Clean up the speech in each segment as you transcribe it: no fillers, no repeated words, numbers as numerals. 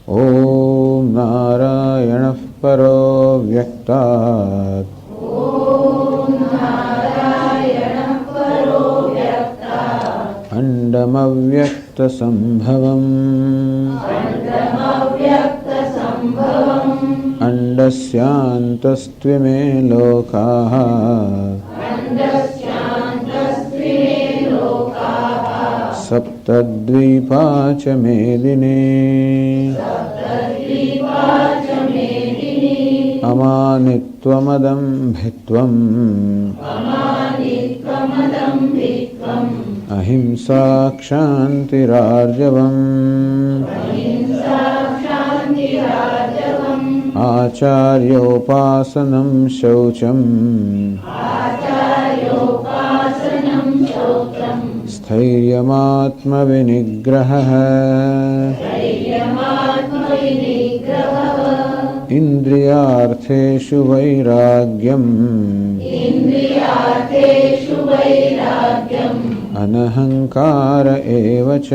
ओम नारायणः परो व्यक्तात् अंडमव्यक्तसंभवम् अंडस्यान्तस्त्विमे लोकाः सप्तद्वीपा च मेदिनी अमानित्वमदम्भित्वम् अहिंसा क्षान्तिरार्जवम् आचार्योपासनं शौचम् स्थैर्यमात्मविनिग्रहः इन्द्रियार्थेषु वैराग्यम् अनहंकार एव च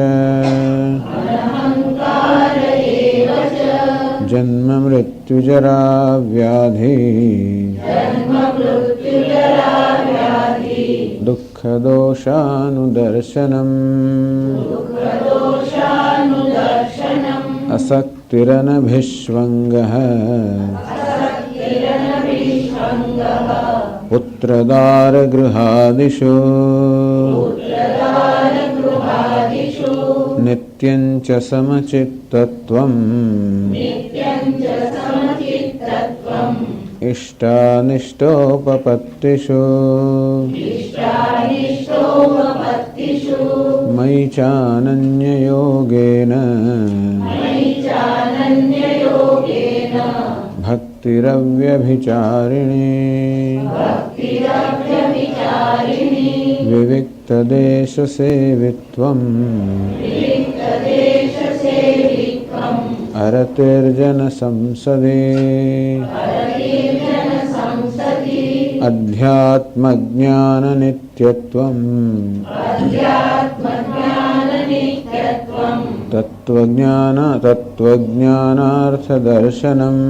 जन्म मृत्युजरा व्याधि दुःखदोषानुदर्शनम् असक्तिरनभिष्वङ्गः पुत्रदारगृहादिषु नित्यं च समचित्तत्वम् इष्टानिष्टोपपत्तिषु मयि चानन्ययोगेन भक्तिरव्यभिचारिणी विविक्तदेशसेवित्वम् अरतिर्जनसंसदि अध्यात्मज्ञाननित्यत्वम् तत्त्वज्ञानार्थदर्शनम्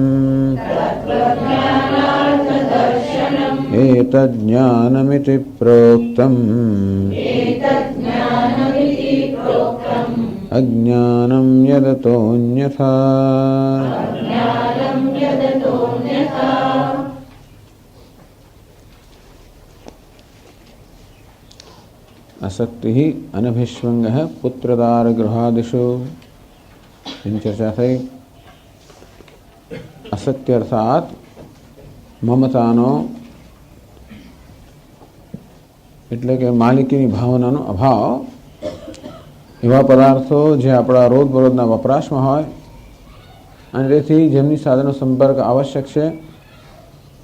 एतज्ज्ञानमिति प्रोक्तम् अज्ञानं यदतोऽन्यथा आसक्ति ही अनभिष्वंगः पुत्रदार गृहादिषु इन चर्चा થઈ आसक्ति अर्थात મમતાનો એટલે કે માલિકીની ભાવનાનો અભાવ એવા પદાર્થો જે આપણા રોજબરોજના વપરાશમાં હોય અને તેથી જેમની સાથેનો સંપર્ક આવશ્યક છે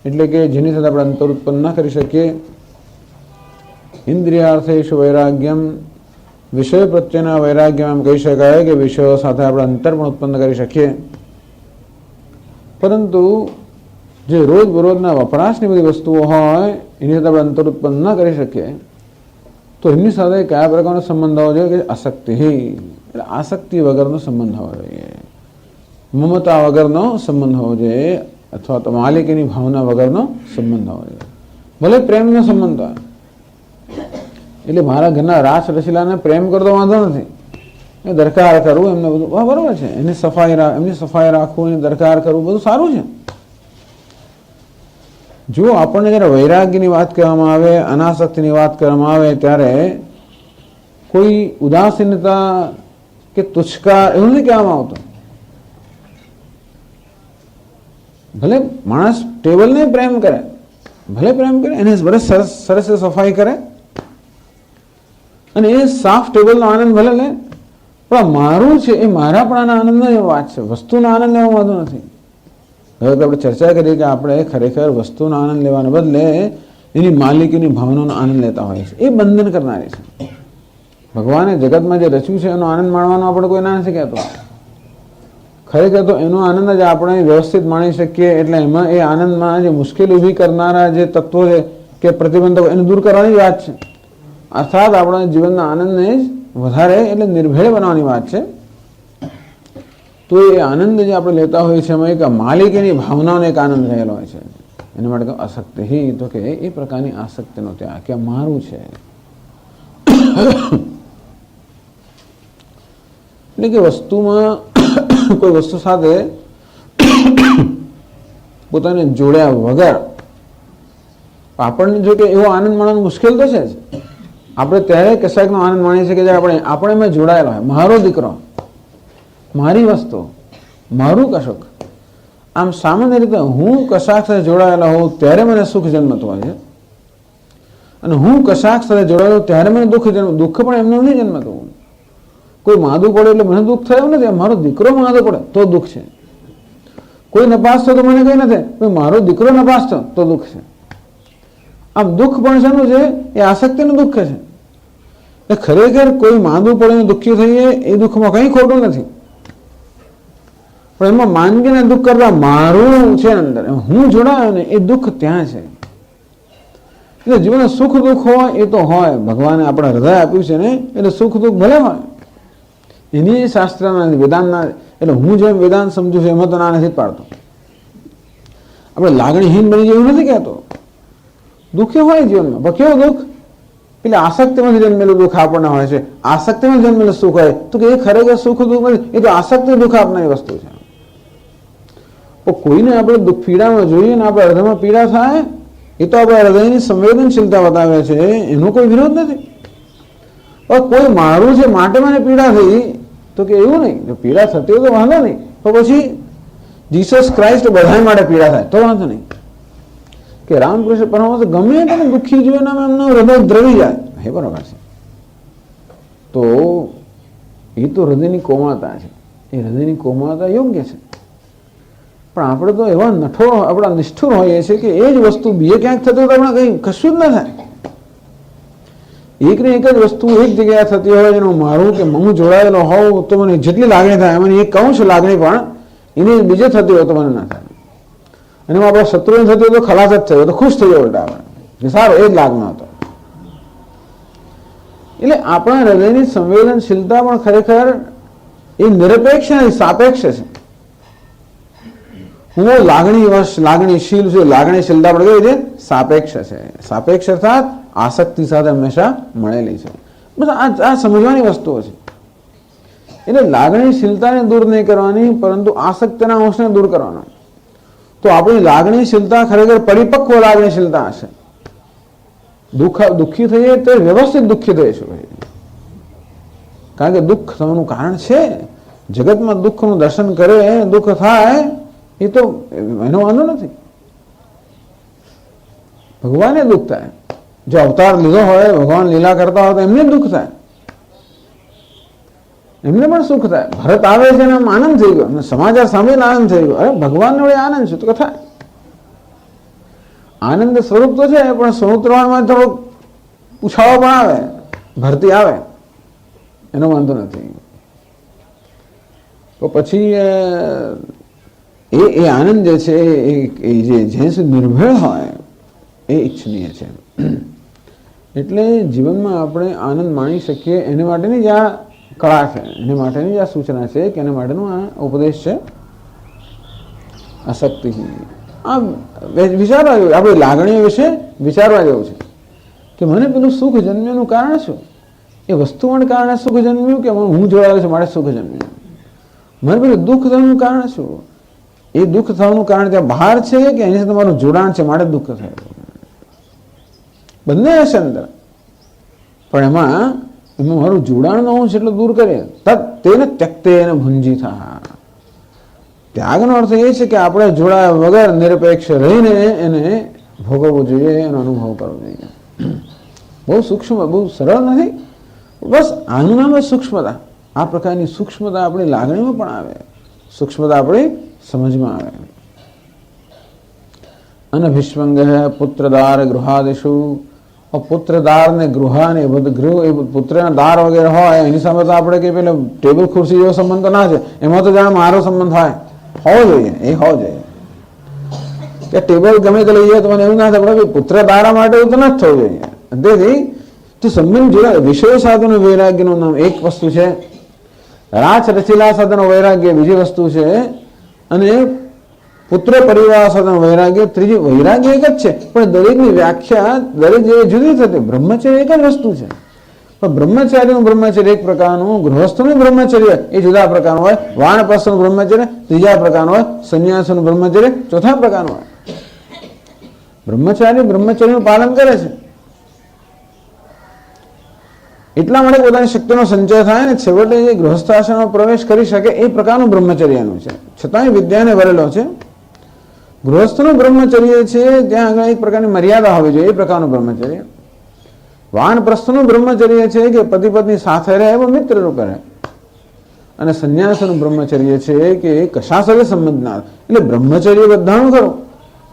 એટલે કે જેની સાથે આપણે અંતર ઉત્પન્ન ન કરી શકીએ इंद्रियार्थेषु वैराग्यम विषय प्रत्ययना वैराग्यम एम कही शकाय कि विषयों साथे આપણે અંતર પણ ઉત્પન્ન કરી શકીએ પરંતુ જે રોજબરોજના વપરાશની બધી વસ્તુઓ હોય એની સાથે આપણે અંતર ઉત્પન્ન ન કરી શકીએ તો એમની સાથે કયા પ્રકારનો સંબંધ હોવો જોઈએ કે આસક્તિ એટલે આસક્તિ વગરનો સંબંધ હોવો જોઈએ મમતા વગરનો સંબંધ હોવો જોઈએ અથવા તો માલિકીની ભાવના વગરનો સંબંધ હોવો જોઈએ ભલે પ્રેમનો સંબંધ હોય એટલે મારા ઘરના રાસ રસીલાને પ્રેમ કરતો વાંધો નથી એ દરકાર કરવું એમને બધું બરાબર છે એમની સફાઈ રાખવું એની દરકાર કરવું બધું સારું છે જો આપણને જ્યારે વૈરાગ્યની વાત કરવામાં આવે અનાસક્તિની વાત કરવામાં આવે ત્યારે કોઈ ઉદાસીનતા કે તુષ્કાર એવું નથી કહેવામાં આવતું ભલે માણસ ટેબલને પ્રેમ કરે ભલે પ્રેમ કરે એને સરસ સફાઈ કરે અને એ સાફ ટેબલનો આનંદ ભલે લે પણ મારું છે એ મારાપણાના આનંદની વાત છે વસ્તુનો આનંદ લેવા વાંધો નથી હવે તો આપણે ચર્ચા કરીએ કે આપણે ખરેખર વસ્તુનો આનંદ લેવાને બદલે એની માલિકીની ભાવનાનો આનંદ લેતા હોય છે એ બંધન કરનારી છે ભગવાને જગતમાં જે રચ્યું છે એનો આનંદ માણવાનો આપણે કોઈ ના નથી કહેતો ખરેખર તો એનો આનંદ જ આપણે વ્યવસ્થિત માણી શકીએ એટલે એમાં એ આનંદમાં જે મુશ્કેલી ઊભી કરનારા જે તત્વો છે કે પ્રતિબંધકો એને દૂર કરવાની વાત છે અર્થાત આપણા જીવનના આનંદને જ વધારે એટલે નિર્ભેળ બનાવવાની વાત છે તો એ આનંદ જે આપણે લેતા હોઈએ છીએ એમાં એક માલિકીની ભાવનાનો એક આનંદ રહેલો હોય છે. એના માટે આસક્તિ, તો કે એ પ્રકારની આસક્તિનો ત્યાગ, કે મારું છે. એટલે કે વસ્તુમાં કોઈ વસ્તુ સાથે પોતાને જોડ્યા વગર આપણને જો કે એવો આનંદ માણવાનો મુશ્કેલ તો છે જ. આપણે ત્યારે કશાકનો આનંદ માણીએ છીએ કે જ્યારે આપણે એમાં જોડાયેલા હોય. મારો દીકરો, મારી વસ્તુ, મારું કશુંક. આમ સામાન્ય રીતે હું કશાક સાથે જોડાયેલા હોઉં ત્યારે મને સુખ જન્મતું હોય છે, અને હું કશાક સાથે જોડાયેલો ત્યારે મને દુઃખ પણ એમનું નહીં જન્મતું. કોઈ માદું પડે એટલે મને દુઃખ થયું નથી, મારો દીકરો માદો પડે તો દુઃખ છે. કોઈ નપાસ થયો તો મને કઈ નથી, મારો દીકરો નપાસ થયો તો દુઃખ છે. આમ દુઃખ પણ શાનું છે? એ આસક્તિનું દુઃખ છે. એટલે ખરેખર કોઈ માદું પડે દુઃખી થઈએ એ દુઃખમાં કંઈ ખોટું નથી, પણ એમાં માંદગીને દુઃખ કરતા મારું છે અંદર, હું જોડાયો ને એ દુઃખ ત્યાં છે. એટલે જીવન સુખ દુઃખ હોય એ તો હોય, ભગવાને આપણે હૃદય આપ્યું છે ને, એટલે સુખ દુઃખ ભલે હોય. એની શાસ્ત્રના વેદાંતના, એટલે હું જેમ વેદાંત સમજુ છું એમાં તો ના નથી પાડતો. આપણે લાગણીહીન બની જાય એવું નથી કહેતો. દુઃખ હોય જીવનમાં, પણ કેવું દુઃખ? એટલે આસક્તિમાંથી જન્મેલું દુઃખ આપણને હોય છે. આસક્તિમાં જન્મેલું સુખ હોય તો કે એ ખરેખર સુખ દુઃખ નથી, એ તો આસક્તિ દુઃખ આપનારી વસ્તુ છે. પણ કોઈને આપણે દુઃખ પીડામાં જોઈએ ને આપણે હૃદયમાં પીડા થાય, એ તો આપણે હૃદયની સંવેદનશીલતા બતાવે છે, એનો કોઈ વિરોધ નથી. પણ કોઈ મારું છે માટે મને પીડા થઈ તો કે એવું નહીં. જો પીડા થતી હોય તો વાંધો નહીં, તો પછી જીસસ ક્રાઇસ્ટ બધા માટે પીડા થાય તો વાંધો નહીં. કે રામકૃષ્ણ પરમહંસ ગમે તેને દુઃખી જોઈને એમનું હૃદય દ્રવી જાય, એ બરાબર છે. તો એ તો હૃદયની કોમળતા છે, એ હૃદયની કોમળતા યોગ્ય છે. પણ આપણે તો એવા નઠો, આપણા નિષ્ઠુર હોઈએ છીએ કે એ જ વસ્તુ બીજે ક્યાંક થતી હોય તો આપણે કંઈ કશું જ ન થાય. એક ને એક જ વસ્તુ એક જગ્યાએ થતી હોય એનું મારું કે હું જોડાયેલો હોઉં તો મને જેટલી લાગણી થાય એમાં એક કહું છું લાગણી પણ એની બીજે થતી હોય તો મને ના થાય. અને આપણે શત્રુને થતી હોય તો ખલાસ જ થયો તો ખુશ થઈ જાય ઉલટા આપણે, સારો એ જ લાગનો હતો. એટલે આપણા હૃદયની સંવેદનશીલતા પણ ખરેખર એ નિરપેક્ષ નથી, સાપેક્ષ છે. હું લાગણીશીલ છું, લાગણીશીલતા પણ કેવી છે? સાપેક્ષ છે. સાપેક્ષ અર્થાત આસક્તિ સાથે હંમેશા મળેલી છે. બસ આ સમજવાની વસ્તુઓ છે. એટલે લાગણીશીલતાને દૂર નહીં કરવાની, પરંતુ આસક્તિના અંશને દૂર કરવાનો. તો આપણી લાગણીશીલતા ખરેખર પરિપક્વ લાગણીશીલતા હશે. દુઃખી થઈએ તો વ્યવસ્થિત દુઃખી થઈશું, કારણ કે દુઃખ થવાનું કારણ છે. જગતમાં દુઃખનું દર્શન કરે, દુઃખ થાય, એ તો એનો વાંધો નથી. ભગવાને દુઃખ થાય, જો અવતાર લીધો હોય, ભગવાન લીલા કરતા હોય તો એમને દુઃખ થાય, એમને પણ સુખ થાય. ભરત આવે છે ને આનંદ થઈ ગયો, સમાચાર સાંભળીને આનંદ થઈ ગયો. અરે ભગવાનને વડે આનંદ છે તો થાય. આનંદ સ્વરૂપ તો છે, પણ સ્વરૂપમાં થોડોક ઉછાળો પણ આવે, ભરતી આવે, એનો વાંધો નથી. તો પછી એ આનંદ જે છે એ જ્યાં સુધી નિર્ભેળ હોય એ ઈચ્છનીય છે. એટલે જીવનમાં આપણે આનંદ માણી શકીએ એને માટેની જ આ કળા છે, એને માટેની જ આ સૂચના છે, કે એના માટેનો આ ઉપદેશ છે. આસક્તિ આ વિચારવા જેવું, આપણે લાગણીઓ વિશે વિચારવા જેવું છે કે મને પેલું સુખ જન્મ્યાનું કારણ શું? એ વસ્તુઓને કારણે સુખ જન્મ્યું કે હું જોડાયેલો છું માટે સુખ જન્મ્યું? મને પેલું દુઃખ થવાનું કારણ શું? એ દુઃખ થવાનું કારણ ત્યાં બહાર છે કે એની સાથે તમારું જોડાણ છે માટે દુઃખ થયું? બંને હશે અંદર, પણ એમાં મારું જોડાણ ન હું જેટલું દૂર કરીએ તેને ત્યક્તે એને ભુંજી થા. ત્યાગનો અર્થ એ છે કે આપણે જોડાયા વગર નિરપેક્ષ રહીને એને ભોગવવું જોઈએ, એનો અનુભવ કરવો જોઈએ. બહુ સૂક્ષ્મ, બહુ સરળ નથી, બસ આનું નામ જ સૂક્ષ્મતા. આ પ્રકારની સૂક્ષ્મતા આપણી લાગણીમાં પણ આવે, સૂક્ષ્મતા આપણી સમજમાં આવે. અનભિષ્વંગ પુત્રદાર ગૃહાદિશુ, પુત્રદાર ને ગૃહ ને ગૃહ એ પુત્રના દાર વગેરે હોય એની સામે તો આપણે કે પેલા ટેબલ ખુરશી જેવો સંબંધ તો ના છે. એમાં તો જાણે મારો સંબંધ હોવો જોઈએ, એ હોવો જોઈએ. કે ટેબલ ગમે તે લઈ જાય તો મને એવું ના થાય, પુત્ર દારા માટે એવું તો ના જ થવું જોઈએ. તેથી તો સંબંધ જોડાય. વિષય સાધન વૈરાગ્યનું નામ એક વસ્તુ છે રાચ રચેલા સાધનો વૈરાગ્ય બીજી વસ્તુ છે, અને પુત્ર પરિવાર સાધન વૈરાગ્ય ત્રીજી. વૈરાગ્ય એક જ છે, પણ દરેકની વ્યાખ્યા દરેક જગ્યાએ જુદી થતી. બ્રહ્મચર્ય એક જ વસ્તુ છે, પણ બ્રહ્મચારીનું બ્રહ્મચર્ય એક પ્રકારનું, ગૃહસ્થનું બ્રહ્મચર્ય એ જુદા પ્રકારનું હોય, વાનપ્રસ્થનું બ્રહ્મચર્ય ત્રીજા પ્રકારનું હોય, સંન્યાસનું બ્રહ્મચર્ય ચોથા પ્રકારનું હોય. બ્રહ્મચારી બ્રહ્મચર્યનું પાલન કરે છે એટલા માટે પોતાની શક્તિનો સંચય થાય ને છેવટે જે ગૃહસ્થાશ્રમમાં પ્રવેશ કરી શકે એ પ્રકારનું બ્રહ્મચર્યનું છે. છતાંય વિદ્યાને વરેલો છે. ગૃહસ્થનું બ્રહ્મચર્ય છે ત્યાં આગળ એક પ્રકારની મર્યાદા હોવી જોઈએ, એ પ્રકારનું બ્રહ્મચર્ય. વાનપ્રસ્થનું બ્રહ્મચર્ય છે કે પતિ પત્ની સાથે રહે એવો મિત્ર રૂપે રહે, અને સંન્યાસનું બ્રહ્મચર્ય છે કે કશા સાથે સંબંધ ના. એટલે બ્રહ્મચર્ય બધાનું ખરું,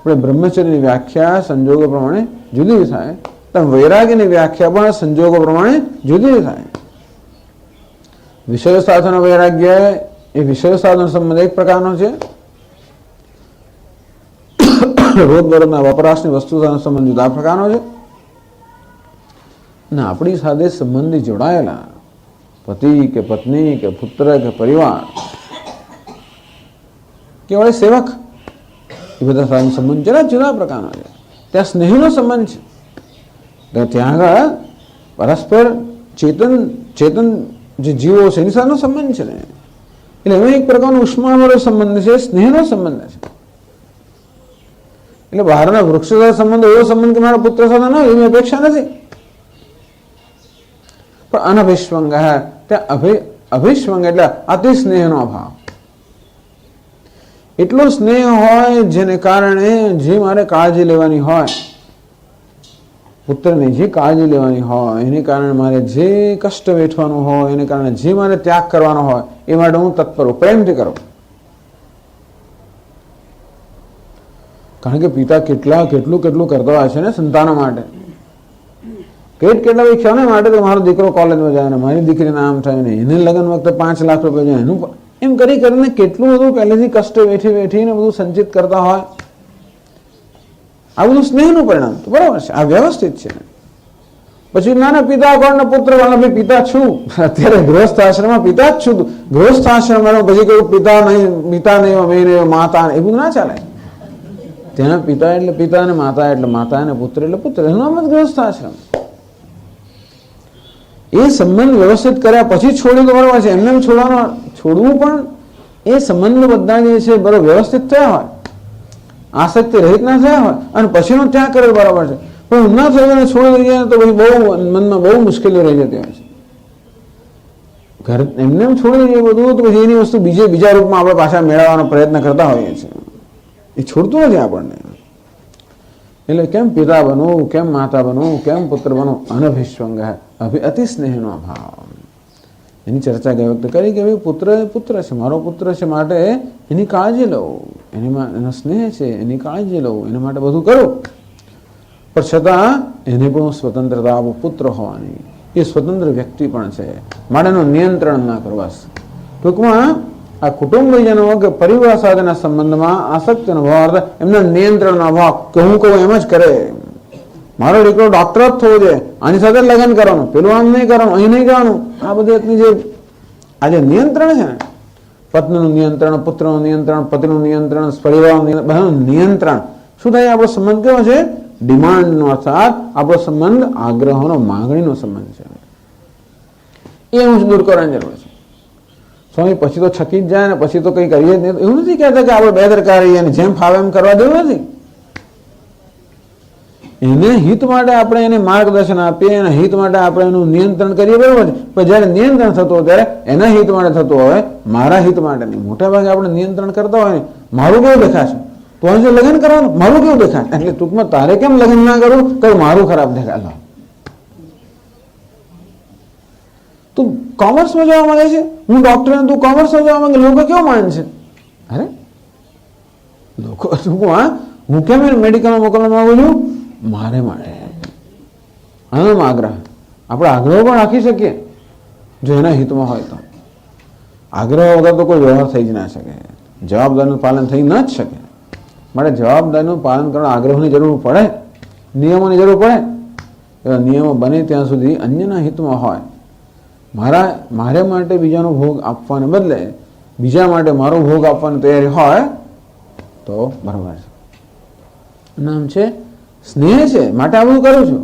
પણ બ્રહ્મચર્યની વ્યાખ્યા સંજોગો પ્રમાણે જુદી થાય. વૈરાગ્યની વ્યાખ્યા પણ સંજોગો પ્રમાણે જુદી થાય. વિષય સાથેનો વૈરાગ્ય એ વિષય સાધન સંબંધ એક પ્રકારનો છે, રોજબરોજના વપરાશની વસ્તુ સાથે સંબંધ જુદા પ્રકારનો છે. અને આપણી સાથે સંબંધી જોડાયેલા પતિ કે પત્ની કે પુત્ર કે પરિવાર કે વળે સેવક, એ બધા સાથે સંબંધ જરા જુદા પ્રકારનો છે. ત્યાં સ્નેહનો સંબંધ છે, ત્યાં આગળ પરસ્પર ચેતન જે જીવો છે એની સાથેનો સંબંધ છે ને, એટલે એમાં એક પ્રકારનો ઉષ્માવાળો સંબંધ છે, સ્નેહનો સંબંધ છે. એટલે બહારના વૃક્ષ સાથે સંબંધ એવો સંબંધ કે મારા પુત્ર સાથે ન હોય એની અપેક્ષા નથી, પણ અનભિષ્વંગ ત્યાં અભિષ્વંગ એટલે અતિ સ્નેહનો અભાવ. એટલો સ્નેહ હોય જેને કારણે જે મારે કાળજી લેવાની હોય, પુત્રની જે કાળજી લેવાની હોય, એને કારણે મારે જે કષ્ટ વેઠવાનું હોય, એને કારણે જે મારે ત્યાગ કરવાનો હોય એ માટે હું તત્પર પ્રેમથી કરું. કારણ કે પિતા કેટલું કરતો હોય છે ને સંતાનો માટે, કેટલા ક્ષણે માટે તો મારો દીકરો કોલેજમાં જાય ને મારી દીકરીને આમ થાય ને એને લગ્ન વખતે 5 લાખ રૂપિયા જાય, એનું એમ કરીને કેટલું બધું પહેલેથી કષ્ટ વેઠીને બધું સંચિત કરતા હોય. આ બધું સ્નેહનું પરિણામ તો બરાબર છે, આ વ્યવસ્થિત છે. પછી નાના પિતા કોણ પુત્ર વાળા, ભાઈ પિતા છું અત્યારે ગૃહસ્થ આશ્રમમાં પિતા જ છું, ગૃહસ્થ આશ્રમ પછી કહ્યું પિતા નહીં માતા, એ બધું ના ચાલે. ત્યાં પિતા એટલે પિતા ને માતા એટલે માતા ને પુત્ર એટલે પુત્ર, એનું નામ જ ગૃહસ્થ આશ્રમ. એ સંબંધ વ્યવસ્થિત કર્યા પછી છોડી તો બરાબર છે, એમને છોડવું પણ એ સંબંધ બધા જે છે બરાબર વ્યવસ્થિત થયા હોય, આસક્તિ રહિત ના થયા હોય, અને પછીનો ત્યાગ કરે બરાબર છે. પણ ના થયું છોડી દઈએ તો પછી બહુ મનમાં બહુ મુશ્કેલીઓ રહી જતી હોય છે. ઘર એમને છોડી દઈએ બધું તો પછી એની વસ્તુ બીજા રૂપમાં આપણે પાછા મેળવવાનો પ્રયત્ન કરતા હોઈએ છીએ, એ છોડતું નથી આપણને. એટલે કેમ પિતા બનવું, કેમ માતા બનવું, કેમ પુત્ર બનવું, અનભિષ્વંગ અતિ સ્નેહનો અભાવ. એની ચર્ચા ગઈ વખતે કરી કે ભાઈ પુત્ર છે, મારો પુત્ર છે માટે એની કાળજી લઉં, એનો સ્નેહ છે એની કાળજી લઉં, એના માટે બધું કરું, પણ છતાં એને પણ સ્વતંત્રતા આપું. પુત્ર હોવાની એ સ્વતંત્ર વ્યક્તિ પણ છે, માટે એનું નિયંત્રણ ના કરવા. ટૂંકમાં આ કુટુંબીજનો કે પરિવાર સાથેના સંબંધમાં આસક્તિનો ભાવ, એમના નિયંત્રણનો અભાવ કે હું કહું એમ જ કરે. મારો દીકરો ડોક્ટર જ થવો જોઈએ, આની સાથે લગ્ન કરવાનું, પેલું આમ નહીં કરવાનું, અહીં નહીં જવાનું, આ બધી જે આજે નિયંત્રણ છે ને, પત્નીનું નિયંત્રણ, પુત્રનું નિયંત્રણ, પતિનું નિયંત્રણ, પરિવારનું બધાનું નિયંત્રણ. શું થાય? આપણો સંબંધ કેવો છે? ડિમાન્ડનો, અર્થાત આપણો સંબંધ આગ્રહોનો, માંગણીનો સંબંધ છે. એ હું દૂર કરવાની જરૂર છે. સ્વામી પછી તો છકી જ જાય ને પછી તો કંઈ કરીએ જ નહીં, એવું નથી કહેતા કે આપણે બેદરકારી અને જેમ ફાવે એમ કરવા દેવું નથી. એને હિત માટે આપણે એને માર્ગદર્શન આપીએ, એના હિત માટે આપણે એનું નિયંત્રણ કરીએ, બરાબર છે. પણ જયારે નિયંત્રણ થતું હોય ત્યારે એના હિત માટે થતું હોય, મારા હિત માટે નહીં. મોટા ભાગે આપણે નિયંત્રણ કરતા હોય ને, મારું કેવું દેખાશે, તો આજે લગ્ન કરવાનું, મારું કેવું દેખાશે, એટલે ટૂંકમાં તારે કેમ લગ્ન ના કરવું, કઈ મારું ખરાબ દેખાય. તું કોમર્સમાં જવા માંગે છે, હું ડોક્ટર, તું કોમર્સમાં જવા માંગે, લોકો કેવું માને છે? અરે લોકો હું કેમ મેડિકલમાં મોકલવા માંગુ છું? મારે માટે આનો આગ્રહ. આપણે આગ્રહ પણ રાખી શકીએ જો એના હિતમાં હોય તો. આગ્રહ વગર તો કોઈ વ્યવહાર થઈ જ ના શકે, જવાબદારીનું પાલન થઈ ન જ શકે. માટે જવાબદારીનું પાલન કરવા આગ્રહની જરૂર પડે, નિયમોની જરૂર પડે. એવા નિયમો બને ત્યાં સુધી અન્યના હિતમાં હોય મારે માટે બીજાનો ભોગ આપવાને બદલે બીજા માટે મારો ભોગ આપવાની તૈયારી હોય તો બરાબર છે. નામ છે સ્નેહ છે માટે આ બધું કરું છું,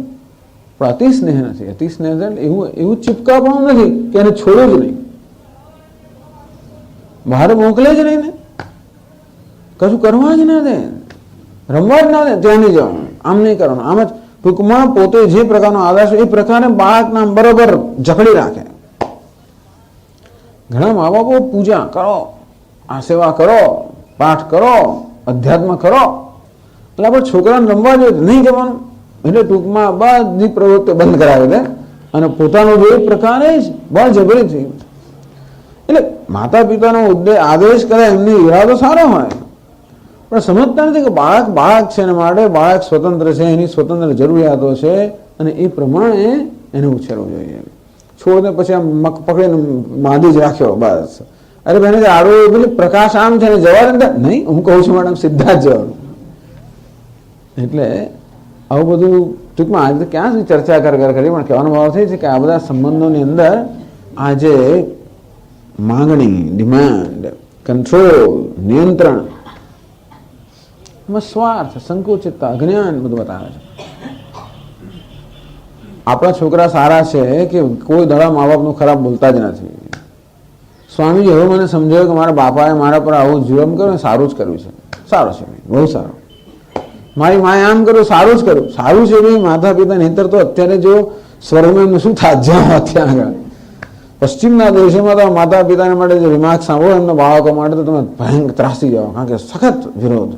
પણ અતિ સ્નેહ નથી. અતિ સ્નેહ એવું ચીપકાપણું નથી કે એને છોડવું જ નહીં, બહાર મોકલે જ નહીં ને, કશું કરવા જ ના દે, રમવા જ ના દે, ત્યાં નહીં જવાનું, આમ નહીં કરવાનું, આમ જ ટૂંકમાં પોતે જે પ્રકારનો આદર્શ એ પ્રકારે બાળકના બરોબર જકડી રાખે. ઘણા મા બાપો પૂજા કરો, આ સેવા કરો, પાઠ કરો, અધ્યાત્મ કરો, એટલે આપણે છોકરાને રમવા જોઈએ નહીં જવાનું, એટલે ટૂંકમાં બધી પ્રવૃત્તિઓ બંધ કરાવી દે અને પોતાનું જે પ્રકારે જ બળ જબરી થઈ. એટલે માતા પિતાનો આદેશ કરે એમનો ઈરાદો સારો હોય, પણ સમજતા નથી કે બાળક છે, એના માટે બાળક સ્વતંત્ર છે, એની સ્વતંત્ર જરૂરિયાતો છે અને એ પ્રમાણે એને ઉછેરવું જોઈએ. છોડને પછી આમ પકડીને માદી જ રાખ્યો બસ, અરે બેને આડો પેલી પ્રકાશ આમ છે ને જવા દે નહીં, હું કહું છું મેડમ સીધા જ જવાનું. એટલે આવું બધું ટૂંકમાં આજે ક્યાં સુધી ચર્ચા કરી, પણ કહેવાનો ભાવ થાય છે કે આ બધા સંબંધોની અંદર આ જે માંગણી, ડિમાન્ડ, કંટ્રોલ, નિયંત્રણ, એમાં સ્વાર્થ, સંકુચિતતા, અજ્ઞાન બધું બતાવે છે. આપણા છોકરા સારા છે કે કોઈ દડા મા બાપનું ખરાબ બોલતા જ નથી. સ્વામીજી હવે મને સમજાયું કે મારા બાપાએ મારા પર આવું જુલમ કર્યું, સારું જ કર્યું છે, સારું છે બહુ સારું. મારી માએ આમ કર્યું, સારું જ કર્યું, સારું છે ભાઈ. માતા પિતા નહીંતર તો અત્યારે જો સ્વર્ગમાં એમને શું થાય જ્યાં ત્યાં આગળ. પશ્ચિમના દેશોમાં તો માતા પિતાને માટે જે રિમાર્ક સાંભળો એમના બાળકો માટે તો તમે ભયંકર ત્રાસી જાઓ, કારણ કે સખત વિરોધ.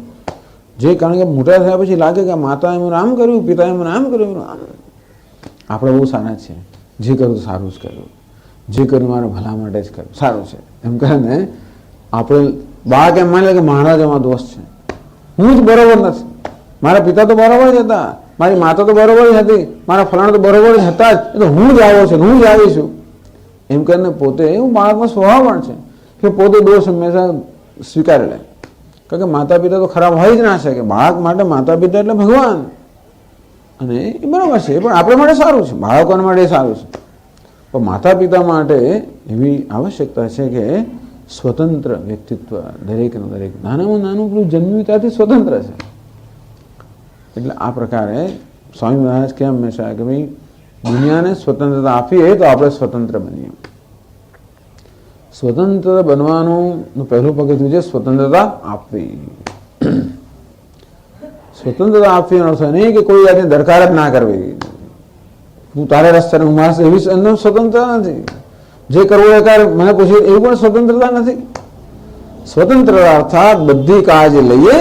જે કારણ કે મોટા થયા પછી લાગે કે માતા એમનું આમ કર્યું, પિતા એમનું આમ કર્યું, આમ. આપણે બહુ સારા છે, જે કર્યું તો સારું જ કર્યું, જે કર્યું મારા ભલા માટે જ કર્યું, સારું છે એમ કહે ને. આપણે બાળક એમ માની લે કે મારા જ એમાં દોષ છે, હું જ બરોબર નથી, મારા પિતા તો બરોબર જ હતા, મારી માતા તો બરોબર જ હતી, મારા ફલાણા તો બરોબર જ હતા જ, એ તો હું જ આવો છું, હું જ આવીશું એમ કરીને પોતે એવું બાળકનો સ્વભાવ પણ છે કે પોતે દોષ હંમેશા સ્વીકારી લે. કારણ કે માતા પિતા તો ખરાબ હોય જ ના શકે. બાળક માટે માતા પિતા એટલે ભગવાન, અને એ બરાબર છે, પણ આપણા માટે સારું છે, બાળકોના માટે સારું છે. પણ માતા પિતા માટે એવી આવશ્યકતા છે કે સ્વતંત્ર વ્યક્તિત્વ દરેકનું દરેક નાનામાં નાનું પેલું જન્મ્યું ત્યાંથી સ્વતંત્ર છે. એટલે આ પ્રકારે સ્વામી મહારાજ કે હંમેશા કે ભાઈ દુનિયાને સ્વતંત્રતા આપીએ તો આપણે સ્વતંત્ર બનીએ. સ્વતંત્ર બનવાનું પહેલું પગથિયું છે સ્વતંત્રતા આપવી. સ્વતંત્રતા આપવી અર્થ નહીં કે કોઈ જાતની દરકાર જ ના કરવી, તું તારે રસ્તે હું માણસ, એવી સ્વતંત્રતા નથી. જે કરવું એ કર, મને પૂછ્યું, એવું પણ સ્વતંત્રતા નથી. સ્વતંત્રતા અર્થાત બધી કાળજી લઈએ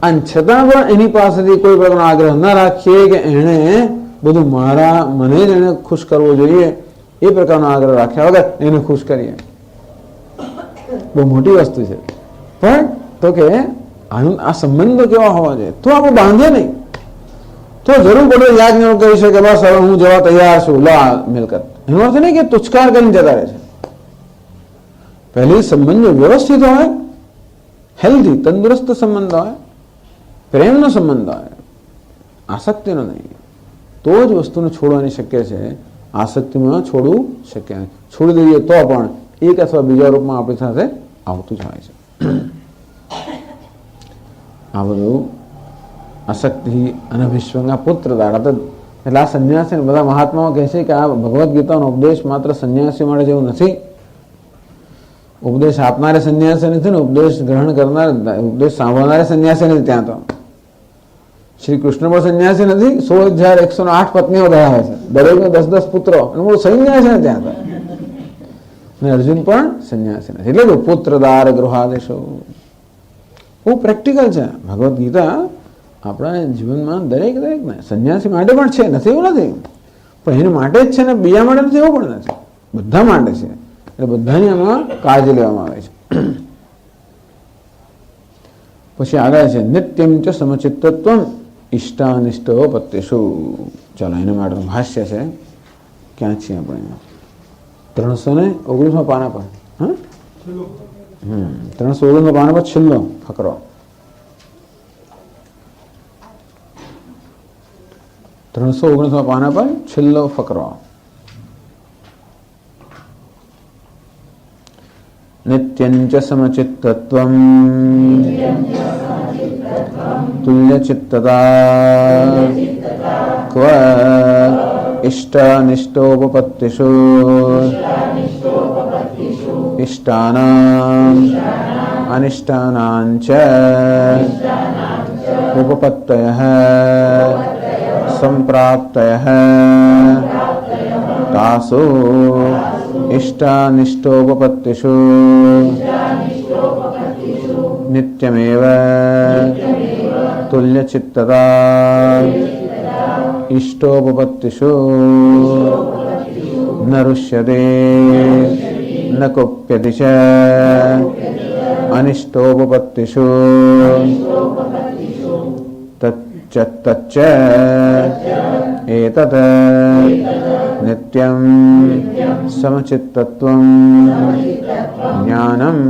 અને છતાં પણ એની પાસેથી કોઈ પ્રકારનો આગ્રહ ન રાખીએ કે એણે બધું મને જ એને ખુશ કરવો જોઈએ, એ પ્રકારનો આગ્રહ રાખ્યા વગર એને ખુશ કરીએ. બહુ મોટી વસ્તુ છે. પણ તો કે આ સંબંધો કેવા હોવા જોઈએ, તો આપણે બાંધે નહીં, તો જરૂર પડે યાજ્ઞ કહી શકે બસ હવે હું જવા તૈયાર છું, લા મિલકત. એનો અર્થ નહીં કે તુચ્છકાર કરીને જતા રહે છે. પહેલી સંબંધો વ્યવસ્થિત હોય, હેલ્ધી તંદુરસ્ત સંબંધ હોય, પ્રેમનો સંબંધ હોય, આસક્તિનો નહીં, તો જ વસ્તુને છોડવાની શક્ય છે. આસક્તિમાં છોડવું શક્ય નહીં. છોડી દઈએ તો પણ એક અથવા બીજા રૂપમાં આપણી સાથે આવતું જ હોય છે. આ બધું આસક્તિ અને વિશ્વના પુત્ર દાડા. એટલે આ સંન્યાસી બધા મહાત્માઓ કહે છે કે આ ભગવદ્ ગીતાનો ઉપદેશ માત્ર સંન્યાસી માટે જેવું નથી. ઉપદેશ આપનારે સંન્યાસી નથી ને ઉપદેશ ગ્રહણ કરનાર, ઉપદેશ સાંભળનારે સંન્યાસી નથી. ત્યાં તો શ્રી કૃષ્ણ પણ સંન્યાસી નથી. 16,108 પત્નીઓ ધરાવે છે, દરેકને 10-10 પુત્રો, અને સંન્યાસી ને ત્યાં તો. ને અર્જુન પણ સંન્યાસી નથી. એટલે પુત્રદાર ગૃહાદેશો બહુ પ્રેક્ટિકલ છે ભગવદ્ ગીતા. આપણા જીવનમાં દરેક ને સંન્યાસી માટે પણ છે, નથી એવું નથી, પણ એને માટે જ છે ને બીજા માટે નથી એવું પણ નથી, બધા માટે છે. એટલે બધાની આમાં કાળજી લેવામાં આવે છે. પછી આગળ છે નિત્યમ ચ સમચિત્તત્વમ ઇષ્ટાનિષ્ટો પત્યેષુ. ચાલો એના માટેનું ભાષ્ય છે. ક્યાં છીએ આપણે? 319 પાના પર. હા, 319 પાના પર છેલ્લો ફકરો. 319 પાના પર છેલ્લો ફકરો. नित्यं च समचित्तत्वं तुल्यचित्तता क्व इष्टानिष्टोपपत्तिषु इष्टानाम् अनिष्टानाञ्च उपपत्तयः संप्राप्तयः तासु इष्टानिष्टोपपत्तिषु नित्यमेव तुल्यचित्तता इष्टोपपत्तिषु न रुष्यते न कुप्यति च अनिष्टोपपत्तिषु तच्च एतत् नित्यं समचित्तत्वं ज्ञानम्।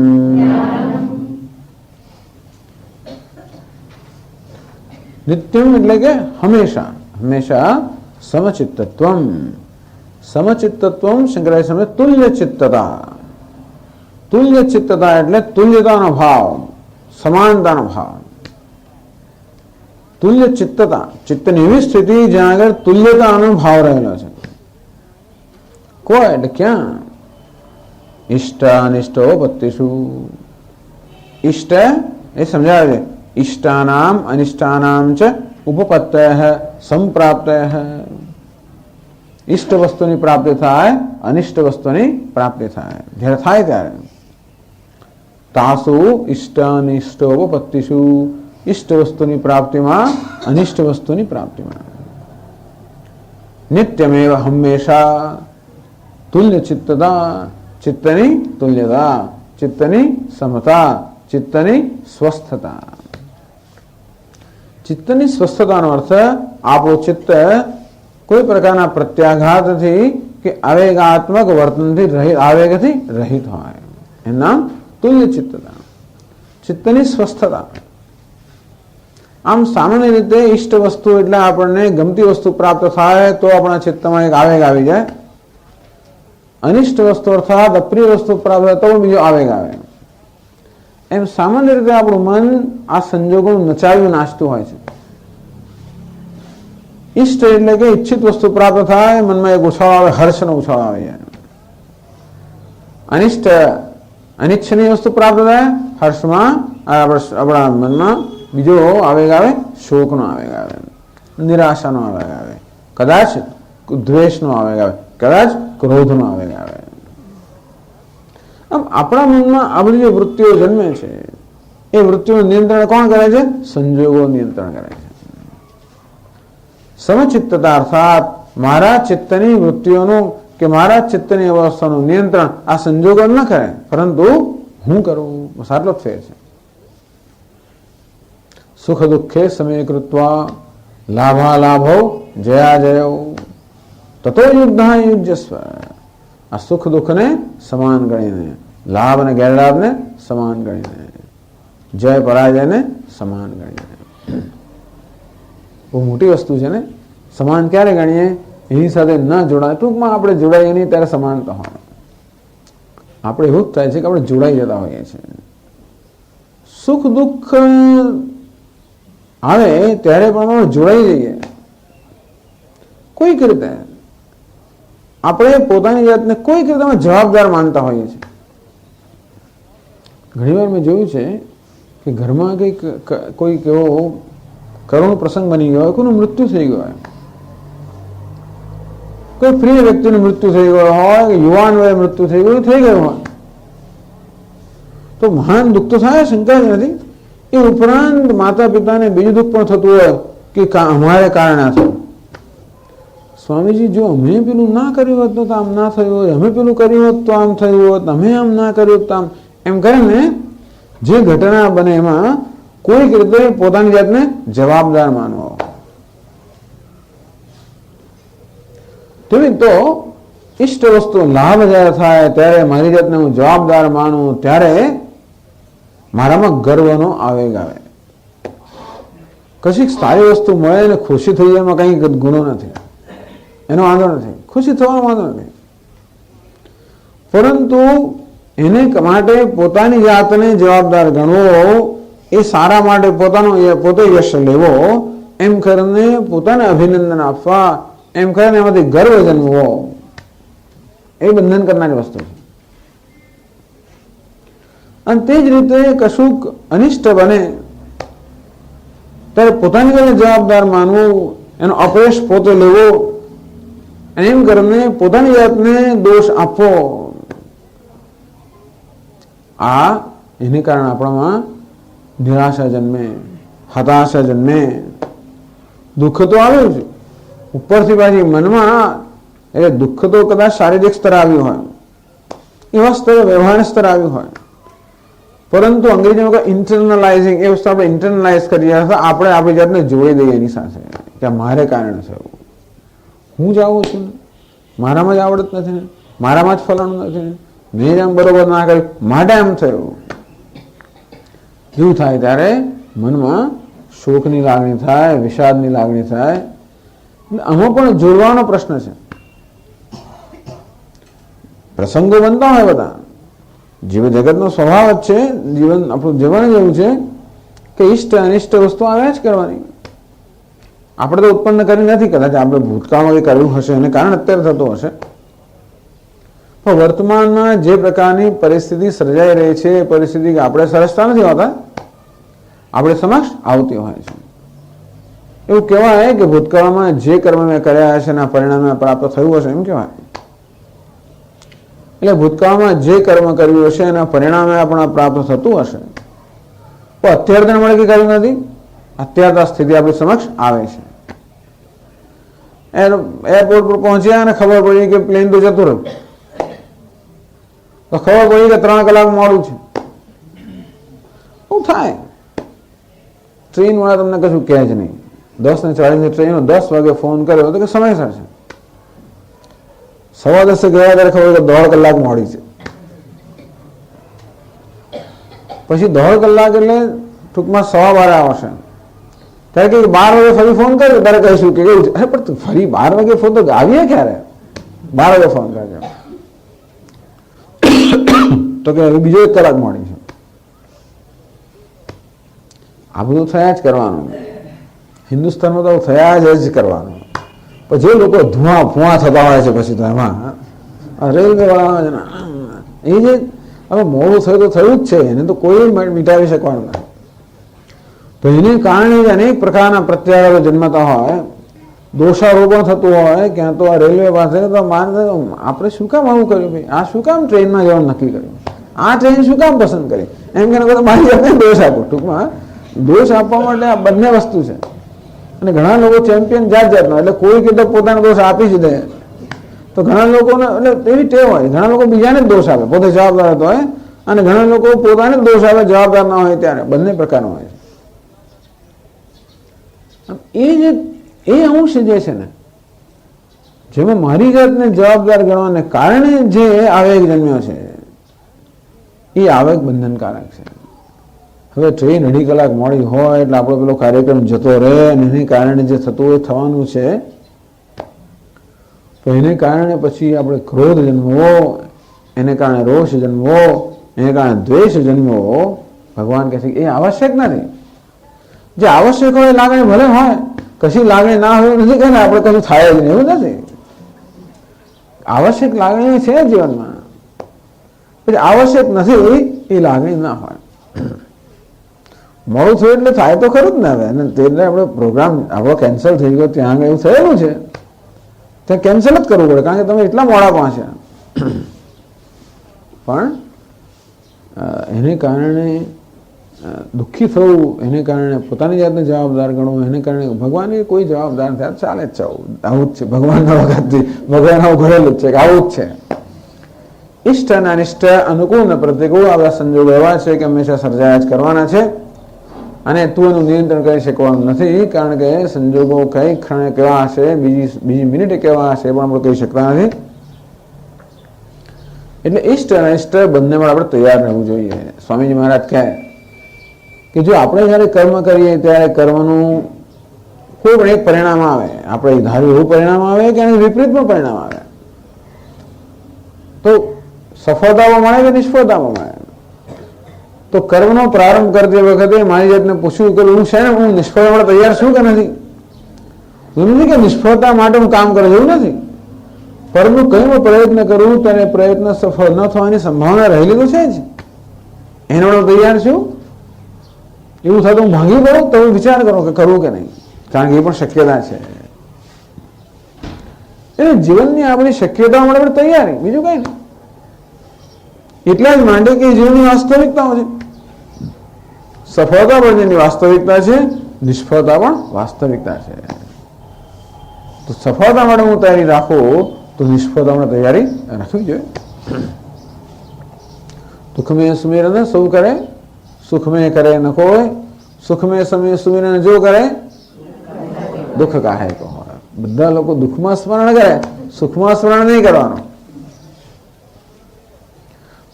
नित्यम એટલે કે હંમેશા હંમેશા સમચિત્તત્વમ સમચિત્તત્વમ શંકરાચાર્ય સમજે તુલ્યચિત્તતા તુલ્યચિત્તતા એટલે તુલ્યતાનો ભાવ સમાનતાનો ભાવ તુલ્યચિત્તતા ચિત્તની એવી સ્થિતિ જ્યાં આગળ તુલ્યતાનો ભાવ રહેલો છે કોઈ એટલે ક્યાં इष्टानिष्टोपत्तिषु इष्ट ये समझाया है इष्टानाम अनिष्टानाम च उपपत्तयः संप्राप्तयः इष्ट वस्तुनी प्राप्ति थाय अनिष्ट वस्तुनी प्राप्ति थाय જ્યારે થાય ત્યારે તાસુ इष्टानिष्टोपपत्तिषु इष्ट वस्तुनी प्राप्तिમાં अनिष्ट वस्तुनी प्राप्तिમાં नित्यमेव हमेशा तुल्य चित्तता चित्तनी तुल्यता चित्तनी समता चित्तनी स्वस्थता चित्तनी स्वस्थता નો અર્થ આપણું ચિત્ત કોઈ પ્રકારના પ્રત્યાઘાતથી કે આવેગાત્મક વર્તનથી રહિત આવેગથી રહિત હોય એનું નામ તુલ્ય ચિત્તતા ચિત્તની સ્વસ્થતા આમ સામાન્ય રીતે ઇષ્ટ વસ્તુ એટલે આપણને ગમતી વસ્તુ પ્રાપ્ત થાય તો આપણા ચિત્તમાં એક આવેગ આવી જાય અનિષ્ટ વસ્તુ અર્થાત અપ્રિય વસ્તુ પ્રાપ્ત થાય તો બીજો આવેગ આવે એમ સામાન્ય રીતે આપણું મન આ સંજોગોનું નચાવ્યું નાચતું હોય છે इष्ट એટલે કે ઈચ્છિત વસ્તુ પ્રાપ્ત થાય મનમાં એક ઉછાળ આવે હર્ષનો ઉછાળ આવે અનિષ્ટ અનિચ્છનીય વસ્તુ પ્રાપ્ત થાય હર્ષમાં આપણા મનમાં બીજો આવેગ આવે શોકનો આવેગ આવે નિરાશાનો આવેગ આવે કદાચ દ્વેષનો આવેગ આવે કદાચ ક્રોધનો આવેગ આવે આમ આપણા મનમાં આ બધી જે વૃત્તિઓ જન્મે છે એ વૃત્તિઓનું નિયંત્રણ કોણ કરે છે સંજોગો નિયંત્રણ કરે છે समचित्तता अर्थात मारा चित्तनी वृत्तियों के मारा चित्तनी अवस्थाનું નિયંત્રણ આ સંજોગો ન કરે પરંતુ હું કરું બસ આટલો જ ફેર છે સુખ દુઃખે સમય કૃત્વા લાભાલાભો જયાજયો તતો યુદ્ધઃ યુજ્યસ્વ આ સુખ દુઃખને સમાન ગણીને લાભ અને ગેરલાભને સમાન ગણીને જય પરાજયને સમાન ગણીને બહુ મોટી વસ્તુ છે ને સમાન ક્યારે ગણીએ એની સાથે ન જોડાય ટૂંકમાં આપણે જોડાઈએ નહીં ત્યારે સમાનતા હોય આપણે એવું જ થાય છે કે આપણે જોડાઈ જતા હોઈએ છીએ સુખ દુઃખ આવે ત્યારે પણ આપણે જોડાઈ જઈએ કોઈક રીતે આપણે પોતાની જાતને કોઈક રીતે જવાબદાર માનતા હોઈએ છીએ ઘણીવાર મેં જોયું છે કે ઘરમાં કોઈક એવો કરુણ પ્રસંગ બની ગયો હોય કોઈનું મૃત્યુ થઈ ગયું હોય કોઈ પ્રિય વ્યક્તિનું મૃત્યુ થઈ ગયું હોય યુવાન વયે મૃત્યુ થઈ ગયું હોય તો મહાન દુઃખ તો થાય શંકા જ નથી એ ઉપરાંત માતા પિતાને બીજું દુઃખ પણ થતું હોય કે અમારે કારણે આ થયું સ્વામીજી જો અમે પેલું ના કર્યું હોત તો આમ ના થયું હોત અમે પેલું કર્યું હોત તો આમ થયું હોત અમે આમ ના કર્યું તો આમ એમ કરીને જે ઘટના બને એમાં કોઈક રીતે પોતાની જાતને જવાબદાર માનવો તેવી તો ઇષ્ટ વસ્તુ લાભ જ્યારે થાય ત્યારે મારી જાતને હું જવાબદાર માનું ત્યારે મારામાં ગર્વનો આવેગ આવે કશીક સારી વસ્તુ મળે ને ખુશી થઈ જાય એમાં કંઈ ગુનો નથી એનો વાંધો નથી ખુશી થવાનો વાંધો નથી પરંતુ એને માટે પોતાની જાતને જવાબદાર ગણવો, એ સારા માટે પોતે યશ લેવો, એમ કરીને પોતાને અભિનંદન આપવા, એમ કરીને એમાંથી ગર્વ જન્મવો, એ બંધન કરનારી વસ્તુ છે. અને તે જ રીતે કશુંક અનિષ્ટ બને ત્યારે પોતાની જાતને જવાબદાર માનવું, એનો અપયશ પોતે લેવો, એમ કરીને પોતાની જાતને દોષ આપવો, આ એને કારણે આપણામાં નિરાશા જન્મે, હતાશા જન્મે. દુઃખ તો આવ્યું છે ઉપરથી પાછી મનમાં, એટલે દુઃખ તો કદાચ શારીરિક સ્તર આવ્યું હોય, એવા સ્તરે વ્યવહાર સ્તર આવ્યું હોય, પરંતુ અંગ્રેજીમાં ઇન્ટરનલાઇઝિંગ, એ વસ્તુ આપણે ઇન્ટરનલાઇઝ કરીએ, આપણે આપણી જાતને જોડી દઈએ એની સાથે કે મારે કારણે થયું, હું જ આવું છું, મારામાં જ આવડત નથી ને, મારામાં જ ફલાણું નથી ને, મેં આમ બરોબર ના કર્યું માટે આમ થયું. એવું થાય ત્યારે મનમાં શોકની લાગણી થાય, વિષાદની લાગણી થાય. આમાં પણ જોડવાનો પ્રશ્ન છે. પ્રસંગો બનતા હોય બધા, જીવ જગતનો સ્વભાવ જ છે, જીવન આપણું જીવન જ એવું છે કે ઇષ્ટ અનિષ્ટ વસ્તુ આવ્યા જ કરવાની. આપણે તો ઉત્પન્ન કરી નથી, કદાચ આપણે ભૂતકાળમાં કર્યું હશે એને કારણે અત્યારે થતું હશે, પણ વર્તમાનમાં જે પ્રકારની પરિસ્થિતિ સર્જાઈ રહી છે એ પરિસ્થિતિ આપણે સરસતા નથી હોતા, આપણે સમક્ષ આવતી હોય છે. એવું કહેવાય કે ભૂતકાળમાં જે કર્મ મેં કર્યા હશે એના પરિણામે પ્રાપ્ત થયું હશે, એમ કહેવાય. એટલે ભૂતકાળમાં જે કર્મ કર્યું હશે એના પરિણામે આપણા પ્રાપ્ત થતું હશે, પણ અત્યારે તો મળે કે કર્યું નથી, અત્યારે આ સ્થિતિ આપણી સમક્ષ આવે છે. એરપોર્ટ પર પહોંચ્યા અને ખબર પડી કે પ્લેન તો જતું રહ્યું, તો ખબર પડી કે 3 કલાક મોડું છે. શું થાય? ટ્રેન વાળા તમને કશું કહે જ નહીં. 10:40 ટ્રેન, 10 વાગે ફોન કર્યો તો કે સમયસર છે. 10:15 ગયા ત્યારે ખબર કે 1.5 કલાક મોડી છે. પછી 1.5 કલાક એટલે ટૂંકમાં 12:15 આવશે, ત્યારે કે 12 વાગે ફરી ફોન કર્યો ત્યારે કહીશું કે કેવું છે. અરે પણ ફરી 12 વાગે ફોન તો આવીએ ક્યારે? 12 વાગે ફોન કરજો તો કે હવે બીજો 1 કલાક મોડી છે. આ બધું થયા જ કરવાનું, હિન્દુસ્તાનમાં તો થયા જ કરવાનું. પછી જે લોકો ધુઆ ફુઆ થતા હોય છે પછી તો એમાં રેલવે વાળા એ જે હવે મોડું થયું તો થયું જ છે, એને તો કોઈ મિટાવી શકવાનું નથી. તો એને કારણે જ અનેક પ્રકારના પ્રત્યાઘાતો જન્મતા હોય, દોષારોપણ થતું હોય. ક્યાં તો આ રેલવે પાસે તો આપણે શું કામ આવું કર્યું ભાઈ, આ શું કામ ટ્રેનમાં જવાનું નક્કી કર્યું, આ ટ્રેન શું કામ પસંદ કરી, એમ કે મારી જાતને દોષ આપો. ટૂંકમાં દોષ આપવા માટે આ બંને વસ્તુ છે. અને ઘણા લોકો ચેમ્પિયન જાત જાતના, એટલે કોઈ કેટલો પોતાનો દોષ આપી જ દે. તો ઘણા લોકોને એટલે એવી ટેવ હોય, ઘણા લોકો બીજાને જ દોષ આપે, પોતે જવાબદાર હોય, અને ઘણા લોકો પોતાને જ દોષ આપે, જવાબદાર ના હોય ત્યારે. બંને પ્રકારનો હોય છે. એ અંશ જે છે ને, જેમાં મારી જાતને જવાબદાર ગણવાને કારણે જે આવેગ જન્મ્યો છે, એ આવેગ બંધનકારક છે. હવે ટ્રેન 2.5 કલાક મોડી હોય એટલે આપણો પેલો કાર્યક્રમ જતો રહે, અને એને કારણે જે થતું હોય થવાનું છે, તો એને કારણે પછી આપણે ક્રોધ જન્મવો, એને કારણે રોષ જન્મવો, એને કારણે દ્વેષ જન્મવો. ભગવાન કહે છે કે એ આવશ્યક નથી. જે આવશ્યક હોય લાગણી ભલે હોય, કશી લાગણી ના હોય નથી કે આપણે કશું થાય જ નહીં, એવું નથી. આવશ્યક લાગણી છે જીવનમાં, પછી આવશ્યક નથી એ લાગણી ના હોય. મોડું થયું એટલે થાય તો ખરું જ ને. હવે અને એટલે આપણે પ્રોગ્રામ આપણો કેન્સલ થઈ ગયો, ત્યાં એવું થયેલું છે, ત્યાં કેન્સલ જ કરવું પડે, કારણ કે તમે એટલા મોડા પહોંચ્યા. પણ એને કારણે દુઃખી થવું, એને કારણે પોતાની જાતને જવાબદાર ગણવું, એને કારણે ભગવાન એ કોઈ જવાબદાર થયા ચાલે જ છે. આવું જ છે ભગવાનના વખતથી, ભગવાન આવું ઘડેલું જ છે કે આવું જ છે. ઇષ્ટ અને અનિષ્ટ, અનુકૂળ અને પ્રતિકૂળ આવા સંજોગો એવા છે કે હંમેશા સર્જાયા જ કરવાના છે, અને તું એનું નિયંત્રણ કરી શકવાનું નથી. કારણ કે સંજોગો કઈ ક્ષણે કેવા હશે, બીજી મિનિટે કેવા હશે પણ આપણે કહી શકતા નથી. એટલે ઇષ્ટ અને અનિષ્ટ બંનેમાં આપણે તૈયાર રહેવું જોઈએ. સ્વામીજી મહારાજ કહે કે જો આપણે જયારે કર્મ કરીએ ત્યારે કર્મનું કોઈ પણ એક પરિણામ આવે, આપણે ધાર્યું એવું પરિણામ આવે કે એનું વિપરીત પણ પરિણામ આવે, તો સફળતામાં મળે કે નિષ્ફળતામાં મળે. તો કર્મનો પ્રારંભ કરતી વખતે મારી જાતને પૂછ્યું કે હું છે ને હું નિષ્ફળ માટે તૈયાર છું કે નથી. એવું નથી કે નિષ્ફળતા માટે હું કામ કરું, એવું નથી. પરંતુ કયો પ્રયત્ન કરું ત્યારે પ્રયત્ન સફળ ન થવાની સંભાવના રહેલી તો છે જ. એનો હું તૈયાર છું. એવું થતું હું ભાગી પડું તો વિચાર કરો કે કરવું કે નહીં, કારણ કે એ પણ શક્યતા છે. એટલે જીવનની આ બધી શક્યતાઓ માટે આપણે તૈયારી, બીજું કઈ નહીં. એટલા જ માટે કે જીવનની વાસ્તવિકતાઓ છે. સફળતા પણ જેની વાસ્તવિકતા છે, નિષ્ફળતા પણ વાસ્તવિકતા છે. તો સફળતા માટે હું તૈયારી રાખું તો નિષ્ફળતા માટે તૈયારી રાખવી જોઈએ. દુઃખ મેં સુમિરન સૌ કરે, સુખ મેં કરે ન કોઈ, સુખ મેં સુમિરન જો કરે દુઃખ કાહે કહો. બધા લોકો દુઃખમાં સ્મરણ કરે, સુખમાં સ્મરણ નહીં કરવાનું.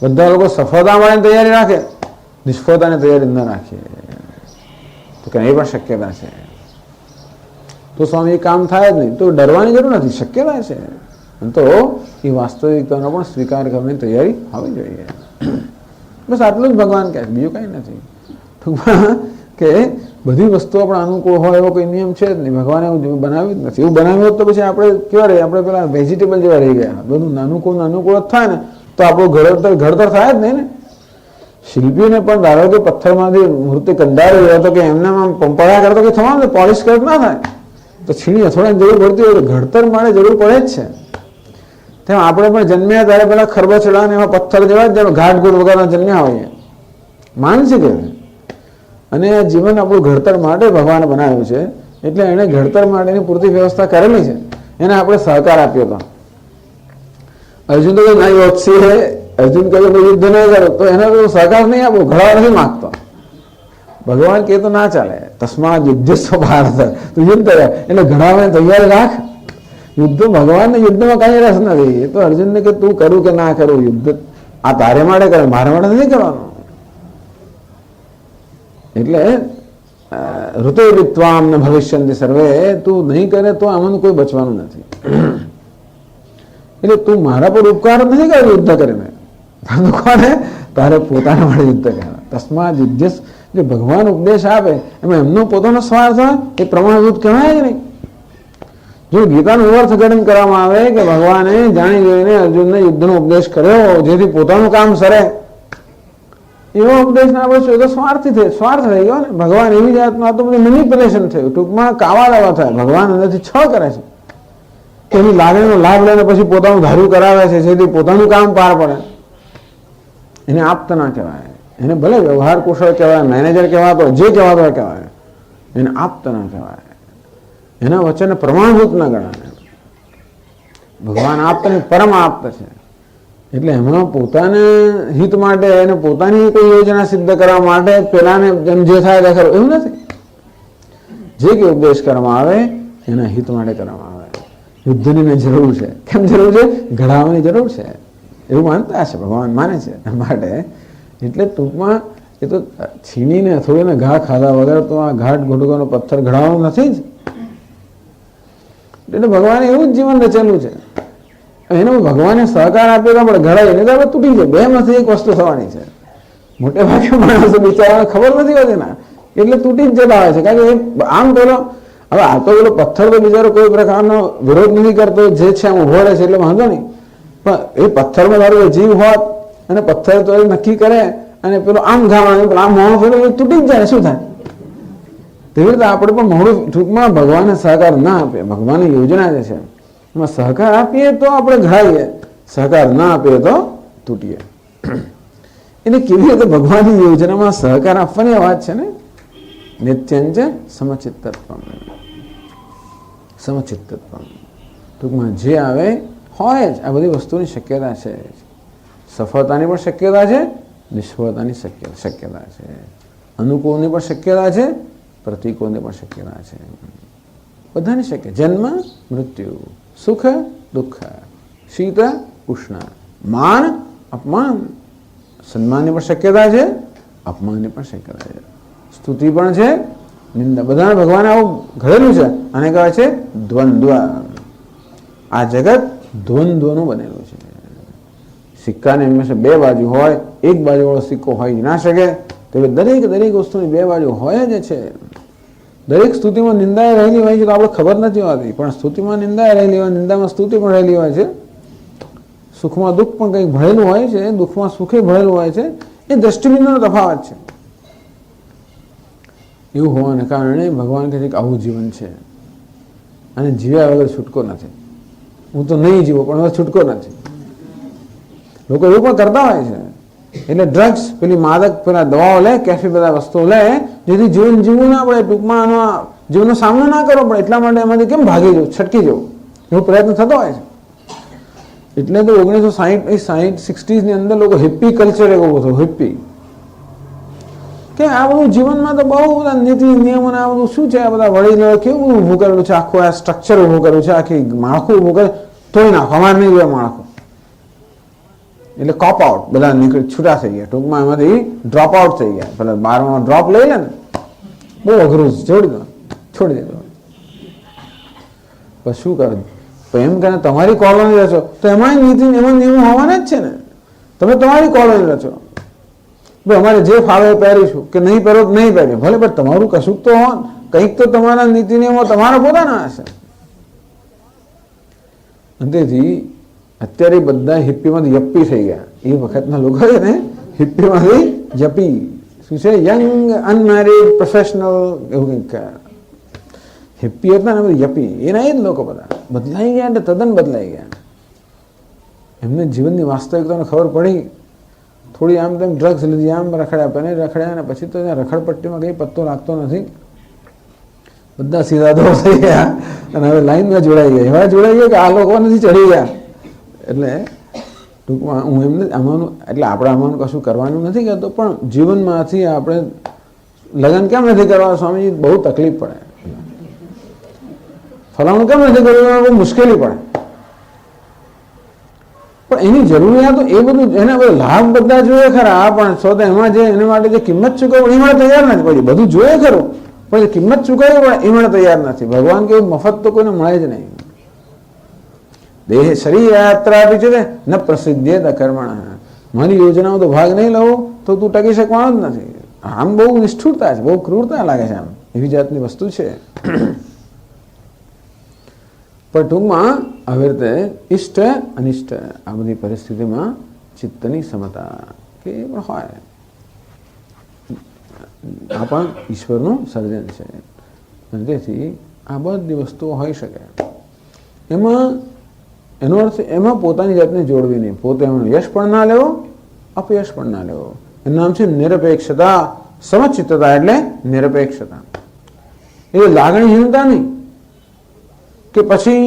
બધા લોકો સફળતા માટે તૈયારી રાખે, નિષ્ફળતાની તૈયારી ન રાખે, તો કે એ પણ શક્યતા છે. તો સ્વામી કામ થાય જ નહીં તો ડરવાની જરૂર નથી, શક્યતા છે. તો એ વાસ્તવિકતાનો પણ સ્વીકાર કરવાની તૈયારી હોવી જોઈએ. બસ આટલું જ ભગવાન કહે છે, બીજું કંઈ નથી. ટૂંકમાં કે બધી વસ્તુઓ આપણે અનુકૂળ હોય એવો કોઈ નિયમ છે જ નહીં. ભગવાને એવું બનાવ્યું જ નથી. એવું બનાવ્યું હોત તો પછી આપણે કેવા રહીએ, આપણે પેલા વેજીટેબલ જેવા રહી ગયા. બધું અનુકૂળ જ થાય ને તો આપણું ઘડતર થાય જ નહીં ને. શિલ્પીને પણ ધારો કે પથ્થરમાંથી મૂર્તિ કંડારી હોય તો કે એમને આમ પંપાળા કરતો કે થવાનું પોલિશ કરત ના થાય, તો છીણી અથોડાની જરૂર પડતી હોય તો ઘડતર માટે જરૂર પડે જ છે. તેમ આપણે પણ જન્મ્યા ત્યારે પેલા ખરબચડા ને એવા પથ્થર જેવા જ ઘાટ ઘૂટ વગરના જન્મ્યા હોઈએ, માનસિક કે. અને જીવન આપણું ઘડતર માટે ભગવાને બનાવ્યું છે, એટલે એને ઘડતર માટેની પૂરતી વ્યવસ્થા કરેલી છે. એને આપણે સહકાર આપ્યો હતો. અર્જુન તો નહીં વક્ષી હે, અર્જુન કહે યુદ્ધ નહીં કરો તો એને તો સહકાર નહીં આપો, ઘડાવા નથી માંગતો. ભગવાન કહે તો ના ચાલે, તસ્માત યુદ્ધ ભારત, તું યુદ્ધ કરે એટલે ઘડાવાને તૈયાર રાખ. યુદ્ધ ભગવાનને યુદ્ધમાં કઈ રસ નથી. તો અર્જુનને કે તું કરું કે ના કરું યુદ્ધ આ તારે માટે કરે, મારા માટે નથી કરવાનું. એટલે ઋતુ વિત્વામ ને ભવિષ્યંતિ સર્વે, તું નહીં કરે તો આમાંનું કોઈ બચવાનું નથી. એટલે તું મારા પર ઉપકાર નથી કર્યો યુદ્ધ કરીને, કોને તારે પોતાના માટે યુદ્ધ કરવા. તસ્માત યુદ્ધ, જે ભગવાન ઉપદેશ આપે એમાં એમનો પોતાનો સ્વાર્થ હોય એ પ્રમાણભૂત કહેવાય જ નહીં. જો ગીતાનું અર્થઘટન કરવામાં આવે કે ભગવાને જાણી જોઈને અર્જુનને યુદ્ધનો ઉપદેશ કર્યો જેથી પોતાનું કામ સરે, એવો ઉપદેશ ના આપે તો સ્વાર્થી થયો, સ્વાર્થ થઈ ગયો ને. ભગવાન એવી જાતનું આ તો બધું મેનિપ્યુલેશન થયું, ટૂંકમાં કાવા દાવા થાય. ભગવાન અંદરથી છળ કરે છે, એની લાગણીનો લાભ લઈને પછી પોતાનું ધાર્યું કરાવે છે જેથી પોતાનું કામ પાર પડે. એને આપ્ત ના કહેવાય, એને ભલે વ્યવહાર કુશળ કહેવાય, મેનેજર કહેવાતો, જે કહેવાતો કહેવાય, એને આપ્ત ના કહેવાય. એના વચ્ચેને પ્રમાણભૂત ના ગણાય. ભગવાન આપ્ત ને પરમ આપ્ત છે. એટલે એમાં પોતાને હિત માટે એને પોતાની કોઈ યોજના સિદ્ધ કરવા માટે પેલાને જેમ જે થાય તે ખરું એવું નથી. જે કે ઉપદેશ કરવામાં આવે એના હિત માટે કરવામાં આવે. યુદ્ધની જરૂર છે, કેમ જરૂર છે? ઘડાવવાની જરૂર છે, એવું માનતા છે, ભગવાન માને છે માટે. એટલે ટૂંકમાં એ તો છીણીને થોડીને ઘા ખાધા વગર તો આ ઘાટ ઘોટુકાનો પથ્થર ઘડાવવાનો નથી જ. એટલે ભગવાને એવું જ જીવન રચેલું છે. એને ભગવાને સહકાર આપ્યો તો આપણે ઘડાય નહીં તો આપણે તૂટી જાય. બે માંથી એક વસ્તુ થવાની છે. મોટે ભાગે માણસો બિચારાને ખબર નથી હોતી ના, એટલે તૂટી જ જતા હોય છે. કારણ કે આમ પેલો હવે આ તો પેલો પથ્થર તો બિચારો કોઈ પ્રકારનો વિરોધ નથી કરતો, જે છે આમ ઉભો રહે છે એટલે વાંધો નહીં. પણ એ પથ્થરમાં ધારો જીવ હોત અને પથ્થર તો નક્કી કરે અને પેલો આમ ઘાવાનું આમ મોડું ફેરવે તૂટી જ જાય, શું થાય? તેવી રીતે આપણે પણ મોડું, ટૂંકમાં ભગવાને સહકાર ના આપે. ભગવાનની યોજના જે છે એમાં સહકાર આપીએ તો આપણે ઘડાઈએ, સહકાર ના આપીએ તો તૂટીએ. એટલે કેવી રીતે ભગવાનની યોજનામાં સહકાર આપવાની વાત છે ને. નિત્યંચ સમચિત્તત્વમ, સમચિત્તત્વમ ટૂંકમાં જે આવે હોય જ. આ બધી વસ્તુની શક્યતા છે. સફળતાની પણ શક્યતા છે, નિષ્ફળતાની શક્યતા છે, અનુકૂળની પણ શક્યતા છે, પ્રતિકૂળની પણ શક્યતા છે. બધાની શક્ય. જન્મ મૃત્યુ, સુખ દુઃખ, શીત ઉષ્ણ, માન અપમાન. સન્માનની પણ શક્યતા છે, અપમાનની પણ શક્યતા છે, સ્તુતિ પણ છે, નિંદા. બધાને ભગવાને આવું ઘડેલું છે. અને કહે છે દ્વંદ્વ. આ જગત દ્વંદ્વનું બનેલું છે. સિક્કાની હંમેશા બે બાજુ હોય, એક બાજુવાળો સિક્કો હોય જ ના શકે. તો દરેક વસ્તુની બે બાજુ હોય જ છે. દરેક સ્તુતિમાં નિંદા રહેલી હોય છે તો આપણે ખબર નથી હોતી, પણ સ્તુતિમાં નિંદા રહેલી હોય, નિંદામાં સ્તુતિ પણ રહેલી હોય છે. સુખમાં દુઃખ પણ કંઈક ભળેલું હોય છે, દુઃખમાં સુખે ભળેલું હોય છે. એ દ્રષ્ટિબિંદુનો તફાવત છે. એવું હોવાને કારણે ભગવાન કહે છે કે આવું જીવન છે અને જીવ્યા વગર છૂટકો નથી. હું તો નહીં જીવો પણ હવે છૂટકો નથી. લોકો એવું પણ કરતા હોય છે. એટલે ડ્રગ્સ, પેલી માદક, પેલા દવાઓ લે, કેફી, બધા વસ્તુઓ લે, જેથી જીવન જીવવું ના પડે, ટૂંકમાં આનો જીવનનો સામનો ના કરવો પડે. એટલા માટે એમાંથી કેમ ભાગી જવું, છટકી જવું, એવો પ્રયત્ન થતો હોય છે. એટલે તો 1960 ની અંદર લોકો હિપ્પી કલ્ચર એવો હતો, હિપ્પી, કે આ બધું જીવનમાં તો બહુ બધા નીતિ નિયમો આ બધું શું છે, આ બધા વડીલો કેવું બધું ઊભું કરેલું છે, આખું આ સ્ટ્રક્ચર ઊભું કર્યું છે, આખી માળખું ઊભું કરે, તોય નાખો, અમારે નહીં જોયે માળખું. એટલે કોપ આઉટ, બધા નીકળી છૂટા થઈ ગયા. ટૂંકમાં એમાંથી ડ્રોપ આઉટ થઈ ગયા. પેલા 12માં ડ્રોપ લઈ લે ને, બહુ અઘરું છે, છોડી દીધો. પછી શું કરે? એમ કે તમારી કોલોની રચો તો એમાં નીતિ એમાં નિયમો હોવાના જ છે ને. તમે તમારી કોલોની રચો, ભાઈ અમારે જે ફાવે પહેરીશું, કે નહીં પહેરો નહીં પહેરીએ, ભલે, પણ તમારું કશુંક તો હોય, કંઈક તો તમારા નીતિ નિયમો તમારા પોતાના હશે. તેથી અત્યારે બધા હિપ્પીમાંથી યપ્પી થઈ ગયા. એ વખતના લોકો છે ને હિપ્પીમાંથી યપી, શું છે, યંગ અનમેરિડ પ્રોફેશનલ, એવું કંઈક હિપ્પી હતા ને બધું યપી, એના એ જ લોકો બધા બદલાઈ ગયા, એટલે તદ્દન બદલાઈ ગયા. એમને જીવનની વાસ્તવિકતાને ખબર પડી. થોડી આમ તેમ ડ્રગ્સ લીધી, આમ રખડ્યા અને પછી તો રખડપટ્ટીમાં કંઈ પત્તો લાગતો નથી. બધા સીધા દોર થઈ ગયા અને હવે લાઈનમાં જોડાઈ ગયા. એવા જોડાઈ ગયા કે આ લોકો નથી ચડી ગયા. એટલે ટૂંકમાં હું એમને આમાંનું, એટલે આપણે આમાંનું કશું કરવાનું નથી કહેતો, પણ જીવનમાંથી આપણે લગ્ન કેમ નથી કરવા, સ્વામીજી, બહુ તકલીફ પડે. ફલાણું કેમ નથી કરવું, બહુ મુશ્કેલી પડે. પણ એની જરૂરિયાતો એ બધું, એના બધા લાભ બધા જોઈએ ખરા, પણ તો એમાં જે એના માટે જે કિંમત ચૂકવવી એ માટે તૈયાર નથી. પછી બધું જોઈએ ખરું, પણ કિંમત ચૂકવવી પડે એ માટે તૈયાર નથી. ભગવાન કે મફત તો કોઈને મળે જ નહીં. દેહ શરીર યાત્રા આપી છે ન પ્રસિદ્ધે કર્મણ. મારી યોજનાઓ તો ભાગ નહીં લઉં તો તું ટકી શકવાનો જ નથી. આમ બહુ નિષ્ઠુરતા છે, બહુ ક્રૂરતા લાગે છે. આમ એવી જાતની વસ્તુ છે. પણ ટૂંકમાં આવી રીતે ઇષ્ટ અનિષ્ટ આ બધી પરિસ્થિતિમાં ચિત્તની સમતા કે એ પણ હોય. આ પણ ઈશ્વરનું સર્જન છે. અને તેથી આ બધી વસ્તુઓ હોઈ શકે. એમાં એનો અર્થ એમાં પોતાની જાતને જોડવી નહીં. પોતે એનો યશ પણ ના લેવો, અપયશ પણ ના લેવો. એનું નામ છે નિરપેક્ષતા. સમચિત્તતા એટલે નિરપેક્ષતા. એ લાગણીહીનતા નહીં કે પછી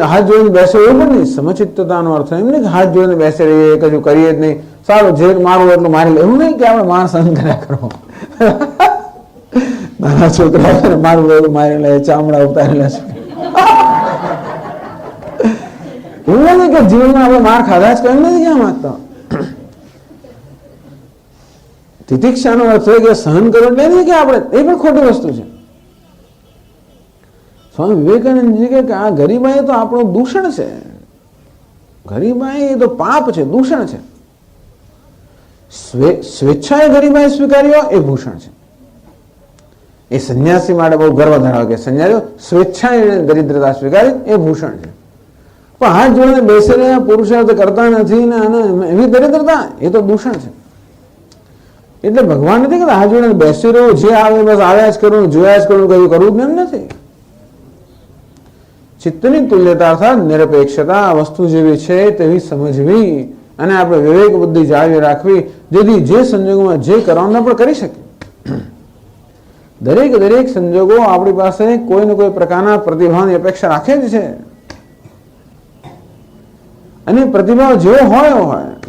હાથ જોડીને બેસે, એવું પણ નહીં. સમચિત્તતાનો અર્થ એમ નહીં કે હાથ જોડીને બેસે રહીએ, કશું કરીએ જ નહીં, સારું જે મારું એટલું મારી લે, એવું નહીં કે આપણે માર સહન કર્યા કરો. નાના છોકરા મારું એટલું મારી લે, ચામડા ઉતારી લે છે. એવું નથી કે જીવનમાં આપણે માર ખાધા જ કઈ નથી ક્યાં માંગતા. તિતિક્ષાનો અર્થ કે સહન કરવું એટલે નહીં કે આપણે, એ પણ ખોટી વસ્તુ છે. સ્વામી વિવેકાનંદજી કે આ ગરીબાઈ તો આપણું દૂષણ છે. ગરીબાઈ એ તો પાપ છે, દૂષણ છે. સ્વેચ્છાએ ગરીબાઈ સ્વીકાર્યો એ ભૂષણ છે. એ સંન્યાસી માટે બહુ ગર્વ ધરાવે કે સંન્યાસીઓ સ્વેચ્છાએ દરિદ્રતા સ્વીકારી, એ ભૂષણ છે. પણ હાથ જોડીને બેસી રહ્યા, પુરુષાર્થ કરતા નથી ને એવી દરિદ્રતા, એ તો દૂષણ છે. એટલે ભગવાન નથી કહેતા હાથ જોડીને બેસી રહ્યો, જે આવે બસ આવ્યા જ કરવું, જોયા જ કરવું, કયું કરવું જ એમ નથી. ચિત્તની તુલ્યતા અર્થાત નિરપેક્ષતા, વસ્તુ જેવી છે તેવી સમજવી અને આપણે વિવેક બુદ્ધિ જાળવી રાખવી, જેથી જે સંજોગોમાં જે કરવાનું આપણે કરી શકીએ. દરેક સંજોગો આપણી પાસે કોઈ ને કોઈ પ્રકારના પ્રતિભાવની અપેક્ષા રાખે જ છે. અને પ્રતિભાવ જેવો હોય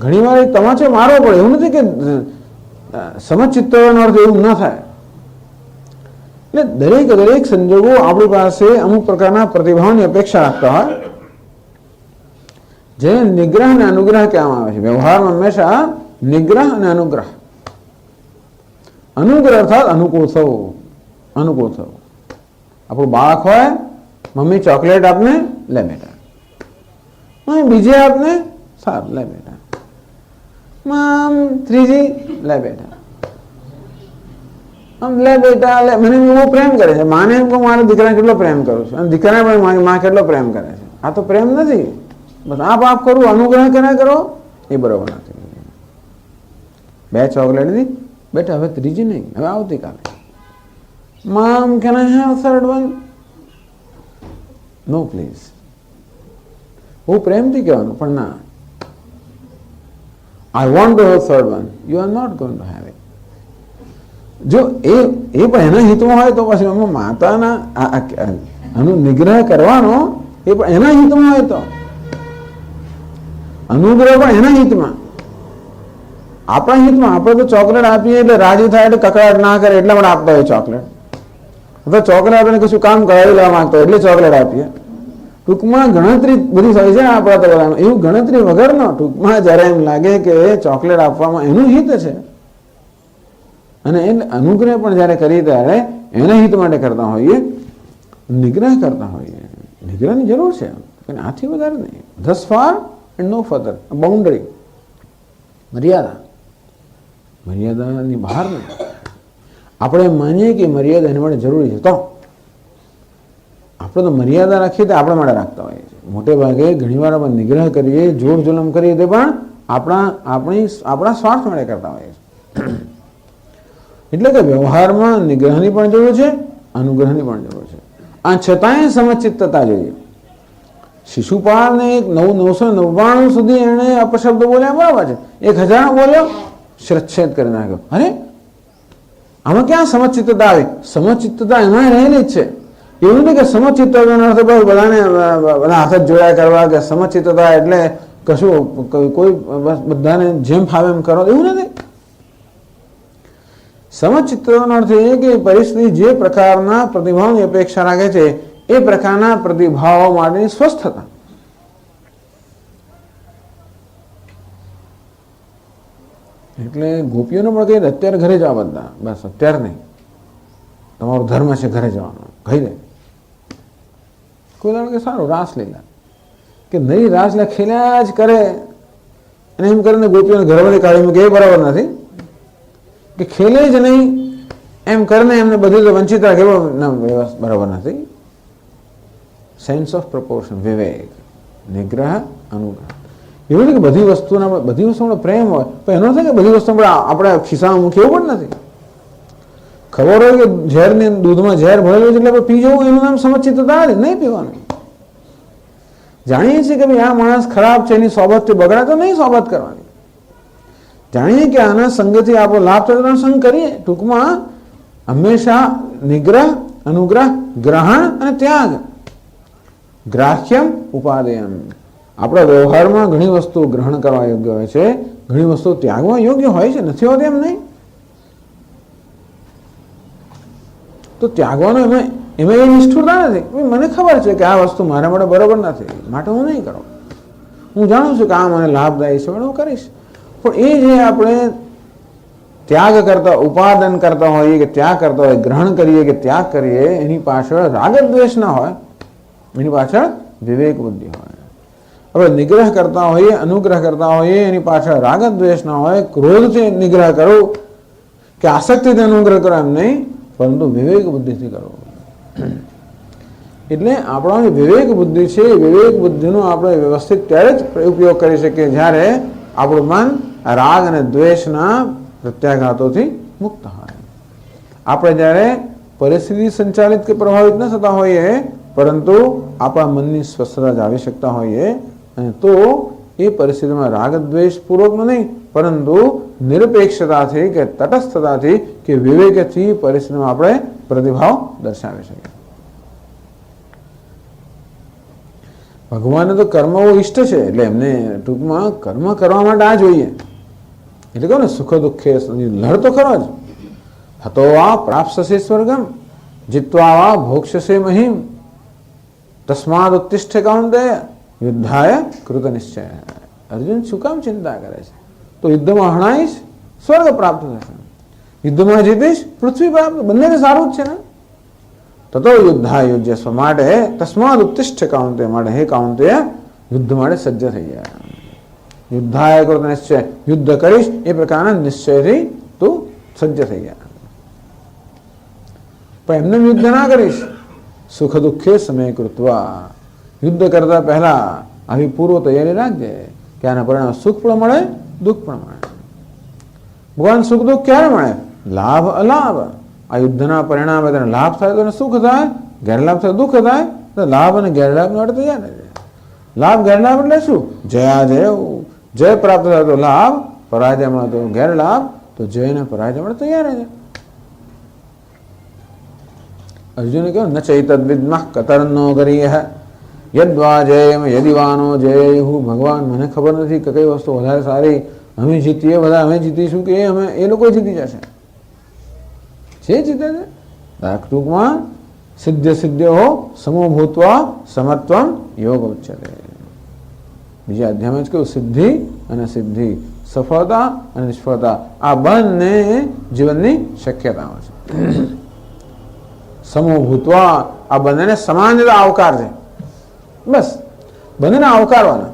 ઘણી વાર તમાચો મારવો પડે. એવું નથી કે સમચિત્તનો અર્થ એવું ન થાય. એટલે દરેક સંજોગો આપણી પાસે અમુક પ્રકારના પ્રતિભાવની અપેક્ષા રાખતા હોય, જે નિગ્રહ અને અનુગ્રહ કહેવામાં આવે છે. વ્યવહારમાં હંમેશા નિગ્રહ અને અનુગ્રહ. અનુગ્રહ અર્થાત અનુકૂળ થવું. અનુકૂળ થવું. આપણું બાળક હોય, મમ્મી ચોકલેટ આપને, લે બેટા. બીજે આપને, સારું લે બેટા. આમ 3G લે બેટા, આમ લે બેટા લે. મને બહુ પ્રેમ કરે છે. માને એમ કહું મારા દીકરાને કેટલો પ્રેમ કરું છું, અને દીકરાને પણ મારી માં કેટલો પ્રેમ કરે છે. આ તો પ્રેમ નથી. બસ આપ કરું, અનુગ્રહ કર્યા કરો, એ બરોબર નથી. 2 ચોકલેટ દી બેટા, હવે 3G નહીં, હવે આવતીકાલે. Mom, can I have third one? No, please. બહુ પ્રેમથી કહેવાનું, પણ ના. I want to have third one. You are not going to have it. જો એ પણ એના હિતમાં હોય તો પછી માતાના આનો નિગ્રહ કરવાનો એ પણ એના હિતમાં હોય તો, અનુગ્રહ પણ એના હિતમાં. આપણા હિતમાં આપણે તો ચોકલેટ આપીએ એટલે રાજી થાય એટલે કકડાટ ના કરે એટલા માટે આપતા હોય ચોકલેટ. અથવા ચોકલેટ આપણે કશું કામ કરાવી લેવા માંગતો એટલે ચોકલેટ આપીએ. ટૂંકમાં ગણતરી બધી હોય છે આપણા તો બધામાં. એવું ગણતરી વગરનો ટૂંકમાં જયારે એમ લાગે કે ચોકલેટ આપવામાં એનું હિત છે, અને એ અનુગ્રહ પણ જયારે કરીએ ત્યારે એના હિત માટે કરતા હોઈએ, નિગ્રહ કરતા હોઈએ. નિગ્રહની જરૂર છે, પણ આથી વધારે નહીં. thus far and no further. Boundary, મર્યાદાની બહાર નહીં. આપણે માનીએ કે મર્યાદા એના માટે જરૂરી છે, તો આપણે તો મર્યાદા રાખીએ તો આપણા માટે રાખતા હોઈએ છીએ. મોટે ભાગે ઘણીવાર આપણે નિગ્રહ કરીએ, જોર જુલમ કરીએ તે પણ આપણા સ્વાર્થ માટે કરતા હોઈએ છીએ. એટલે કે વ્યવહારમાં નિગ્રહની પણ જરૂર છે, અનુગ્રહની પણ જરૂર છે. આ છતાંય સમચિત્તતા જોઈએ. શિશુપાલને 999 સુધી એને અપશબ્દ બોલ્યા બરાબર છે, 1000 બોલ્યો શિરચ્છેદ કરી નાખ્યો. અરે આમાં ક્યાં સમચિત્તતા આવી? સમચિત્તતા એમાં રહેલી જ છે. એવું નહીં કે સમચિત્તતાનો અર્થ બસ બધાને બધા હાથ જ જોયા કરવા, કે સમચિત્તતા એટલે કશું કોઈ બસ બધાને જેમ ફાવે એમ કરો, એવું નથી. સમચિત્તતાનો અર્થ એ કે પરિસ્થિતિ જે પ્રકારના પ્રતિભાવની અપેક્ષા રાખે છે એ પ્રકારના પ્રતિભાવો માટેની સ્વસ્થતા. એટલે ગોપીઓને પણ કહી દે અત્યારે ઘરે જાઓ બધા, બસ અત્યારે નહીં, તમારો ધર્મ છે ઘરે જવાનો, કહી દે. કોઈ દાડો કે સારું રાસલીલા કે નહીં, રાસલીલા ખેલ્યા જ કરે, અને એમ કરીને ગોપીઓને ઘરવાળી કાઢી મૂકે એ બરાબર નથી. કે ખેલે જ નહીં એમ કરીને એમને બધી તો વંચિત રાખે બરાબર નથી. સેન્સ ઓફ પ્રપોર્શન, વિવેક, નિગ્રહ, અનુગ્રહ. એવું નથી કે બધી વસ્તુનો પ્રેમ હોય, પણ એનો નથી કે બધી વસ્તુ આપણે ખિસ્સામાં મૂકીએ, એવું પણ નથી. ખબર હોય કે ઝેરની દૂધમાં ઝેર ભરેલું છે એટલે આપણે પી જવું, એનું નામ સમચિત્તતા નહીં પીવાનું. જાણીએ છીએ કે ભાઈ આ માણસ ખરાબ છે, એની સોબતથી બગડે તો નહીં સોબત કરવાની. જાણીએ કે આના સંગથી આપણો લાભ થતો તો સંગ કરીએ. ટૂંકમાં હંમેશા નિગ્રહ, અનુગ્રહ, ગ્રહણ અને ત્યાગ. ગ્રાહ્યમ ઉપાદેયમ. આપણા વ્યવહારમાં ઘણી વસ્તુ ગ્રહણ કરવા યોગ્ય હોય છે, ઘણી વસ્તુ ત્યાગવા યોગ્ય હોય છે, નથી હોતી એમ નહીં. તો ત્યાગવાનો એમાં એ નિષ્ઠુરતા નથી. મને ખબર છે કે આ વસ્તુ મારા માટે બરોબર નથી, માટે હું નહીં કરું. હું જાણું છું કે આ મને લાભદાયી છે, હું કરીશ. પણ એ જે આપણે ત્યાગ કરતા, ઉપાદન કરતા હોઈએ, કે ત્યાગ કરતા હોય, ગ્રહણ કરીએ કે ત્યાગ કરીએ, એની પાછળ રાગ દ્વેષ ના હોય, એની પાછળ વિવેક બુદ્ધિ હોય. હવે નિગ્રહ કરતા હોઈએ, અનુગ્રહ કરતા હોઈએ, એની પાછળ રાગ દ્વેષ ના હોય, ક્રોધથી નિગ્રહ કરો કે આસક્તિથી અનુગ્રહ કરો એમ નહીં, પરંતુ વિવેક બુદ્ધિથી કરો. એટલે આપણો જે વિવેક બુદ્ધિ છે, વિવેક બુદ્ધિનો આપણે વ્યવસ્થિત ત્યારે જ ઉપયોગ કરી શકીએ જ્યારે આપણું મન રાગ અને દ્વેષના પ્રત્યાઘાતોથી મુક્ત હોય. આપણે જ્યારે પરિસ્થિતિ સંચાલિત કે પ્રભાવિત ન થતા હોઈએ, પરંતુ આપણા મનની સ્વસ્થતા જાળવી શકતા હોઈએ, અને તો એ પરિસ્થિતિમાં રાગ દ્વેષ પૂર્વકનો નહીં, પરંતુ નિરપેક્ષતાથી કે તટસ્થતાથી કે વિવેકથી પરિસ્થિતિમાં આપણે પ્રતિભાવ દર્શાવી શકીએ. ભગવાનને તો કર્મ ઈષ્ટ છે, એટલે એમને ટૂંકમાં કર્મ કરવા માટે આ જોઈએ. એટલે કહો ને સુખ દુઃખે લડ તો ખરો જ. હતો વા પ્રાપ્સ્યસે સ્વર્ગમ, જીત્વા વા ભોક્ષ્યસે મહિમ, તસ્માદ ઉત્તિષ્ઠ કૌંતેય યુદ્ધાય કૃત નિશ્ચય. અર્જુન શું કામ ચિંતા કરે છે? તો યુદ્ધમાં હણાઈશ, સ્વર્ગ પ્રાપ્ત થશે. યુદ્ધમાં જીતીશ, પૃથ્વી પ્રાપ્ત, બંને સારું જ છે ને. તતો યુદ્ધાયુજ્ય સ્વ, માટે તસ્માદ ઉત્તિષ્ઠ કૌંતેય, માટે હે કૌંતેય યુદ્ધ માટે સજ્જ થઈ જાય. યુદ્ધાય કૃત નિશ્ચય, યુદ્ધ કરીશ એ પ્રકારના નિશ્ચયથી તું સજ્જ થઈ ગયા. પણ એમને યુદ્ધ ના કરીશ. સુખ દુઃખે સમય કૃત્વા, યુદ્ધ કરતા પહેલા આવી પૂર્વ તૈયારી રાખજે કે આના પરિણામ સુખ પણ મળે, દુઃખ પણ મળે. ભગવાન સુખ દુઃખ ક્યારે મળે? લાભ અલાભ. આ યુદ્ધના પરિણામે તને લાભ થાય તો સુખ થાય, ગેરલાભ થાય દુઃખ થાય. તો લાભ અને ગેરલાભ નો અર્થ તૈયાર છે. લાભ ગેરલાભ એટલે શું? જયાજય. જય પ્રાપ્ત થાય તો લાભ, પરાજય મળે તો ગેરલાભ. તો જય અને પરાજય મળે તૈયાર છે. અર્જુને કહ્યું ન ચૈતદ વિદ્મઃ કતરનો કરીએ યદ્વા જયમ યદિવાનો જયેહુ. ભગવાન મને ખબર નથી કે કઈ વસ્તુ વધારે સારી, અમે જીતીએ બધા અમે જીતીશું કે એ લોકો જીતી જશે. જે જીતે છે ટૂંકમાં સિદ્ધ સિદ્ધ્યો સમો ભૂત્વા સમત્વમ યોગ ઉચ્યતે. બીજા અધ્યાયમાં જ કહ્યું સિદ્ધિ અને સિદ્ધિ, સફળતા અને નિષ્ફળતા આ બંને જીવનની શક્યતાઓ છે. સમો ભૂતવા આ બંનેને સમાન આવકાર છે. બસ બંનેને આવકારવાના.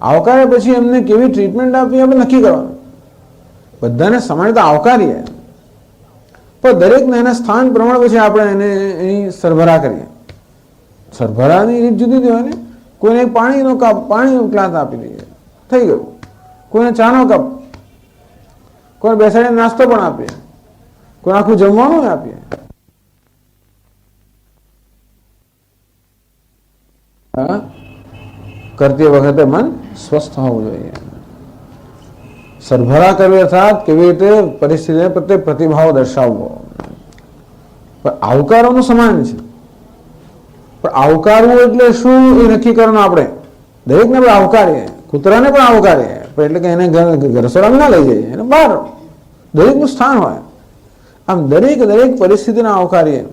આવકારે પછી એમને કેવી ટ્રીટમેન્ટ આપવી આપણે નક્કી કરવાનું. બધાને સમાનતા આવકારીએ પણ દરેકને એના સ્થાન પ્રમાણે પછી આપણે એને એની સરભરા કરીએ. સરભરાની રીત જુદી જુદી હોય ને. કોઈને પાણીનો કપ, પાણીનો ગ્લાસ આપી દઈએ, થઈ ગયું. કોઈને ચાનો કપ, કોઈને બેસાડીને નાસ્તો પણ આપીએ, કોઈ આખું જમવાનું આપીએ. કરતી વખતે મન સ્વસ્થ હોવું જોઈએ. સરભરા કરવી અર્થાત કેવી રીતે પરિસ્થિતિને પ્રત્યે પ્રતિભાવ દર્શાવવો. પણ આવકારવાનું સમાન છે. પણ આવકારવું એટલે શું એ નક્કી કરવાનું આપણે. દરેકને આપણે આવકારીએ, કૂતરાને પણ આવકારીએ પણ એટલે કે એને રસોડામાં ના લઈ જઈએ, એને બહાર. દરેકનું સ્થાન હોય. આમ દરેક પરિસ્થિતિને આવકારીએ,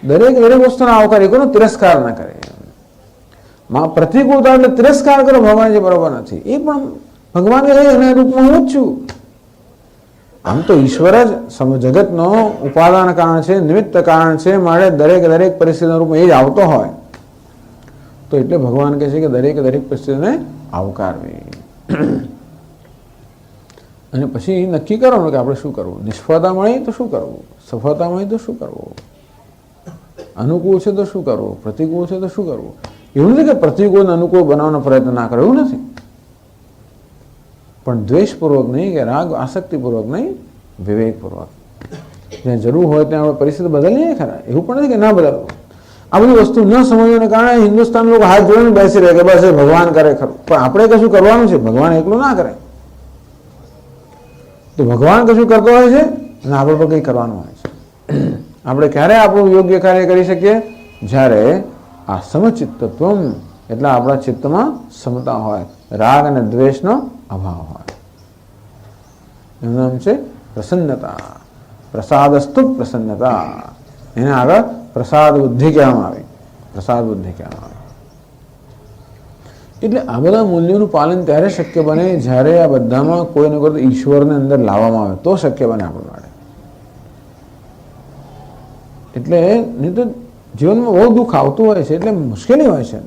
દરેક વસ્તુને આવકારીએ, કોઈનો તિરસ્કાર ના કરે. પ્રતિકૂળતા એટલે તિરસ્કાર કરો ભગવાન જે બરોબર નથી, એ પણ ભગવાન એના રૂપમાં હું જ છું. આમ તો ઈશ્વર જ જગતનો ઉપાદાન કારણ છે, નિમિત્ત કારણ છે, માટે દરેક પરિસ્થિતિના રૂપમાં એ જ આવતો હોય તો એટલે ભગવાન કહે છે કે દરેક પરિસ્થિતિને આવકારવી. અને પછી નક્કી કરવાનું કે આપણે શું કરવું. નિષ્ફળતા મળી તો શું કરવું, સફળતા મળી તો શું કરવું, અનુકૂળ છે તો શું કરવું, પ્રતિકૂળ છે તો શું કરવું. એવું નથી કે પ્રતિકૂળ અનુકૂળ બનાવવાનો પ્રયત્ન ના કરો, એવું નથી. પણ દ્વેષપૂર્વક નહીં કે રાગ આસક્તિપૂર્વક નહીં, વિવેકપૂર્વક. જ્યાં જરૂર હોય ત્યાં આપણે પરિસ્થિતિ બદલીએ ખરા. એવું પણ નથી કે ના બદલવું. આ બધી વસ્તુ ન સમજવાને કારણે હિન્દુસ્તાન લોકો હાથ જોડીને બેસી રહે કે બસ ભગવાન કરે ખરું. પણ આપણે કશું કરવાનું છે, ભગવાન એકલું ના કરે. તો ભગવાન કશું કરતો હોય છે અને આપણે પણ કંઈ કરવાનું હોય છે. આપણે ક્યારે આપણું યોગ્ય કાર્ય કરી શકીએ? જ્યારે આ સમચિત્તત્વમ એટલે આપણા ચિત્તમાં સમતા હોય, રાગ અને દ્વેષનો અભાવ હોય. એનું નામ છે પ્રસન્નતા. પ્રસાદસ્તુ પ્રસન્નતા. એને આગળ પ્રસાદ બુદ્ધિ કહેવામાં આવી. પ્રસાદ બુદ્ધિ કહેવામાં આવી. એટલે આ બધા મૂલ્યોનું પાલન ત્યારે શક્ય બને જ્યારે આ બધામાં કોઈ ને કોઈ ઈશ્વરને અંદર લાવવામાં આવે તો શક્ય બને આપણા માટે. એટલે નહીં તો જીવનમાં બહુ દુઃખ આવતું હોય છે, એટલે મુશ્કેલી હોય છે.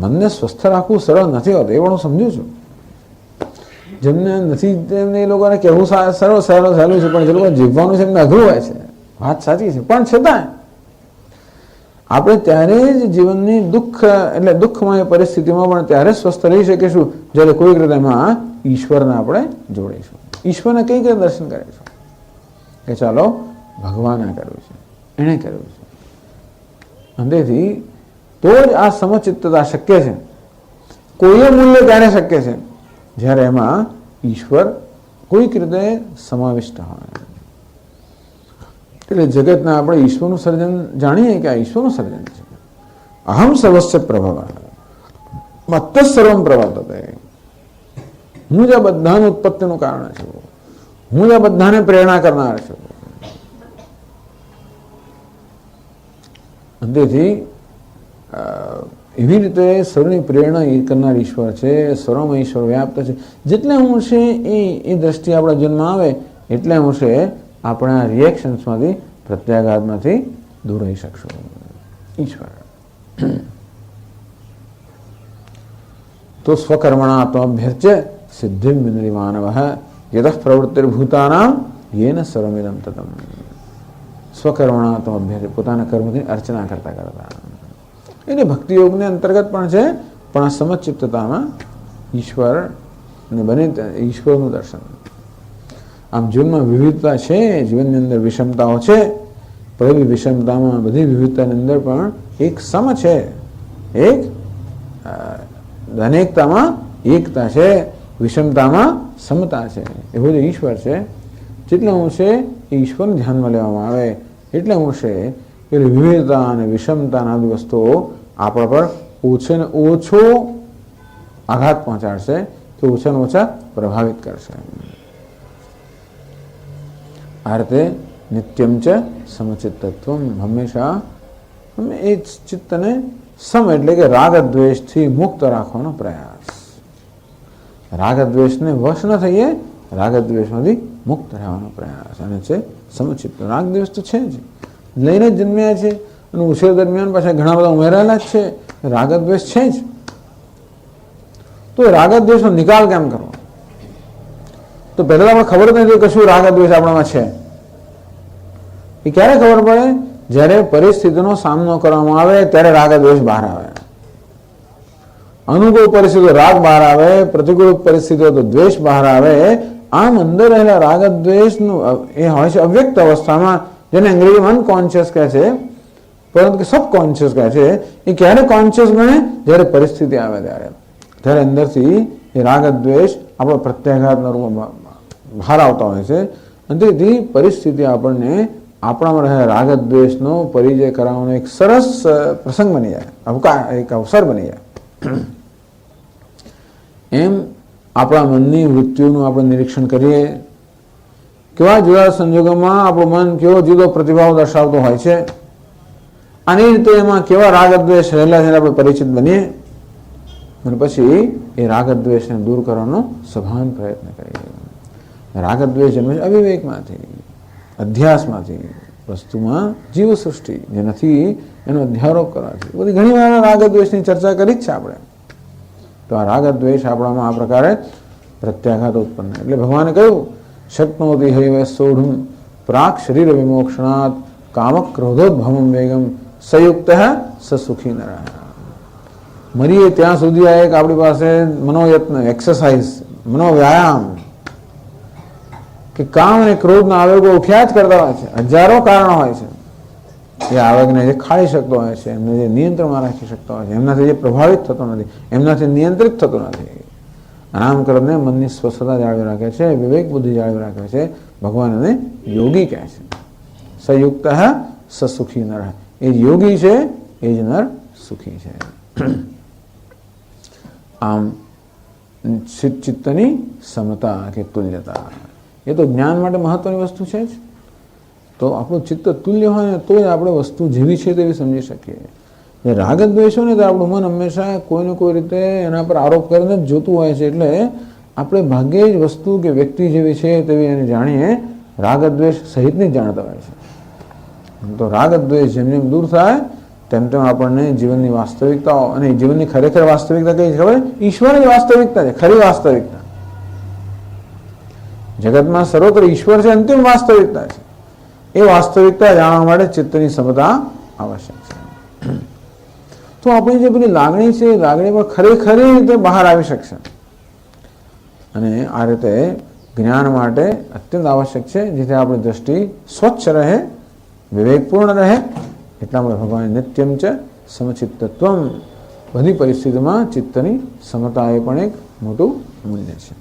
મનને સ્વસ્થ રાખવું સરળ નથી હોતું, એ પણ હું સમજુ છું. જેમને નથી તેમને એ લોકોને કહેવું સહેલું છે, પણ જે લોકો જીવવાનું છે એમને અઘરું હોય છે. વાત સાચી છે, પણ છતાં આપણે ત્યારે જ જીવનની દુઃખમય પરિસ્થિતિમાં પણ ત્યારે સ્વસ્થ રહી શકીશું જ્યારે કોઈક રીતે એમાં ઈશ્વરને આપણે જોડીશું. ઈશ્વરને કઈ રીતે દર્શન કરીશું કે ચાલો ભગવાને કર્યું છે, એણે કર્યું છે. અંતેથી તો જ આ સમચિત્તતા શક્ય છે. કોઈ મૂલ્ય ત્યારે શક્ય છે જ્યારે એમાં ઈશ્વર કોઈક રીતે સમાવિષ્ટ હોય. એટલે જગતના આપણે ઈશ્વરનું સર્જન જાણીએ કે આ ઈશ્વરનું સર્જન છે. અહમ સર્વસ્ય પ્રભવ મત્ત સર્વમ પ્રવર્તતે. હું જ આ બધાનું ઉત્પત્તિનું કારણ છું, હું જ આ બધાને પ્રેરણા કરનાર છું. તેથી એવી રીતે સર્વની પ્રેરણા કરનાર ઈશ્વર છે, સર્વમાં ઈશ્વર વ્યાપ્ત છે. જેટલે હું છે એ દ્રષ્ટિ આપણા જન્મમાં આવે એટલે હું છે આપણા રિએક્શન્સમાંથી પ્રત્યાઘાતમાંથી દૂર રહી શકશું. ઈશ્વર तो स्वकर्मणात्मभ्यर्च्य सिद्धिं विन्दति मानवः यतः प्रवृत्तिर्भूतानां येन सर्वमिदं ततम्। સ્વકર્મણાત્મભ્યર્ચ્ય, પોતાના કર્મથી અર્ચના કરતા કરતા. એટલે ભક્તિ યોગને અંતર્ગત પણ છે, પણ આ સમચિત્તતામાં ઈશ્વરને બને ઈશ્વરનું દર્શન. આમ જીવનમાં વિવિધતા છે, જીવનની અંદર વિષમતાઓ છે, પણ એવી વિષમતામાં બધી વિવિધતાની અંદર પણ એક સમ છે, એક અનેકતામાં એકતા છે, વિષમતામાં સમતા છે. એવું જે ઈશ્વર છે, જેટલા અંશે એ ઈશ્વરને ધ્યાનમાં લેવામાં આવે એટલા અંશે પેલી વિવિધતા અને વિષમતાના બધી વસ્તુઓ આપણા પર ઓછે ને ઓછો આઘાત પહોંચાડશે, કે ઓછા ને ઓછા પ્રભાવિત કરશે. આ રીતે નિત્યમ ચ સમચિત્તત્વમ, હંમેશા એ ચિત્તને સમ એટલે કે રાગદ્વેષથી મુક્ત રાખવાનો પ્રયાસ. રાગદ્વેષને વશ ન થઈએ, રાગદ્વેષમાંથી મુક્ત રહેવાનો પ્રયાસ, અને છે સમચિત્ત. રાગદ્વેષ તો છે જ, લઈને જ જન્મ્યા છે, અને ઉછેર દરમિયાન પાછા ઘણા બધા ઉમેરાયેલા જ છે, રાગદ્વેષ છે જ. તો રાગદ્વેષનો નિકાલ કેમ કરવો? તો પહેલા આપણે ખબર જ નથી કશું રાગદ્વેષ આપણામાં છે. એ ક્યારે ખબર પડે? જ્યારે પરિસ્થિતિનો સામનો કરવામાં આવે ત્યારે રાગદ્વેષ બહાર આવે. અનુકૂળ પરિસ્થિતિઓ રાગ બહાર આવે, પ્રતિકૂળ પરિસ્થિતિઓ તો દ્વેષ બહાર આવે. આમ અંદર રહેલા રાગદ્વેષનું એ હોય છે અવ્યક્ત અવસ્થામાં, જેને અંગ્રેજીમાં અનકોન્શિયસ કહે છે, પરંતુ સબકોન્શિયસ કહે છે. એ ક્યારે કોન્શિયસ બને? જ્યારે પરિસ્થિતિ આવે ત્યારે અંદરથી એ રાગદ્વેષ આપણો પ્રત્યાઘાતના રૂપમાં બહાર આવતા હોય છે, અને તેથી પરિસ્થિતિ આપણને આપણામાં રહેલા રાગદ્વેષનો પરિચય કરાવવાનો એક સરસ પ્રસંગ બની જાય, એક અવસર બની જાય. એમ આપણા મનની વૃત્તિઓનું આપણે નિરીક્ષણ કરીએ, કેવા જુદા સંજોગોમાં આપણું મન કેવો જુદો પ્રતિભાવ દર્શાવતો હોય છે, આની રીતે એમાં કેવા રાગદ્વેષ રહેલા છે આપણે પરિચિત બનીએ, અને પછી એ રાગદ્વેષને દૂર કરવાનો સભાન પ્રયત્ન કરીએ. રાગદ્વેષ જન્મે છે અવિવેકમાંથી, અધ્યાસમાંથી, વસ્તુમાં જીવ સૃષ્ટિ જે નથી એનો અધ્યારોપ કરવાથી. બધી ઘણી વાર રાગદ્વેષની ચર્ચા કરી જ છે આપણે. તો આ રાગદ્વેષ આપણામાં આ પ્રકારે પ્રત્યાઘાત ઉત્પન્ન. એટલે ભગવાને કહ્યું, શક્નોતિ હૈવ સોઢું પ્રાક શરીર વિમોક્ષણાત કામ ક્રોધોદ્ભવમ વેગમ સંયુક્ત સુખી નરઃ. મરીએ ત્યાં સુધી આ એક આપણી પાસે મનોયત્ન, એક્સરસાઇઝ, મનોવ્યાયામ, કે કામ અને ક્રોધના આવેગો ઉઠ્યા જ કરતા હોય છે. હજારો કારણો હોય છે એ આવેગને જે ખાળી શકતો હોય છે, એમને જે નિયંત્રણમાં રાખી શકતો હોય છે, એમનાથી જે પ્રભાવિત થતો નથી, એમનાથી નિયંત્રિત થતો નથી. આમ કરીને મનની સ્વસ્થતા જાળવી રાખે છે, વિવેક બુદ્ધિ જાળવી રાખે છે. ભગવાન એને યોગી કહે છે. સંયુક્ત સુખી નર. એ જ યોગી છે, એ જ નર સુખી છે. આમ ચિત્તની સમતા કે તુલ્યતા એ તો જ્ઞાન માટે મહત્વની વસ્તુ છે જ. તો આપણું ચિત્ત તુલ્ય હોય ને તો જ આપણે વસ્તુ જેવી છે તેવી સમજી શકીએ. જે રાગદ્વેષ હોય ને તો આપણું મન હંમેશા કોઈને કોઈ રીતે એના પર આરોપ કરીને જ જોતું હોય છે. એટલે આપણે ભાગ્યે જ વસ્તુ કે વ્યક્તિ જેવી છે તેવી એને જાણીએ, રાગદ્વેષ સહિતની જ જાણતા હોય છે. તો રાગદ્વેષ જેમ જેમ દૂર થાય તેમ તેમ આપણને જીવનની વાસ્તવિકતાઓ, અને જીવનની ખરેખર વાસ્તવિકતા કઈ ખબર? ઈશ્વરની વાસ્તવિકતા છે, ખરી વાસ્તવિકતા. જગતમાં સર્વત્ર ઈશ્વર છે, અંતિમ વાસ્તવિકતા છે. એ વાસ્તવિકતા જાણવા માટે ચિત્તની સમતા આવશ્યક છે. તો આપણી જે બધી લાગણી છે એ લાગણી પણ ખરેખરી રીતે બહાર આવી શકશે. અને આ રીતે જ્ઞાન માટે અત્યંત આવશ્યક છે, જેથી આપણી દ્રષ્ટિ સ્વચ્છ રહે, વિવેકપૂર્ણ રહે. એટલા માટે ભગવાન નિત્યમ છે સમચિત્તત્વમ, બધી પરિસ્થિતિમાં ચિત્તની સમતા એ પણ એક મોટું મૂલ્ય છે.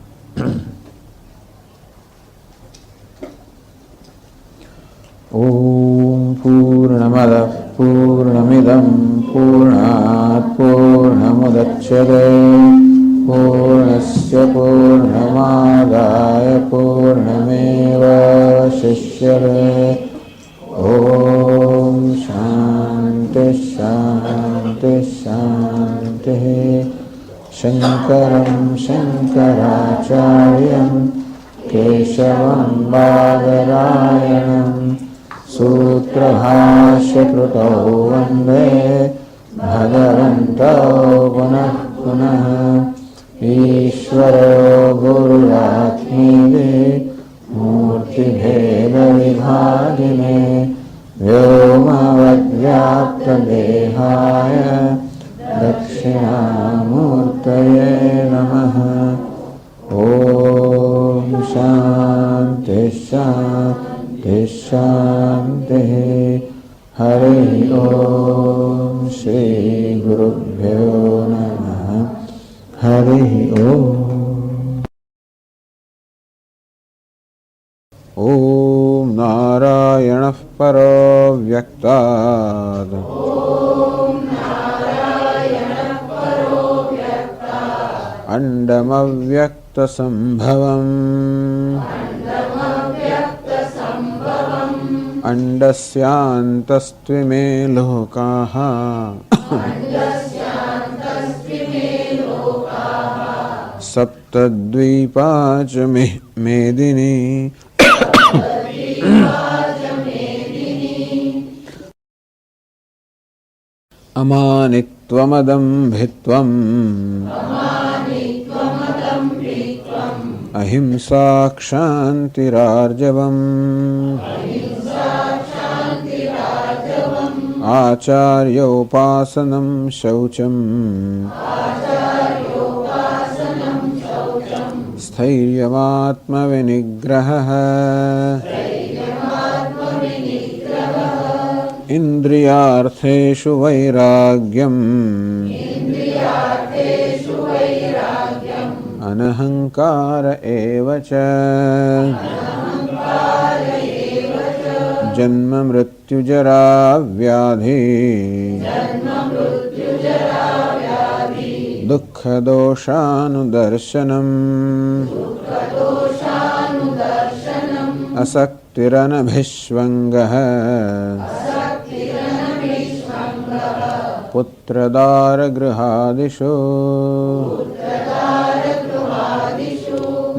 ઓમ પૂર્ણમદ પૂર્ણમિદં પૂર્ણાત પૂર્ણમુદચ્યતે પૂર્ણસ્ય પૂર્ણમાદાય પૂર્ણમેવાવશિષ્યતે. ઓમ શાંતિ શાંતિ શાંતિ. શંકરં શંકરાચાર્યં કેશવં બાદરાયણં सूत्रभाष्यकृतौ वन्दे भगवन्तौ पुनः पुनः. ईश्वरो गुरुरात्मेति मूर्तिभेदविभागिने व्योमवद्व्याप्तदेहाय दक्षिणामूर्तये नमः। ॐ शान्ति शान्ति शान्तिः। हरि ओम श्री गुरुभ्यो नमः। हरि ओम नारायणः परो व्यक्तात् अण्डमव्यक्तसम्भवम् अण्डस्यान्तस्त्विमे लोकाः सप्तद्वीपा च मेदिनी अमानित्वमदम्भित्वम् अहिंसा क्षान्तिरार्जवम् आचार्योपासनं शौचम् स्थैर्यमात्मविनिग्रहः इन्द्रियार्थेषु वैराग्यम् अनहंकार एव च जन्म मृत्युजरा व्याधि दुःखदोषानुदर्शनम् असक्तिरनभिष्वङ्गः पुत्रदारगृहादिषु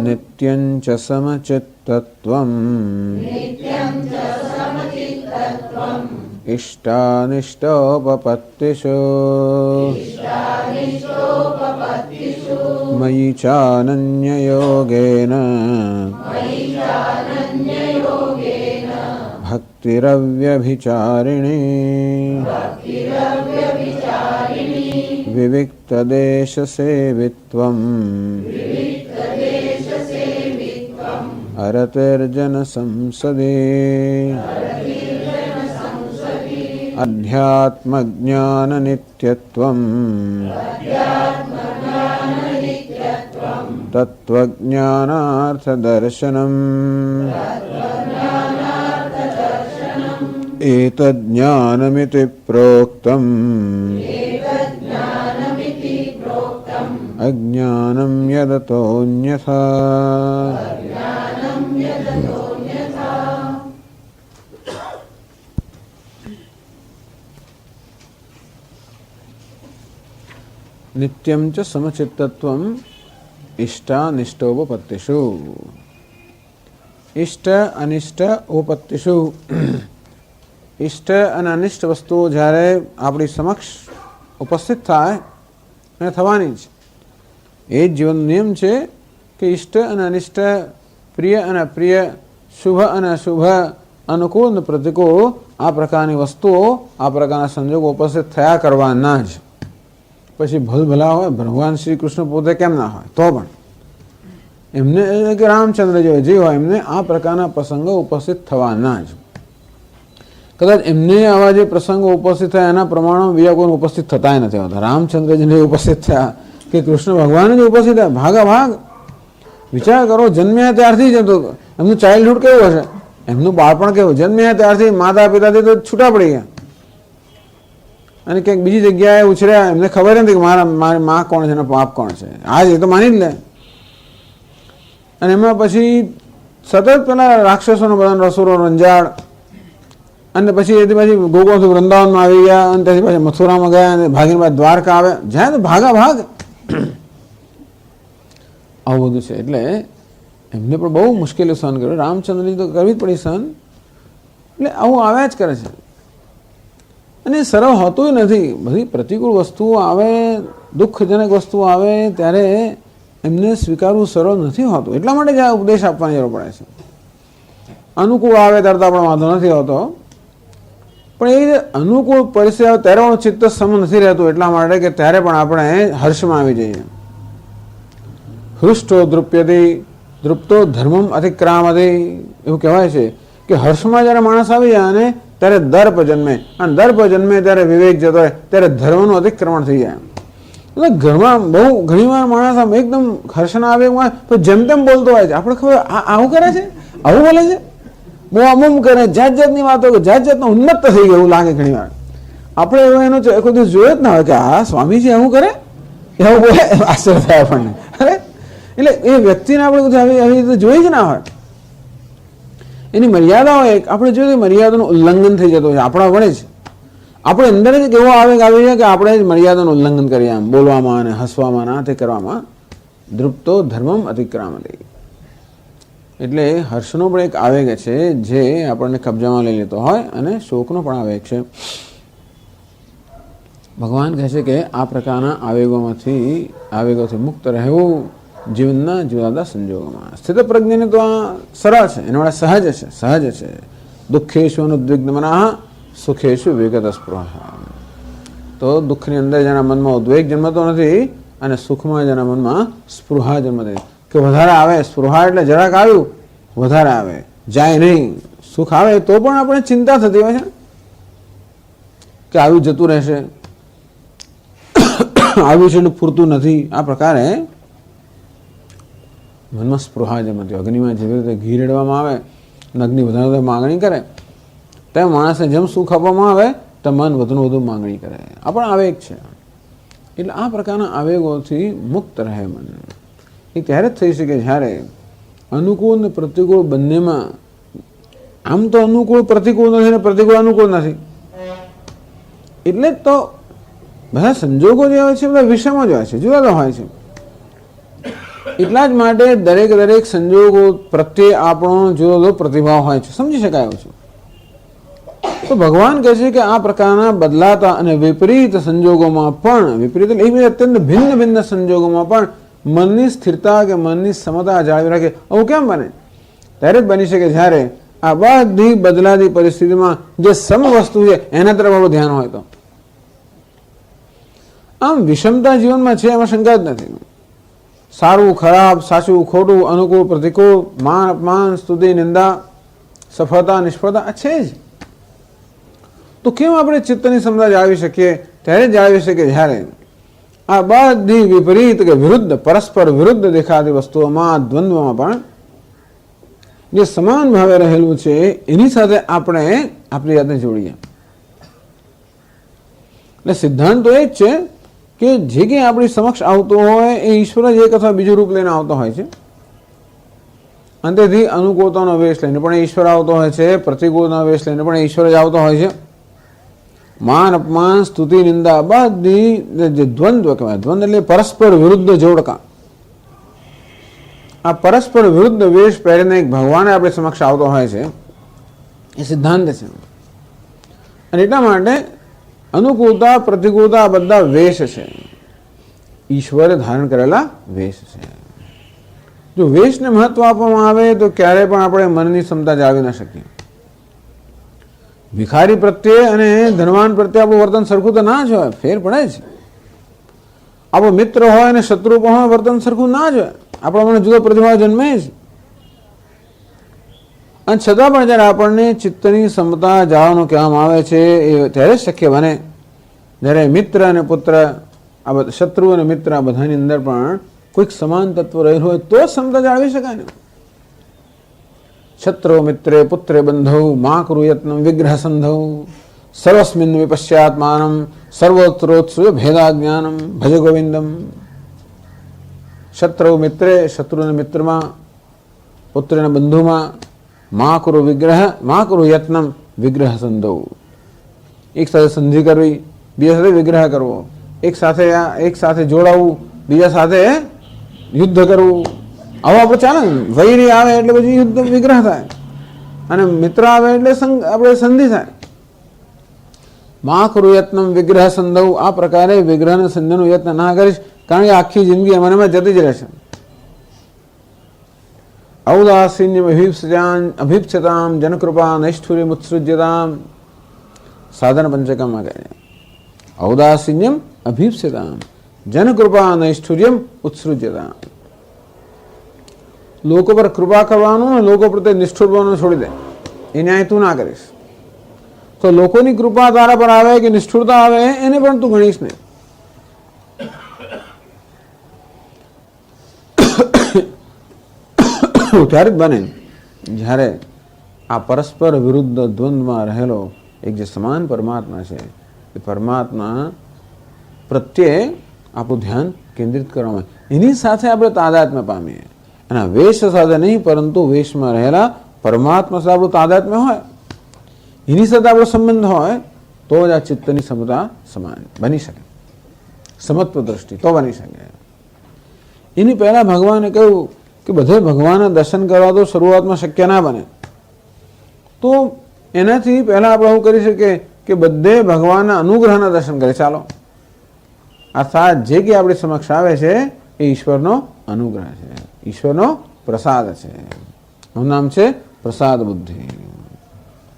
नित्यं च समचित्तत्वम् इष्टानिष्टोपपत्तिषु मयि चानन्ययोगेन भक्तिरव्यभिचारिणी विविक्तदेशसेवित्वम् अरतिर्जनसंसदि अध्यात्मज्ञाननित्यत्वम् तत्त्वज्ञानार्थदर्शनम् एतज्ज्ञानमिति प्रोक्तम् अज्ञानं यदतोऽन्यथा। नित्यं च समचित्तत्वम् इष्टानिष्टोपपत्तिषु। इष्ट अनिष्ट उपपत्तिषु। इष्ट અને અનિષ્ટ વસ્તુઓ જ્યારે આપણી સમક્ષ ઉપસ્થિત થાય અને થવાની છે, એ જ જીવનનો નિયમ છે કે ઇષ્ટ અને અનિષ્ટ, પ્રિય અને અપ્રિય, શુભ અને અશુભ, અનુકૂળ અને પ્રતિકૂળ આ પ્રકારની વસ્તુઓ, આ પ્રકારના સંજોગો ઉપસ્થિત થયા કરવાના જ. પછી ભલભલા હોય, ભગવાન શ્રી કૃષ્ણ પોતે કેમ ના હોય તો પણ એમને કે રામચંદ્ર જે હોય એમને આ પ્રકારના પ્રસંગો ઉપસ્થિત થવાના જ. કદાચ એમને આવા જે પ્રસંગો ઉપસ્થિત થયા એના પ્રમાણમાં બીજા કોઈ ઉપસ્થિત થતા નથી હોતા. રામચંદ્રજીને ઉપસ્થિત થયા કે કૃષ્ણ ભગવાન જ ઉપસ્થિત થયા, ભાગા ભાગ. વિચાર કરો, જન્મ્યા ત્યારથી જ તો એમનું ચાઇલ્ડહુડ કેવું હશે, એમનું બાળપણ કેવું. જન્મ્યા ત્યારથી માતા પિતાથી તો છૂટા પડી ગયા અને ક્યાંક બીજી જગ્યાએ ઉછર્યા. એમને ખબર નથી કે મારી મા કોણ છે અને બાપ કોણ છે. આજ એ તો માની જ લે. અને એમાં પછી સતત પેલા રાક્ષસોનો બધા રસોડો રંજાડ, અને પછી એથી પછી ગોકુળથી વૃંદાવનમાં આવી ગયા, અને ત્યાંથી પછી મથુરામાં ગયા, અને ભાગીને બાદ દ્વારકા આવ્યા. જ્યાં તો ભાગા ભાગ આવું બધું છે. એટલે એમને પણ બહુ મુશ્કેલી સહન કર્યો. રામચંદ્રજી તો કરવી જ પડી સહન. એટલે આવું આવ્યા જ કરે છે. અને સરળ હોતું નથી. બધી પ્રતિકૂળ વસ્તુઓ આવે, દુઃખજનક વસ્તુઓ આવે ત્યારે એમને સ્વીકારવું સરળ નથી હોતું. એટલા માટે જ આ ઉપદેશ આપવાની જરૂર પડે છે. અનુકૂળ આવે ત્યારે તો આપણો વાંધો નથી હોતો, પણ એ અનુકૂળ પરિસ્થિતિ આવે ત્યારે આપણું ચિત્ત સમ નથી રહેતું. એટલા માટે કે ત્યારે પણ આપણે હર્ષમાં આવી જઈએ. હૃષ્ટો દ્રુપ્યથી દ્રુપ્તો ધર્મમ અતિક્રામતી, એવું કહેવાય છે કે હર્ષમાં જ્યારે માણસ આવી જાય અને ત્યારે દર્પ જન્મે, અને દર્પ જન્મે ત્યારે વિવેક જતો હોય, ત્યારે ધર્મનું અતિક્રમણ થઈ જાય. એટલે ઘરમાં બહુ ઘણીવાર માણસ આમ એકદમ હર્ષના આવેગમાં જેમ તેમ બોલતો હોય છે. આપણે ખબર આવું કરે છે, આવું બોલે છે, બહુ અમુમ કરે, જાત જાતની વાતો, જાત જાતનો ઉન્નત થઈ ગયું લાગે ઘણીવાર. આપણે એવો એનો કોઈ દિવસ જોયો જ ના હોય કે આ સ્વામીજી આવું કરે, એવું બોલે, આશ્ચર્ય થાય આપણને. અરે એટલે એ વ્યક્તિને આપણે બધું આવી રીતે જોઈ જ ના હોય. એની મર્યાદા હોય, આપણે જોઈએ મર્યાદાનું ઉલ્લંઘન થઈ જતું હોય આપણા વડે જ. આપણે અંદર જ એવો આવેગ આવી જાય કે આપણે જ મર્યાદાનું ઉલ્લંઘન કરીએ, આમ બોલવામાં અને હસવામાં ના તે કરવામાં. દ્રુપ્તો ધર્મમ અતિક્રામતી. એટલે હર્ષનો પણ એક આવેગ છે જે આપણને કબજામાં લઈ લેતો હોય, અને શોકનો પણ આવેગ છે. ભગવાન કહે છે કે આ પ્રકારના આવેગોથી મુક્ત રહેવું જીવનના જુદા જુદા સંજોગોમાં. સ્થિત પ્રજ્ઞને તો આ સરળ છે, એના વડે સહજ છે. દુઃખેશુ અનુદ્વિગ્ન મનઃ સુખેશુ વિગત સ્પૃહા. તો દુઃખની અંદર જેના મનમાં ઉદ્વેગ જન્મતો નથી, અને સુખમાં જેના મનમાં સ્પૃહા જન્મતી. કે વધારે આવે, સ્પૃહા એટલે જરાક આવ્યું, વધારે આવે, જાય નહીં. સુખ આવે તો પણ આપણે ચિંતા થતી હોય છે કે આવ્યું જતું રહેશે, આવ્યું છે એટલે પૂરતું નથી. આ પ્રકારે મનમાં સ્પૃહા જન્મતી. અગ્નિમાં જેવી રીતે ઘી રેડવામાં આવે અને અગ્નિ વધારે માંગણી કરે, તેમ માણસને જેમ સુખ આપવામાં આવે તો મન વધુ માંગણી કરે. આ પણ આવેગ છે. એટલે આ પ્રકારના આવેગોથી મુક્ત રહે મન. એ ત્યારે જ થઈ શકે જ્યારે અનુકૂળ અને પ્રતિકૂળ બંનેમાં, આમ તો અનુકૂળ પ્રતિકૂળ નથી ને પ્રતિકૂળ અનુકૂળ નથી. એટલે જ તો બધા સંજોગો જે હોય છે બધા વિષમો જ હોય છે, જુદા જુદા હોય છે. એટલા જ માટે દરેક સંજોગો પ્રત્યે આપણો જુદો જુદો પ્રતિભાવ હોય છે, સમજી શકાય છે. તો ભગવાન કહે છે કે આ પ્રકારના બદલાતા અને વિપરીત સંજોગોમાં પણ, વિપરીત એટલે અત્યંત ભિન્ન સંજોગોમાં પણ મનની સ્થિરતા કે મનની સમતા જાળવી રાખે. આવું કેમ બને? ત્યારે જ બની શકે જ્યારે આ બધી બદલાતી પરિસ્થિતિમાં જે સમ વસ્તુ છે એના તરફ આપણું ધ્યાન હોય તો. આમ વિષમતા જીવનમાં છે, એમાં શંકા જ નથી. સારું ખરાબ, સાચું ખોટું, અનુકૂળ પ્રતિકૂળ, માન અપમાન, સ્તુતિ નિંદા, સફળતા નિષ્ફળતા આ છે જ. તો કેમ આપણે ચિત્તની સમતા જાળવી શકીએ? ત્યારે જાળવી શકીએ જ્યારે આ બધી વિપરીત કે વિરુદ્ધ, પરસ્પર વિરુદ્ધ દેખાતી વસ્તુઓમાં, દ્વંદ્વમાં પણ જે સમાન ભાવે રહેલું છે એની સાથે આપણે આપણી જાતને જોડીએ. એટલે સિદ્ધાંત તો એ જ છે કે જે કંઈ આપણી સમક્ષ આવતો હોય એ ઈશ્વર જ એક અથવા બીજું રૂપ લઈને આવતો હોય છે. અંતેથી અનુકૂળતાનો વેશ લઈને પણ ઈશ્વર આવતો હોય છે, પ્રતિકૂળતાનો વેશ લઈને પણ ઈશ્વર જ આવતો હોય છે. માન અપમાન, સ્તુતિ નિંદા બધી જે દ્વંદ્વ કહેવાય, દ્વંદ્વ એટલે પરસ્પર વિરુદ્ધ જોડકા. આ પરસ્પર વિરુદ્ધ વેશ પહેરીને એક ભગવાન આપણી સમક્ષ આવતો હોય છે, એ સિદ્ધાંત છે. અને એટલા માટે અનુકૂળતા પ્રતિકૂળતા બધા વેશ છે, ઈશ્વરે ધારણ કરેલા વેશ છે. જો વેશને મહત્વ આપવામાં આવે તો ક્યારેય પણ આપણે મનની ક્ષમતા જાળવી ન શકીએ. ભિખારી પ્રત્યે અને ધનવાન પ્રત્યે આપણું વર્તન સરખું તો ના જ હોય, ફેર પડે જ. આપણો મિત્ર હોય અને શત્રુ પણ હોય, વર્તન સરખું ના જ હોય, આપણા મને જુદો પ્રતિભાવ જન્મે જ. અને છતાં પણ જ્યારે આપણને ચિત્તની ક્ષમતા જાળવવાનું કહેવામાં આવે છે એ ત્યારે શક્ય બને જ્યારે મિત્ર અને પુત્ર, આ શત્રુ અને મિત્ર આ બધાની અંદર પણ કોઈક સમાન તત્વ રહેલું હોય તો ક્ષમતા જાળવી શકાય ને. શત્રુ મિત્રે પુત્રે બંધૌ મા કુરુ યત્નમ વિગ્રહ સંધૌ સર્વસ્મિન વિપશ્યાત્માનમ સર્વત્રોત્સુ ભેદા જ્ઞાનમ ભજ ગોવિંદમ. શત્રુ મિત્રે, શત્રુના મિત્રમાં, પુત્રના બંધુમાં, મા કુરુ યત્નમ વિગ્રહ સંધૌ. એક સાથે સંધિ કરવી, બીજા સાથે વિગ્રહ કરવો, એક સાથે જોડાવું, બીજા સાથે યુદ્ધ કરવું. આવું આપણે ચાલે ને. વૈરી આવે એટલે પછી યુદ્ધ વિગ્રહ થાય, અને મિત્ર આવે એટલે આપણે સંધિ થાય. મા કુરુ યત્નમ વિગ્રહ સંધૌ. આ પ્રકારે વિગ્રહ અને સંધિનો યત્ન ના કરીશ, કારણ કે આખી જિંદગી એમાં જતી જ રહેશે. ઔદાસીન્યમ અભિપ્સતામ જનકૃપા નૈષ્ઠુર્યમ ઉત્સૃજ્યતામ. સાધન પંચકમાં કહે ઔદાસીન્યમ અભિપ્સતામ જનકૃપા નૈષ્ઠુર્યમ ઉત્સૃજ્યતામ. લોકો પર કૃપા કરવાનું ને લોકો પ્રત્યે નિષ્ઠુર બનવાનું છોડી દે. એ ન્યાય તું ના કરીશ તો લોકોની કૃપા તારા પર આવે કે નિષ્ઠુરતા આવે એને પણ તું ગણીશ નહીં. ત્યારે જ બને જ્યારે આ પરસ્પર વિરુદ્ધ દ્વંદ્વમાં રહેલો એક જે સમાન પરમાત્મા છે એ પરમાત્મા પ્રત્યે આપણું ધ્યાન કેન્દ્રિત કરવામાં એની સાથે આપણે તાદાત્મ્ય પામીએ. એના વેશ સાથે નહીં પરંતુ વેશમાં રહેલા પરમાત્મા સાથે આપણું તાદાત્મ્ય હોય, એની સાથે આપણો સંબંધ હોય તો જ આ ચિત્તની સમતા સમાન બની શકે, સમત્વ દ્રષ્ટિ તો બની શકે. એની પહેલા ભગવાને કહ્યું કે બધે ભગવાનના દર્શન કરવા તો શરૂઆતમાં શક્ય ના બને, તો એનાથી પહેલા આપણે એવું કરી શકીએ કે બધે ભગવાનના અનુગ્રહના દર્શન કરે. ચાલો અર્થાત જે કે આપણી સમક્ષ આવે છે એ ઈશ્વરનો અનુગ્રહ છે, ઈશ્વરનો પ્રસાદ છે. એનું નામ છે પ્રસાદ બુદ્ધિ.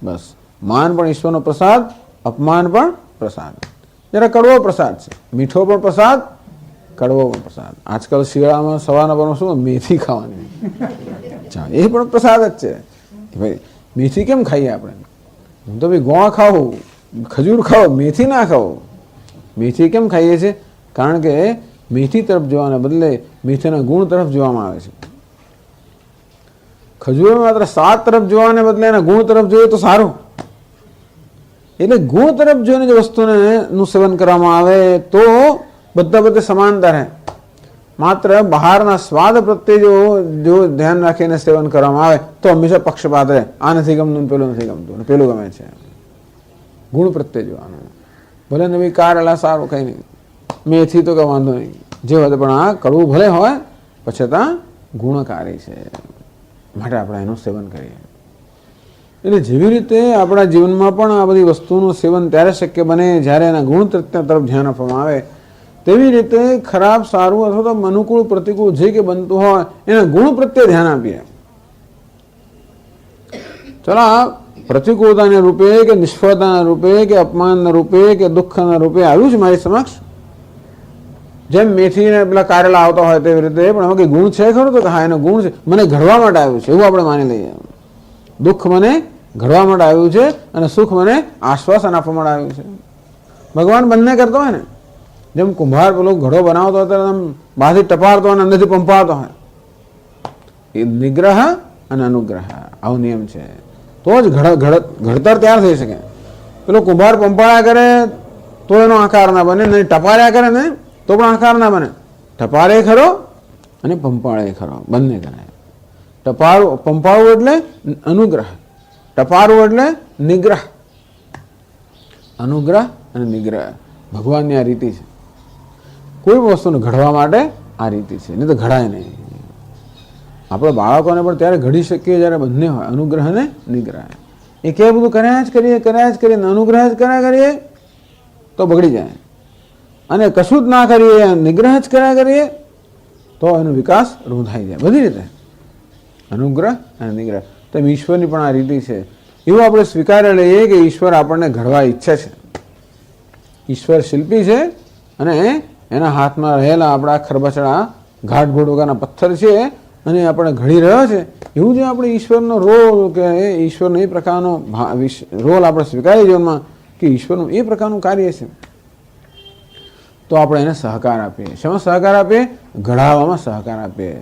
બસ માન પણ ઈશ્વરનો પ્રસાદ, અપમાન પણ પ્રસાદ. જરા કડવો પ્રસાદ છે, મીઠો પણ પ્રસાદ, કડવો પણ પ્રસાદ. આજકાલ શિયાળામાં સવારના પરમાં શું મેથી ખાવાની, એ પણ પ્રસાદ જ છે. ભાઈ મેથી કેમ ખાઈએ આપણે? હું તો ભાઈ ગોળ ખાવું, ખજૂર ખાઓ, મેથી ના ખાઓ. મેથી કેમ ખાઈએ છીએ? કારણ કે મેથી તરફ જોવાના બદલે મેથીના ગુણ તરફ જોવામાં આવે છે. ખજૂરમાં માત્ર સ્વાદ તરફ જોવાને બદલે એના ગુણ તરફ જોઈએ તો સારું. એટલે ગુણ તરફ જોઈને જે વસ્તુને નું સેવન કરવામાં આવે તો બધા બધે સમાનતા રહે. માત્ર બહારના સ્વાદ પ્રત્યે જો ધ્યાન રાખીને સેવન કરવામાં આવે તો હંમેશા પક્ષપાત રહે. આ નથી ગમતું, પેલું નથી ગમતું, પેલું ગમે છે. ગુણ પ્રત્યે જોવાનું. ભલે ને ભાઈ કારેલા સારું કંઈ નહીં, મેથી તો કંઈ વાંધો નહીં, જે હોય પણ આ કડવું ભલે હોય પછી ત્યાં ગુણકારી છે માટે આપણે એનું સેવન કરીએ. એટલે જેવી રીતે આપણા જીવનમાં પણ આ બધી વસ્તુનું સેવન ત્યારે શક્ય બને જ્યારે એના ગુણ તરફ ધ્યાન આપવામાં આવે. તેવી રીતે ખરાબ સારું અથવા તો અનુકૂળ પ્રતિકૂળ જે કે બનતું હોય એના ગુણ પ્રત્યે ધ્યાન આપીએ. ચલો આ પ્રતિકૂળતાના રૂપે કે નિષ્ફળતાના રૂપે કે અપમાનના રૂપે કે દુઃખના રૂપે આવ્યું છે મારી સમક્ષ. જેમ મેથી ને પેલા કારેલા આવતા હોય તેવી રીતે પણ એમાં કઈ ગુણ છે ખરો? તો હા એનો ગુણ છે, મને ઘડવા માટે આવ્યું છે એવું આપણે માની લઈએ. દુઃખ મને ઘડવા માટે આવ્યું છે અને સુખ મને આશ્વાસન આપવા માટે આવ્યું છે. ભગવાન બંને કરતો હોય ને. જેમ કુંભાર પેલો ઘડો બનાવતો હોય ત્યારે બહારથી ટપારતો હોય અને અંદરથી પંપાળતો હોય. એ નિગ્રહ અને અનુગ્રહ આવો નિયમ છે તો જ ઘડતર તૈયાર થઈ શકે. પેલો કુંભાર પંપાળા કરે તો એનો આકાર ના બને, નહીં ટપાર્યા કરે ને તો પણ આકાર ના બને. ટપારે ખરો અને પંપાળે ખરો, બંને કરે. પંપાળવું એટલે અનુગ્રહ, ટપારવું એટલે નિગ્રહ. અનુગ્રહ અને નિગ્રહ ભગવાનની આ રીતિ છે. કોઈ વસ્તુને ઘડવા માટે આ રીતિ છે, નહીં તો ઘડાય નહીં. આપણે બાળકોને પણ ત્યારે ઘડી શકીએ જ્યારે બંને હોય, અનુગ્રહ અને નિગ્રહ. એ કે બધું કર્યા જ કરીએ અનુગ્રહ જ કર્યા કરીએ તો બગડી જાય, અને કશું જ ના કરીએ નિગ્રહ જ કર્યા કરીએ તો એનો વિકાસ રૂંધાઈ જાય. બધી રીતે અનુગ્રહ અને નિગ્રહ. તેમ ઈશ્વરની પણ આ રીતિ છે. એવું આપણે સ્વીકારી લઈએ કે ઈશ્વર આપણને ઘડવા ઈચ્છે છે. ઈશ્વર શિલ્પી છે અને એના હાથમાં રહેલા આપણા ખરબચડા ઘાટઘોટ વગરના પથ્થર છે અને આપણે ઘડી રહ્યો છે. એવું જે આપણે ઈશ્વરનો રોલ કે ઈશ્વરનો એ પ્રકારનો રોલ આપણે સ્વીકારીએ જીવનમાં કે ઈશ્વરનું એ પ્રકારનું કાર્ય છે તો આપણે એને સહકાર આપીએ. શેમાં સહકાર આપીએ? ઘડાવવામાં સહકાર આપીએ.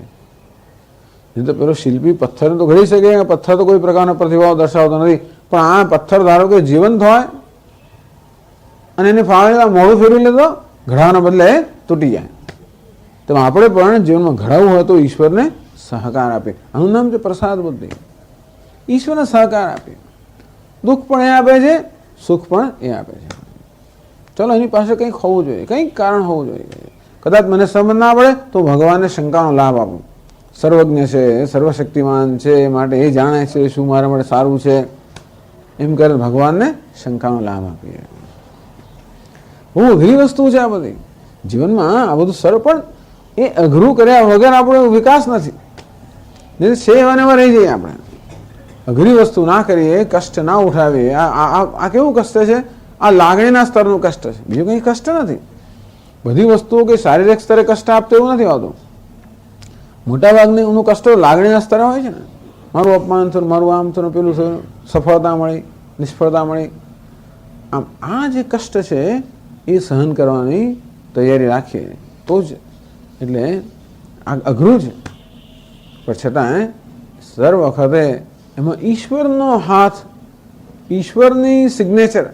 નહીં તો પેલો શિલ્પી પથ્થરને તો ઘડી શકે, પથ્થર તો કોઈ પ્રકારનો પ્રતિભાવ દર્શાવતો નથી, પણ આ પથ્થર ધારો કે જીવંત હોય અને એને ફાળેલા મોડું ફેરવી લેતો ઘડાવાના બદલે તૂટી જાય. તો આપણે પણ જીવનમાં ઘડાવવું હોય તો ઈશ્વરને સહકાર આપીએ. આનું નામ છે પ્રસાદ બુદ્ધિ. ઈશ્વરને સહકાર આપીએ. દુઃખ પણ એ આપે છે, સુખ પણ એ આપે છે. ચલો એની પાસે કંઈક હોવું જોઈએ, કંઈક કારણ હોવું જોઈએ. કદાચ મને સમજ ના પડે તો ભગવાનને શંકાનો લાભ આપો. સર્વજ્ઞ છે, સર્વશક્તિમાન છે, માટે એ જાણે છે શું મારા માટે સારું છે, એમ કરે ભગવાનને શંકાનો લાભ આપીએ. બહુ અઘરી વસ્તુ છે આ બધી જીવનમાં. આ બધું સરળ પણ એ અઘરું કર્યા વગર આપણો વિકાસ નથી. છે એવાને એવા રહી જઈએ આપણે. અઘરી વસ્તુ ના કરીએ, કષ્ટ ના ઉઠાવીએ. આ કેવું કષ્ટ છે? આ લાગણીના સ્તરનું કષ્ટ છે, બીજું કંઈ કષ્ટ નથી. બધી વસ્તુઓ કંઈ શારીરિક સ્તરે કષ્ટ આપતો એવું નથી આવતું. મોટાભાગની એનું કષ્ટો લાગણીના સ્તરે હોય છે ને. મારું અપમાન થયું, મારું આમ થયું, પેલું થયું, સફળતા મળી, નિષ્ફળતા મળી. આમ આ જે કષ્ટ છે એ સહન કરવાની તૈયારી રાખીએ તો જ. એટલે આ અઘરું છે, પણ છતાં દર વખતે એમાં ઈશ્વરનો હાથ, ઈશ્વરની સિગ્નેચર,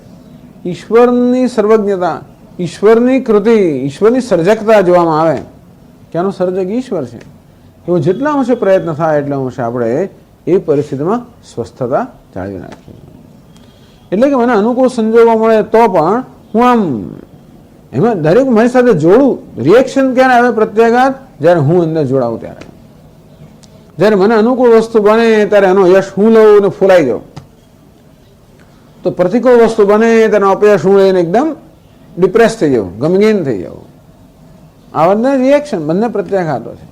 ઈશ્વરની સર્વજ્ઞતા, ઈશ્વરની કૃતિ, ઈશ્વરની સર્જકતા જોવામાં આવે કે આનો સર્જક ઈશ્વર છે. એવો જેટલા અંશે પ્રયત્ન થાય એટલા અંશે આપણે એ પરિસ્થિતિમાં સ્વસ્થતા જાળવી રાખીએ. એટલે કે મને અનુકૂળ સંજોગો મળે તો પણ હું આમ એમાં દરેક મારી સાથે જોડું. રિએક્શન ક્યારે આવે? પ્રત્યાઘાત જ્યારે હું અંદર જોડાવું ત્યારે. જ્યારે મને અનુકૂળ વસ્તુ બને ત્યારે એનો યશ હું લઉં અને ફૂલાઈ જાઉં, તો પ્રતિકૂળ વસ્તુ બને તેનો અપયશ હું લઈને એકદમ ડિપ્રેસ થઈ જાઉં, ગમગીન થઈ જાઉં. આ બંને રિએક્શન, બંને પ્રત્યાઘાતો છે.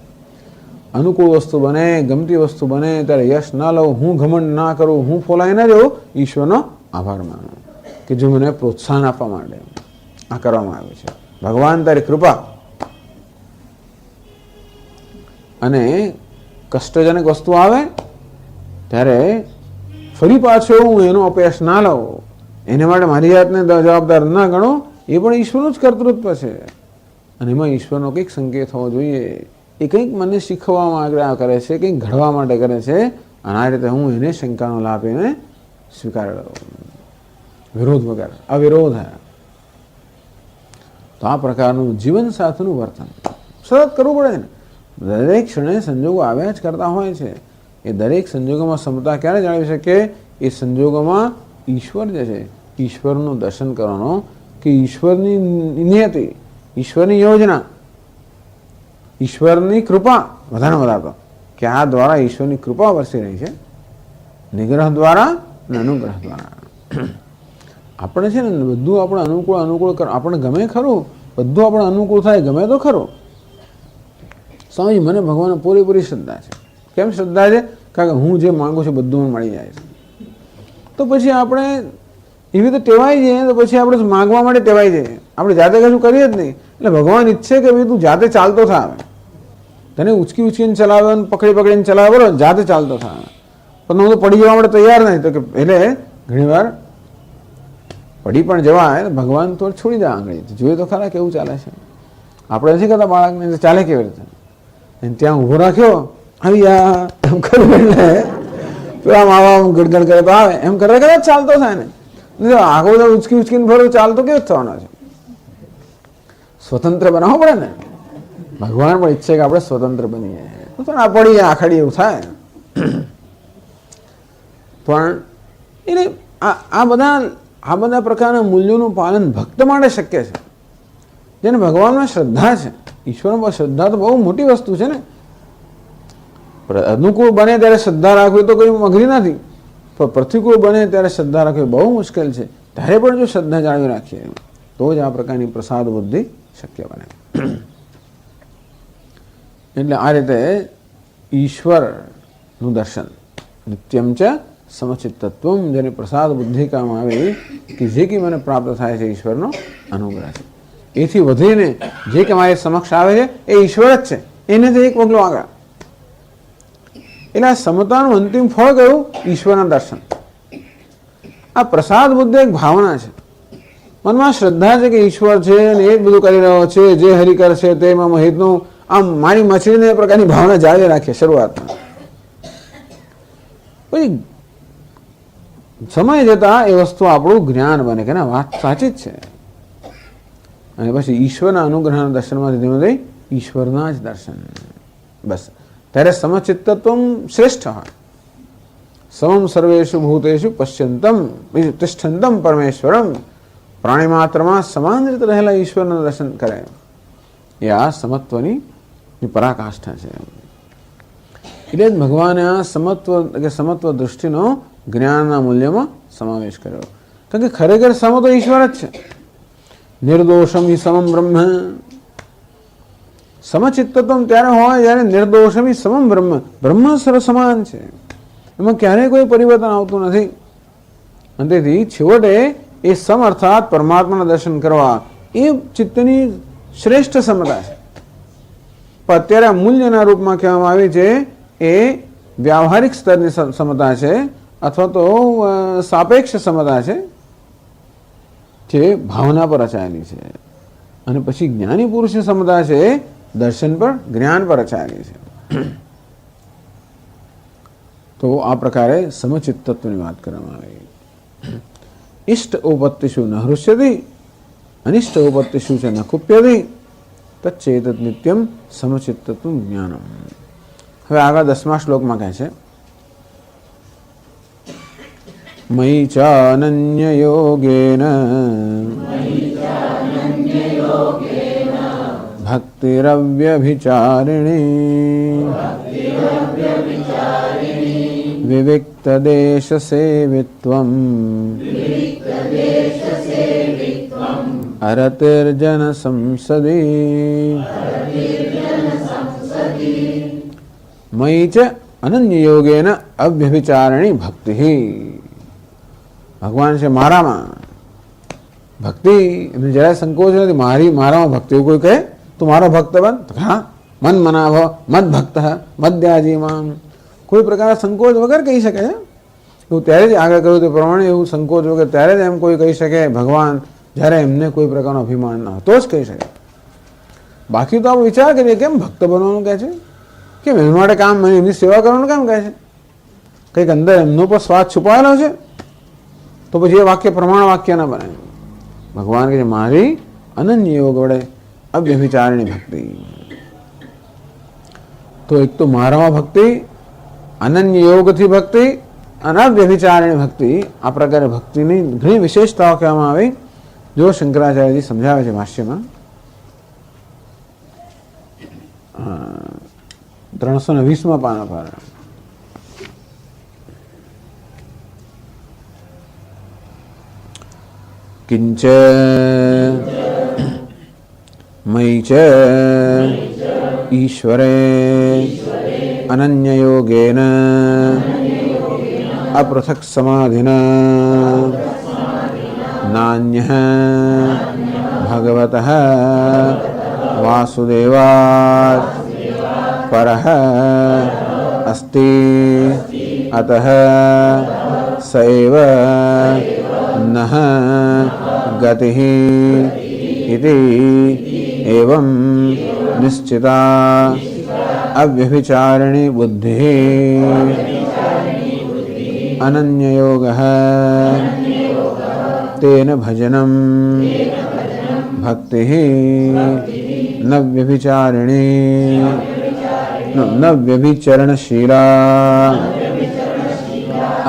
અનુકૂળ વસ્તુ બને, ગમતી વસ્તુ બને ત્યારે યશ ના લઉં, હું ઘમંડ ના કરું, હું ફોલાઈ ના જઉં, ઈશ્વરનો આભાર માનું કે જો મને પ્રોત્સાહન આપવા માટે આ કરવામાં આવ્યું છે. ભગવાન તારી કૃપા. અને કષ્ટજનક વસ્તુ આવે ત્યારે ફરી પાછો હું એનો અપયશ ના લઉં, એને માટે મારી જાતને જવાબદાર ના ગણો. એ પણ ઈશ્વરનું જ કર્તૃત્વ છે. અને એમાં ઈશ્વરનો કંઈક સંકેત હોવો જોઈએ. એ કંઈક મને શીખવવામાં આગ્રહ કરે છે, કંઈક ઘડવા માટે કરે છે. અને આ રીતે હું એને શંકાનો લાભ એને સ્વીકાર કરું, વિરોધ વગર, અવિરોધ. તો આ પ્રકારનું જીવન સાથનું વર્તન સતત કરવું પડે ને. દરેક ક્ષણે સંજોગો આવ્યા જ કરતા હોય છે. એ દરેક સંજોગોમાં સમતા ક્યારે જાળવી શકે? એ સંજોગોમાં ઈશ્વર જે છે, ઈશ્વરનું દર્શન કરવાનો, કે ઈશ્વરની નિયતિ, ઈશ્વરની યોજના, ઈશ્વરની કૃપા, વધારે વધારે તો કે આ દ્વારા ઈશ્વરની કૃપા વરસી રહી છે, નિગ્રહ દ્વારા અને અનુગ્રહ દ્વારા. આપણે છે ને બધું આપણે અનુકૂળ આપણે ગમે ખરું, બધું આપણે અનુકૂળ થાય, ગમે તો ખરું. સ્વામી મને ભગવાન પૂરેપૂરી શ્રદ્ધા છે. કેમ શ્રદ્ધા છે? કારણ કે હું જે માગું છું બધું મને મળી જાય છે. તો પછી આપણે એવી રીતે ટેવાઈ જઈએ, તો પછી આપણે માગવા માટે ટેવાઈ જઈએ, આપણે જાતે કશું કરીએ જ નહીં. એટલે ભગવાન ઈચ્છે કે ભાઈ તું જાતે ચાલતો થાય, તને ઉચકી ઉચકીને ચલાવે, પકડીને ચલાવે, બરોબર, જાતે ચાલતો થાય. પણ હું તો પડી જવા માટે તૈયાર નહીં. તો કે એટલે ઘણીવાર પડી પણ જવાય, ભગવાન તો છોડી દે આંગળી. જોઈએ તો ખરા કેવું ચાલે છે. આપણે નથી કરતા બાળકને ચાલે કેવી રીતે, એને ત્યાં ઊભો રાખ્યો, આવી એમ કર્યું એટલે પેલા માવા ગડગડ કરે તો આવે, એમ કરે કદાચ ચાલતો થાય ને. આખો બધા ઉચકીને ફરું ચાલતો કેવો થવાનો છે? સ્વતંત્ર બનાવવો પડે ને. ભગવાન પણ ઈચ્છે કે આપણે સ્વતંત્ર બનીએ, તો ના પડીએ આખડી એવું થાય. પણ એને આ બધા પ્રકારના મૂલ્યોનું પાલન ભક્ત માટે શક્ય છે, જેને ભગવાનમાં શ્રદ્ધા છે. ઈશ્વરમાં શ્રદ્ધા તો બહુ મોટી વસ્તુ છે ને. અનુકૂળ બને ત્યારે શ્રદ્ધા રાખવી તો કોઈ અઘરી નથી, પણ પ્રતિકૂળ બને ત્યારે શ્રદ્ધા રાખવી બહુ મુશ્કેલ છે. ત્યારે પણ જો શ્રદ્ધા જાળવી રાખીએ તો જ આ પ્રકારની પ્રસાદ બુદ્ધિ શક્ય બને. એટલે આ રીતે ઈશ્વરનું દર્શન નિત્યમ ચ સમચિત્તત્વમ, જેને પ્રસાદ બુદ્ધિ કામ આવે કે જે કે મને પ્રાપ્ત થાય છે ઈશ્વરનો અનુગ્રહ છે. એથી વધીને જે કે મારી સમક્ષ આવે છે એ ઈશ્વર જ છે, એનેથી એક પગલું આગળ. એટલે આ સમતાનું અંતિમ ફળ કયું? ઈશ્વરના દર્શન. આ પ્રસાદ બુદ્ધિ એક ભાવના છે. મનમાં શ્રદ્ધા છે કે ઈશ્વર છે અને એ જ બધું કરી રહ્યો છે, જે હરિ કરશે તેમાં હિતનું. આમ મારી મછલીને એ પ્રકારની ભાવના જાળવી રાખીએ શરૂઆતમાં. પછી સમય જતા એ વસ્તુ આપણું જ્ઞાન બને કે ના વાત સાચી જ છે. અને પછી ઈશ્વરના અનુગ્રહના દર્શનમાંથી ધીમે ધીમે ઈશ્વરના જ દર્શન. બસ ત્યારે સમચિત્તત્વ શ્રેષ્ઠ હોય. સમમ સર્વેષુ ભૂતેષુ પશ્યંતમ તિષ્ઠંતમ પરમેશ્વરમ, પ્રાણી માત્રમાં સમાન રીતે રહેલા ઈશ્વરના દર્શન કરે. એ આ સમત્વની પરાકાષ્ઠા છે. એટલે જ ભગવાને આ સમત્વ દૃષ્ટિનો જ્ઞાનના મૂલ્યમાં સમાવેશ કર્યો. કારણ કે ખરેખર સમ તો ઈશ્વર જ છે. નિર્દોષમ હિ સમમ બ્રહ્મ. સમચિત્તત્વ ત્યારે હોય જ્યારે નિર્દોષમી સમમ બ્રહ્મ, બ્રહ્મ સર્વ સમાન છે, એમાં ક્યારેય કોઈ પરિવર્તન આવતું નથી. અને તેથી છેવટે એ સમ અર્થાત પરમાત્માના દર્શન કરવા એ ચિત્તની શ્રેષ્ઠ સમતા છે. પણ અત્યારે આ મૂલ્યના રૂપમાં કહેવામાં આવી છે એ વ્યાવહારિક સ્તરની સમતા છે અથવા તો સાપેક્ષ સમતા છે જે ભાવના પર રચાયેલી છે. અને પછી જ્ઞાની પુરુષની સમતા છે દર્શન પર, જ્ઞાન પર રચાયેલી છે. તો આ પ્રકારે સમચિત્તત્વની વાત કરવામાં આવી. ઇષ્ટ ઉપત્તિષુ ન હૃષ્યતિ અનિષ્ટ ઉપત્તિષુ ચ ન કુપ્યતિ તચ્ચેતત નિત્યમ સમચિત્તત્વમ જ્ઞાનમ. હવે આગળ 10મા શ્લોકમાં કહે છે મયિ ચ અનન્ય યોગેન ભક્તિરવ્યભિચારિણી વિવિક્ત દેશ સેવિત્વમ અરતિર્જન સંસદી. મયિ ચ અનન્ય યોગેન અવ્યભિચારિણી ભક્તિ. ભગવાન છે મારામાં ભક્તિ, એમને જરાય સંકોચ નથી. મારામાં ભક્તિ. એવું કોઈ કહે તું મારો ભક્ત બન, હા મન મનાભ મદ ભક્ત મદ્યાજીમાં, કોઈ પ્રકારના સંકોચ વગર કહી શકે છે. એવું ત્યારે જ આગળ કહ્યું તે પ્રમાણે એવું સંકોચ વગર ત્યારે જ એમ કોઈ કહી શકે ભગવાન, જ્યારે એમને કોઈ પ્રકારનો અભિમાન ના હોય તો જ કહી શકે. બાકી તો આપણે વિચાર કરીએ કેમ ભક્ત બનવાનું કહે છે, કેમ એના માટે કામ, એમની સેવા કરવાનું કેમ કહે છે, કંઈક અંદર એમનો પણ સ્વાદ છુપાયેલો છે. તો પછી એ વાક્ય પ્રમાણ વાક્ય ના બને. ભગવાન કે મારી અનન્ય યોગ વડે અવ્યભિચારિણી ભક્તિ. તો એક તો મારામાં ભક્તિ, અનન્ય યોગથી ભક્તિ અને અવ્યભિચારિણી ભક્તિ, આ પ્રકારે ભક્તિની ઘણી વિશેષતાઓ કહેવામાં આવી. જો શંકરાચાર્યજી સમજાવે છે ભાષ્યમાં 320મા પાના પર. કિંચ મયિ ચ ઈશ્વરે અનન્ય યોગેન અપૃથક સમાધિના નાન્યઃ ભગવતઃ વાસુદેવાत् પરઃ અસ્તિ અતઃ સ એવ નઃ ગતિઃ ઇતિ એવં નિશ્ચિતા અવ્યભિચારિણી બુદ્ધિઃ અનન્ય યોગઃ તેન ભજનમ ભક્તિઃ ન વ્યભિચારિણી ન વ્યભિચરણશીલા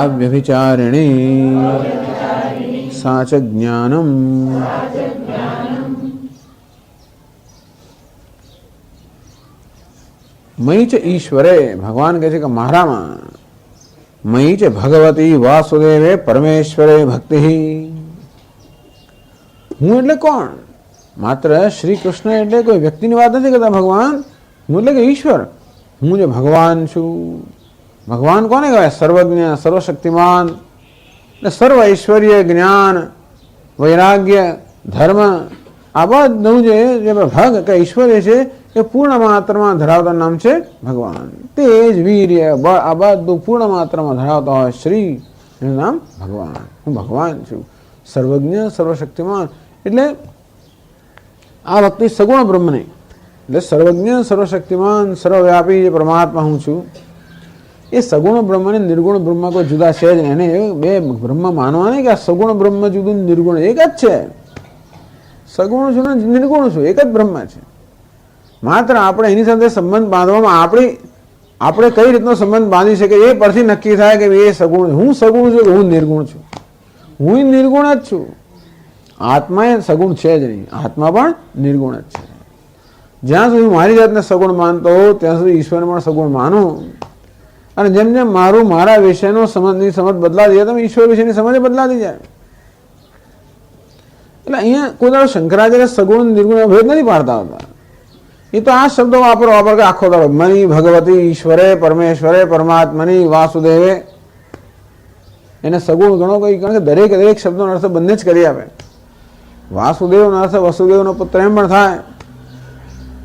અવ્યભિચારિણી સા ચ જ્ઞાનમ. મયિ ચ ઈશ્વરે, ભગવાન કહે છે કે મારામાં, મયિ ચ ભગવતી વાસુદેવે પરમેશ્વરે ભક્તિ. હું એટલે કોણ? માત્ર શ્રી કૃષ્ણ એટલે કોઈ વ્યક્તિની વાત નથી કરતા ભગવાન. હું એટલે કે ઈશ્વર, હું જે ભગવાન છું. ભગવાન કોને કહેવાય? સર્વજ્ઞ, સર્વશક્તિમાન, એટલે સર્વ ઐશ્વર્ય, જ્ઞાન, વૈરાગ્ય, ધર્મ, આ બધું જે ભગ કે ઈશ્વર્ય છે એ પૂર્ણ માત્રામાં ધરાવતા નામ છે ભગવાન. તેજ, વીર્ય, બળ, આ બધું પૂર્ણ માત્રામાં ધરાવતા હોય શ્રી, એનું નામ ભગવાન. હું ભગવાન છું, સર્વજ્ઞ, સર્વશક્તિમાન. એટલે આ ભક્તિ સગુણ બ્રહ્મ નહીં, એટલે સર્વજ્ઞ, સર્વશક્તિમાન, સર્વવ્યાપી જે પરમાત્મા હું છું એ સગુણ બ્રહ્મ અને નિર્ગુણ બ્રહ્મ કોઈ જુદા છે જ નહીં. એને બે બ્રહ્મ માનવા નહીં કે આ સગુણ બ્રહ્મ જુદું, નિર્ગુણ એક જ છે. સગુણ છું ને નિર્ગુણ છું, એક જ બ્રહ્મ છે. માત્ર આપણે એની સાથે સંબંધ બાંધવામાં આપણે કઈ રીતનો સંબંધ બાંધી શકીએ એ પરથી નક્કી થાય કે એ સગુણ, હું સગુણ છું કે હું નિર્ગુણ છું. હું નિર્ગુણ જ છું. આત્મા એ સગુણ છે જ નહીં, આત્મા પણ નિર્ગુણ જ છે. જ્યાં સુધી મારી જાતને સગુણ માનતો હોઉં ત્યાં સુધી ઈશ્વરને પણ સગુણ માનું. અને જેમ જેમ મારા વિષયનો સમજ બદલાતી જાય તો ઈશ્વર વિષયની સમજ બદલાતી જાય. એટલે અહીંયા કોઈ દાડો શંકરાચાર્ય સગુણ નિર્ગુણ ભેદ નથી પાડતા હતા. એ તો આ શબ્દો વાપરો કે આખો દાડો મની ભગવતી ઈશ્વરે પરમેશ્વરે પરમાત્મની વાસુદેવે, એને સગુણ ગણો કઈ, કારણ કે દરેક શબ્દોનો અર્થ બંને જ કરી આપે. વાસુદેવનો અર્થ વસુદેવનો પુત્ર એમ પણ થાય.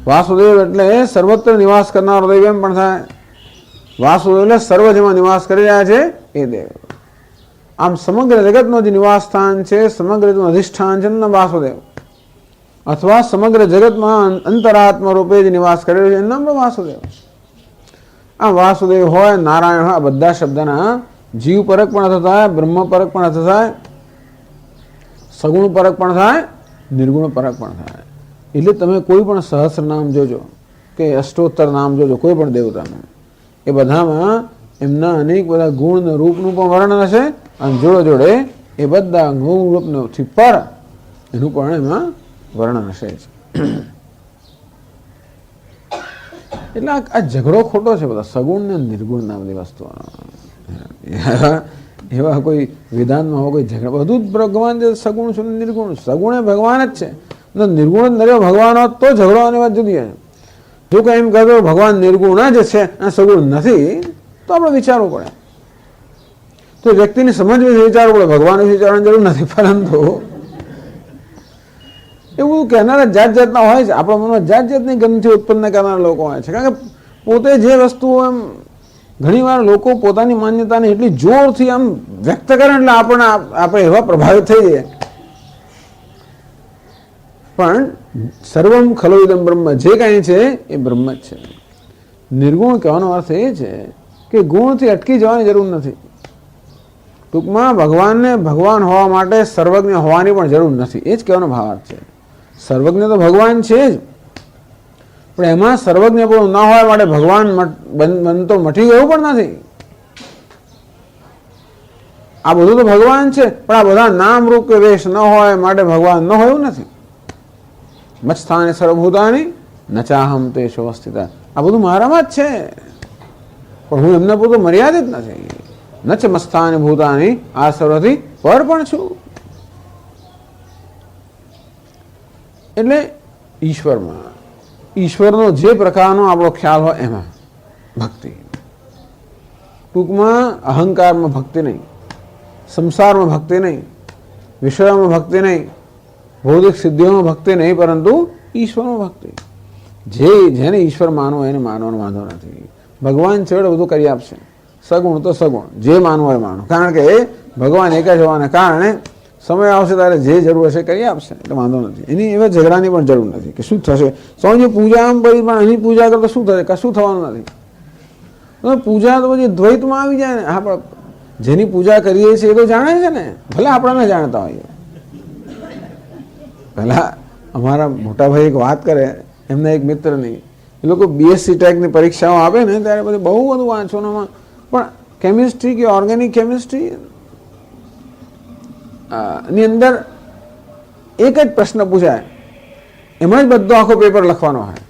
વાસુદેવ એટલે સર્વત્ર નિવાસ કરનારો દેવ એમ પણ થાય. વાસુદેવ એટલે સર્વ જેમાં નિવાસ કરી રહ્યા છે એ દેવ. આમ સમગ્ર જગતનો જે નિવાસ સ્થાન છે, સમગ્ર અધિષ્ઠાન છે વાસુદેવ, અથવા સમગ્ર જગતમાં અંતરાત્મા રૂપે જ નિવાસ કરેલો છે એનું નામ વાસુદેવ. આ વાસુદેવ હોય, નારાયણ હોય, આ બધા શબ્દના જીવ પરક પણ અર્થ થાય, બ્રહ્મ પરક પણ અર્થ થાય, સગુણ પરક પણ થાય, નિર્ગુણ પરક પણ થાય. એટલે તમે કોઈ પણ સહસ્ર નામ જોજો કે અષ્ટોત્તર નામ જોજો કોઈ પણ દેવતાનું, એ બધામાં એમના અનેક બધા ગુણ રૂપનું પણ વર્ણન હશે, અને જોડે એ બધા ગુણ રૂપથી પર એનું પણ એમાં વર્ણન હશે. એટલે આ ઝઘડો ખોટો છે બધા સગુણ ને નિર્ગુણ ના બધી વસ્તુઓનો. એવા કોઈ વેદાંતમાં હોય કોઈ ઝઘડા, બધું જ ભગવાન છે, સગુણ છે નિર્ગુણ. સગુણ એ ભગવાન જ છે, નિર્ગુણ જ નર્યો ભગવાન હોત તો ઝઘડવાની વાત જુદી છે. જો કંઈ એમ કહેતો ભગવાન નિર્ગુણ જ છે અને સગુણ નથી તો આપણે વિચારવું પડે. તો વ્યક્તિની સમજ વિચારવું પડે, ભગવાન વિચારવાની જરૂર નથી. પરંતુ એવું કહેનારા જાતના હોય છે, આપણા મનમાં જાતની ગંધથી ઉત્પન્ન કરનારા લોકો હોય છે. કારણ કે પોતે જે વસ્તુઓ એમ ઘણીવાર લોકો પોતાની માન્યતાને એટલી જોરથી આમ વ્યક્ત કરે એટલે આપણે એવા પ્રભાવિત થઈ જઈએ. પણ સર્વમ ખલો ઇદમ બ્રહ્મ, જે કાંઈ છે એ બ્રહ્મ જ છે. નિર્ગુણ કહેવાનો અર્થ એ છે કે ગુણથી અટકી જવાની જરૂર નથી. ટૂંકમાં ભગવાનને ભગવાન હોવા માટે સર્વજ્ઞ હોવાની પણ જરૂર નથી, એ જ કહેવાનો ભાવાર્થ છે. સર્વજ્ઞ તો ભગવાન છે જ, પણ એમાં સર્વજ્ઞ પણ ના હોય માટે ભગવાન બનતો મટી ગયું પણ નથી. આ બધું તો ભગવાન છે, પણ આ બધા નામ રૂપ કે વેશ ન હોય માટે ભગવાન ન હોય એવું નથી. મચ્છાને સર્વભૂતાની નચાહમ તે શોસ્થિતા, આ બધું મારામાં જ છે, પણ હું એમના પૂરતો મર્યાદિત નથી. નચ મસ્તાની ભૂતાની, આ સર્વથી પર પણ છું. એટલે ઈશ્વરનો જે પ્રકારનો આપણો ખ્યાલ હોય એમાં ભક્તિ. ટૂંકમાં અહંકારમાં ભક્તિ નહીં, સંસારમાં ભક્તિ નહીં, વિષયોમાં ભક્તિ નહીં, ભૌતિક સિદ્ધિઓમાં ભક્તિ નહીં, પરંતુ ઈશ્વરમાં ભક્તિ. જેને ઈશ્વર માનવો એને માનવાનો વાંધો નથી. ભગવાન છેવટે બધું કરી આપશે. સગુણ તો સગુણ, જે માનવું હોય માનો, કારણ કે ભગવાન એક જ હોવાને કારણે સમય આવશે ત્યારે જે જરૂર હશે કરી આપશે, એટલે વાંધો નથી. એની એવા ઝઘડાની પણ જરૂર નથી કે શું થશે. સ્વામીજી પૂજા આમ કરી પણ એની પૂજા કરતા શું થશે, કશું થવાનું નથી. પૂજા તો પછી દ્વૈતમાં આવી જાય ને. આપણે જેની પૂજા કરીએ છીએ એ તો જાણે છે ને, ભલે આપણને જાણતા હોઈએ. પહેલાં અમારા મોટા ભાઈ એક વાત કરે, એમના એક મિત્રની, એ લોકો બીએસસી ટેકની પરીક્ષાઓ આપે ને ત્યારે પછી બહુ બધું વાંચવામાં, પણ કેમિસ્ટ્રી કે ઓર્ગેનિક કેમિસ્ટ્રી ની અંદર એક જ પ્રશ્ન પૂછાય, એમાં જ બધો આખો પેપર લખવાનો હોય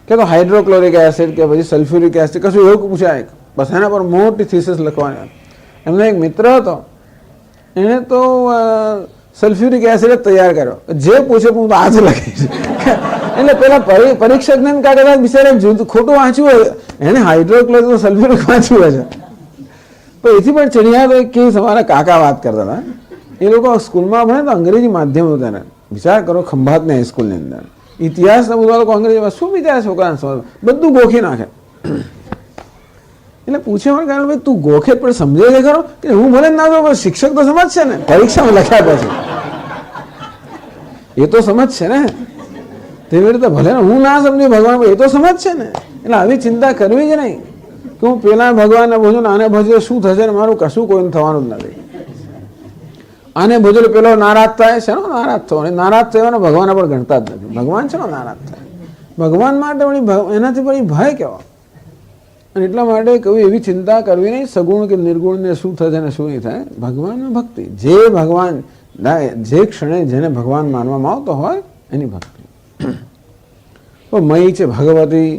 કે તો હાઇડ્રોક્લોરિક એસિડ કે પછી સલ્ફ્યુરિક એસિડ કશું એવું પૂછાય, બસ એના પર મોટી થીસીસ લખવાની હોય. એમનો એક મિત્ર હતો, એણે તો સલ્ફ્યુરિક એસિડ જ તૈયાર કર્યો, જે પૂછે હું તો આજ લખીશ. એટલે પેલા પરીક્ષકને કાઢેલા બિચારે ખોટું વાંચ્યું હોય, એને હાઇડ્રોક્લોરિક સલ્ફ્યુરિક વાંચ્યું હોય છે. તો એથી પણ ચડિયા તો કે તમારા કાકા વાત કરતા હતા, એ લોકો સ્કૂલમાં ભણે તો અંગ્રેજી માધ્યમ હતા ને, વિચાર કરો ખંભાતની હાઈસ્કૂલની અંદર ઇતિહાસના બધા લોકો અંગ્રેજીમાં શું વિચારે છોકરાને સમજ બધું ગોખી નાખે. એટલે પૂછે મને કારણ ભાઈ તું ગોખે પણ સમજે છે ખરો કે હું ભલે ના તો શિક્ષક તો સમજશે ને, પરીક્ષામાં લખ્યા પછી એ તો સમજશે ને. તેવી રીતે ભલે હું ના સમજુ ભગવાન એ તો સમજશે ને. એટલે આવી ચિંતા કરવી જ નહીં કે હું પેલા ભગવાનને ભજું આને ભજ્યો શું થશે ને, મારું કશું કોઈને થવાનું જ નથી. આને ભજ્યો પેલો નારાજ થાય છે, નારાજ થવાનો, નારાજ થવાનો ભગવાન પણ ગણતા જ નથી. ભગવાન છે નારાજ થાય, ભગવાન માટે એનાથી પણ ભય કેવો. અને એટલા માટે કવિ એવી ચિંતા કરવી નહીં સગુણ કે નિર્ગુણને શું થશે ને શું નહીં થાય. ભગવાનની ભક્તિ, જે ભગવાન જે ક્ષણે જેને ભગવાન માનવામાં આવતો હોય એની ભક્તિ. તો મયી છે ભગવતી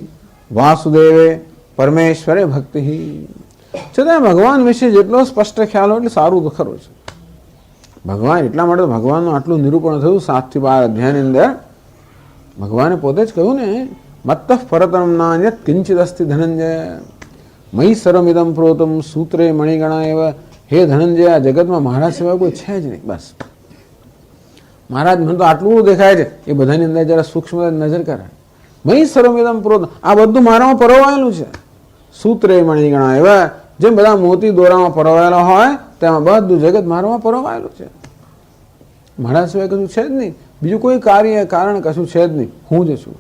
વાસુદેવે પરમેશ્વરે ભક્તિ. છતાં ભગવાન વિશે જેટલો સ્પષ્ટ ખ્યાલ હોય એટલે સારું તો ખરું છે. ભગવાન એટલા માટે ભગવાનનું આટલું નિરૂપણ થયું 7 થી 12 અધ્યાયની અંદર. ભગવાને પોતે જ કહ્યું ને મત્તઃ પરતરમ નાન્યત કિંચિદ અસ્તિ ધનંજય મયી સર્વમિદં પ્રોતમ સૂત્રે મણિગણા એવા. હે ધનંજય, આ જગતમાં મારા સિવાય કોઈ છે જ નહીં. બસ મહારાજ મને તો આટલું દેખાય છે, એ બધાની અંદર જરા સૂક્ષ્મ નજર કરે. મયી સર્વમિદં પ્રોતમ, આ બધું મારામાં પરોવાયેલું છે. સૂત્રે મણિગણા એવા, જેમ બધા મોતી દોરામાં પરોવાયેલા હોય તેમાં બધું જગત મારામાં પરોવાયેલું છે. મારા સિવાય કશું છે જ નહીં. બીજું કોઈ કાર્ય કારણ કશું છે જ નહીં. હું જ છું.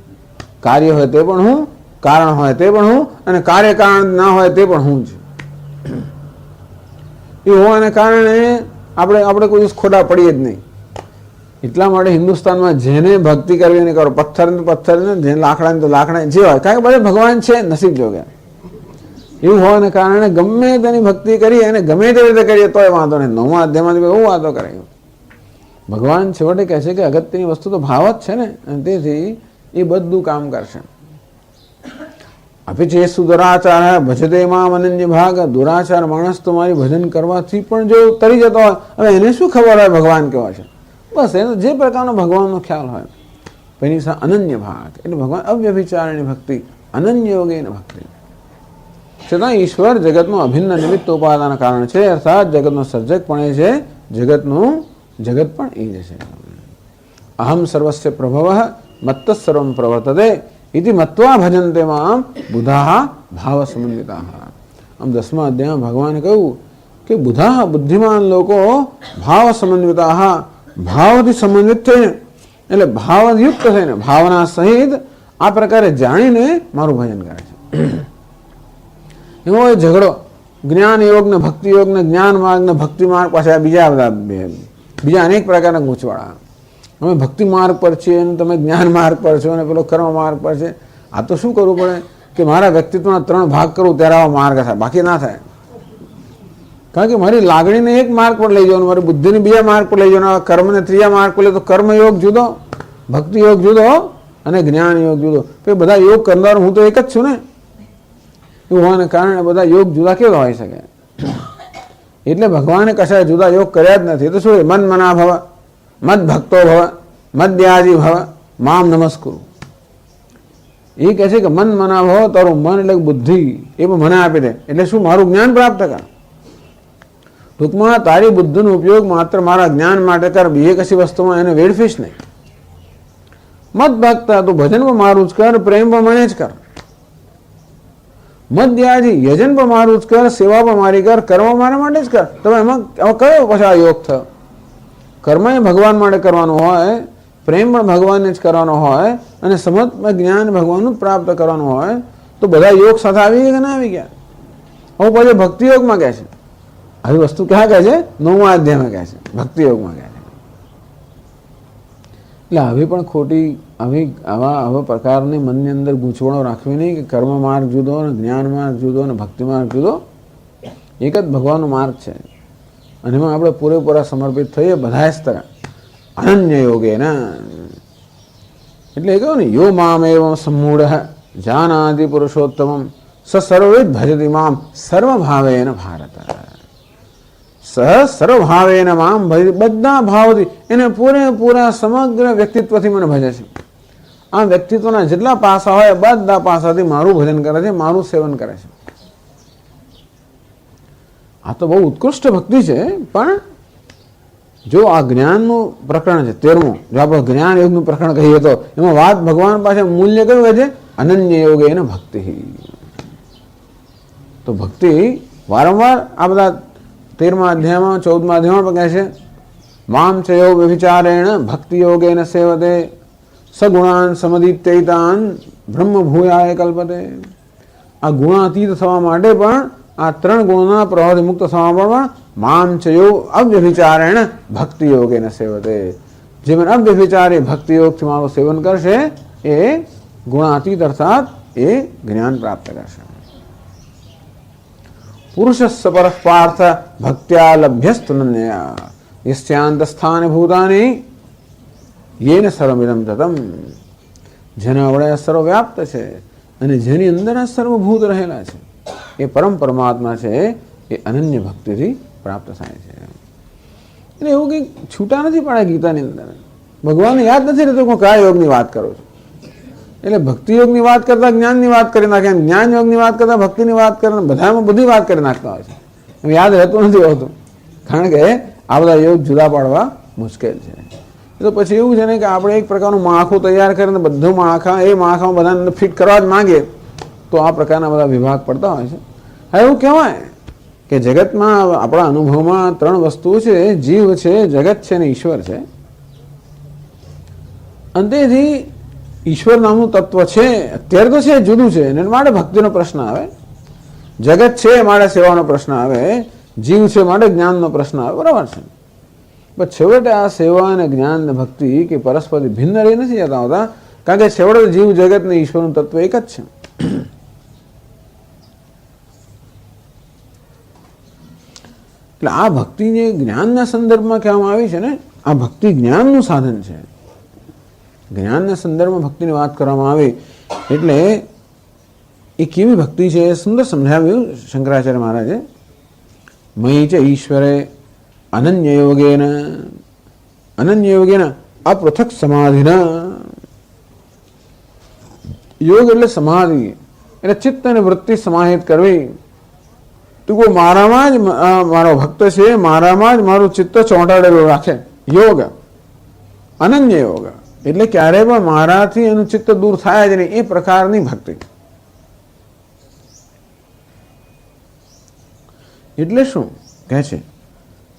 કાર્ય હોય તે પણ હું, કારણ હોય તે પણ હું, અને કાર્ય કારણ ના હોય તે પણ હું જ. એ હોવાને કારણે આપણે કોઈ ખોટા પડીએ જ નહીં. એટલા માટે હિન્દુસ્તાનમાં જેને ભક્તિ કરવી એને કરો, પથ્થર ને પથ્થર ને, જેને લાકડા ને તો લાકડા, જે હોય, કારણ કે બધા ભગવાન છે, નસીબ જોગ્યા. એવું હોવાને કારણે ગમે તેની ભક્તિ કરી અને ગમે તે રીતે કરીએ તોય વાંધો નહીં. નવમા અધ્યાયમાં બહુ વાતો કરે. ભગવાન છેવટે કહે છે કે અગત્યની વસ્તુ તો ભાવ જ છે ને, અને તેથી એ બધું કામ કરશે. અપિચેસુ દુરાચાર ભજતે મામ અનન્ય ભાગ. દુરાચાર માણસ તો મારી ભજન કરવાથી પણ જો તરી જતો હોય, હવે એને શું ખબર હોય ભગવાન કેવા છે? બસ એનો જે પ્રકારનો ભગવાનનો ખ્યાલ હોય એની સાથે અનન્ય ભાગ, એટલે ભગવાન અવ્યભિચારની ભક્તિ, અનન્ય યોગેન ભક્તિ. છતાં ઈશ્વર જગતનું અભિન્ન નિમિત્ત ઉપાદાન કારણ છે, અર્થાત જગતનો સર્જક પણ એ છે, જગત પણ એ જ છે. અહમ સર્વસ્ય પ્રભવ મત્ત સર્વમ પ્રવર્તતે ઇતિ મત્વા ભજન્તે મામ બુધાહ ભાવ સમન્વિતા. આમ 10મા અધ્યાયમાં ભગવાને કહ્યું કે બુધાહ, બુદ્ધિમાન લોકો, ભાવ સમન્વિતા, ભાવથી સમન્વિત થઈને, એટલે ભાવયુક્ત થઈને, ભાવના સહિત આ પ્રકારે જાણીને મારું ભજન કરે છે. એવો ઝઘડો જ્ઞાન યોગ ને ભક્તિ યોગ ને જ્ઞાન માર્ગ ને ભક્તિ માર્ગ પાછા બીજા અનેક પ્રકારના ગૂંચવાડા. અમે ભક્તિ માર્ગ પર છીએ અને તમે જ્ઞાન માર્ગ પર છો અને પેલો કર્મ માર્ગ પર છે. આ તો શું કરવું પડે કે મારા વ્યક્તિત્વના 3 ભાગ કરું ત્યારે આવો માર્ગ થાય, બાકી ના થાય. કારણ કે મારી લાગણીને એક માર્ગ પર લઈ જવાનું, મારી બુદ્ધિને બીજા માર્ગ પર લઈ જવાનું, કર્મને ત્રીજા માર્ગ પર લે તો કર્મયોગ જુદો, ભક્તિ યોગ જુદો અને જ્ઞાન યોગ જુદો. તો બધા યોગ કરનાર હું તો એક જ છું ને. એવું હોવાને કારણે બધા યોગ જુદા કેવા હોઈ શકે? એટલે ભગવાને કશા જુદા યોગ કર્યા જ નથી. તો શું મન મના ભવ, મદ ભક્તો ભવ, મદ્યાજી ભવ, મામ નમસ્કુરુ. એ કહે છે કે મન મના ભવ, તારું મન એટલે બુદ્ધિ એ પણ મને આપી દે, એટલે શું મારું જ્ઞાન પ્રાપ્ત કર. ટૂંકમાં તારી બુદ્ધિનો ઉપયોગ માત્ર મારા જ્ઞાન માટે કર, બીજે કશી વસ્તુમાં એને વેડફીશ નહીં. મદ ભક્તા, તું ભજન પણ મારું જ કર, પ્રેમ પણ મને જ કર. મદ્યાજી, યજન પણ મારું જ કર, સેવા પણ મારી કર, કર્મ મારા માટે જ કર. તમે એમાં કયો પછી આ યોગ થયો? કર્મ એ ભગવાન માટે કરવાનું હોય, પ્રેમ પણ ભગવાનને જ કરવાનો હોય, અને સમત જ્ઞાન ભગવાનનું પ્રાપ્ત કરવાનું હોય, તો બધા યોગ સાથે આવી ગયા કે ના આવી ગયા? હવે પછી ભક્તિ યોગમાં કહે છે, આવી વસ્તુ ક્યાં કહે છે? 9મા અધ્યાયમાં કહે છે, ભક્તિ યોગમાં કહે છે. એટલે આવી પણ ખોટી આવા પ્રકારની મનની અંદર ગૂંચવણો રાખવી નહીં કે કર્મ માર્ગ જુદો અને જ્ઞાન માર્ગ જુદો અને ભક્તિ માર્ગ જુદો. એક જ ભગવાનનો માર્ગ છે અને એમાં આપણે પૂરેપૂરા સમર્પિત થઈએ બધા સ્તરે, અનન્ય યોગે ને. એટલે એ કહ્યું ને, યો મામ એવં સમૂઢ જાનાદિ પુરુષોત્તમમ સ સર્વવિદ ભજતિ મામ સર્વભાવેન ભારત. સર્વભાવેન મામ ભજતિ, બધા ભાવથી, એને પૂરેપૂરા સમગ્ર વ્યક્તિત્વથી મને ભજે છે. આ વ્યક્તિત્વના જેટલા પાસા હોય બધા પાસાથી મારું ભજન કરે છે, મારું સેવન કરે છે. આ તો બહુ ઉત્કૃષ્ટ ભક્તિ છે. પણ જો આ જ્ઞાનનું પ્રકરણ છે 13મું, જો આપણે જ્ઞાન યોગનું પ્રકરણ કહીએ તો એમાં વાત ભગવાન પાસે મૂલ્ય કયું કહે છે? અનન્ય યોગે એને ભક્તિ. તો ભક્તિ વારંવાર આ બધા 13મા અધ્યાયમાં 14મા અધ્યાયમાં પણ કહે છે, મામ ચ યો વ્યભિચારેણ ભક્તિ યોગેન સેવતે સગુણાન સમદિત્યૈતાન બ્રહ્મ ભૂયાય કલ્પતે. આ ગુણાતીત થવા માટે પણ, આ 3 ગુણોના પ્રવાહથી મુક્ત થવા પણ મામ ચ યો અવ્યભિચારેણ ભક્તિ યોગેન સેવતે. જે મને અવ્યભિચારી ભક્તિ યોગથી મારું સેવન કરશે એ ગુણાતીત અર્થાત એ જ્ઞાન પ્રાપ્ત કરશે. પુરુષસ્સ પરઃ પાર્થ ભક્ત્યા લભ્યસ્તુનન્યા યસ્યાંત સ્થાને ભૂતાની યેન સર્વમિદં તતમ. જેના વડે સર્વવ્યાપ્ત છે અને જેની અંદર આ સર્વભૂત રહેલા છે એ પરમ પરમાત્મા છે, એ અનન્ય ભક્તિથી પ્રાપ્ત થાય છે. એટલે એવું કંઈક છૂટા નથી પડે ગીતાની અંદર. ભગવાનને યાદ નથી રહેતું હું કયા યોગની વાત કરું છું. એટલે ભક્તિ યોગની વાત કરતા જ્ઞાનની વાત કરી નાખે, જ્ઞાન યોગની વાત કરતા ભક્તિની વાત કરે, બધામાં બધી વાત કરી નાખતા હોય છે. એમ યાદ રહેતું નથી હોતું, કારણ કે આ બધા યોગ જુદા પાડવા મુશ્કેલ છે. તો પછી એવું છે ને કે આપણે એક પ્રકારનું માળખું તૈયાર કરીને બધું માળખા એ માળખામાં બધાને ફિટ કરવા જ માંગે તો આ પ્રકારના બધા વિભાગ પડતા હોય છે. હવે એવું કહેવાય કે જગતમાં આપણા અનુભવમાં ત્રણ વસ્તુઓ છે, જીવ છે, જગત છે ને ઈશ્વર છે. અંતેથી ઈશ્વર નામનું તત્વ છે અત્યારે તો છે, જુદું છે, એને માટે ભક્તિનો પ્રશ્ન આવે. જગત છે માટે સેવાનો પ્રશ્ન આવે, જીવ છે માટે જ્ઞાનનો પ્રશ્ન આવે, બરાબર છે. પણ છેવટે આ સેવા અને જ્ઞાન ને ભક્તિ કે પરસ્પર ભિન્ન રહી નથી જતા હોતા, કારણ કે છેવટે જીવ જગત ને ઈશ્વરનું તત્વ એક જ છે. એટલે આ ભક્તિ જે જ્ઞાનના સંદર્ભમાં કહેવામાં આવી છે ને, આ ભક્તિ જ્ઞાનનું સાધન છે. જ્ઞાનના સંદર્ભમાં ભક્તિની વાત કરવામાં આવી એટલે એ કેવી ભક્તિ છે એ સુંદર સમજાવ્યું શંકરાચાર્ય મહારાજે. મયી છે ઈશ્વરે અનન્ય યોગેન અપૃથક સમાધિના. યોગ એટલે સમાધિ, એટલે ચિત્ત અને વૃત્તિ સમાહિત કરવી. તું કોઈ મારામાં જ મારો ભક્ત છે, મારામાં જ મારું ચિત્ત ચોંટાડેલું રાખે. યોગ અનન્ય યોગ એટલે ક્યારે પણ મારાથી એનું ચિત્ત દૂર થાય જ નહીં, એ પ્રકારની ભક્તિ. એટલે શું કહે છે?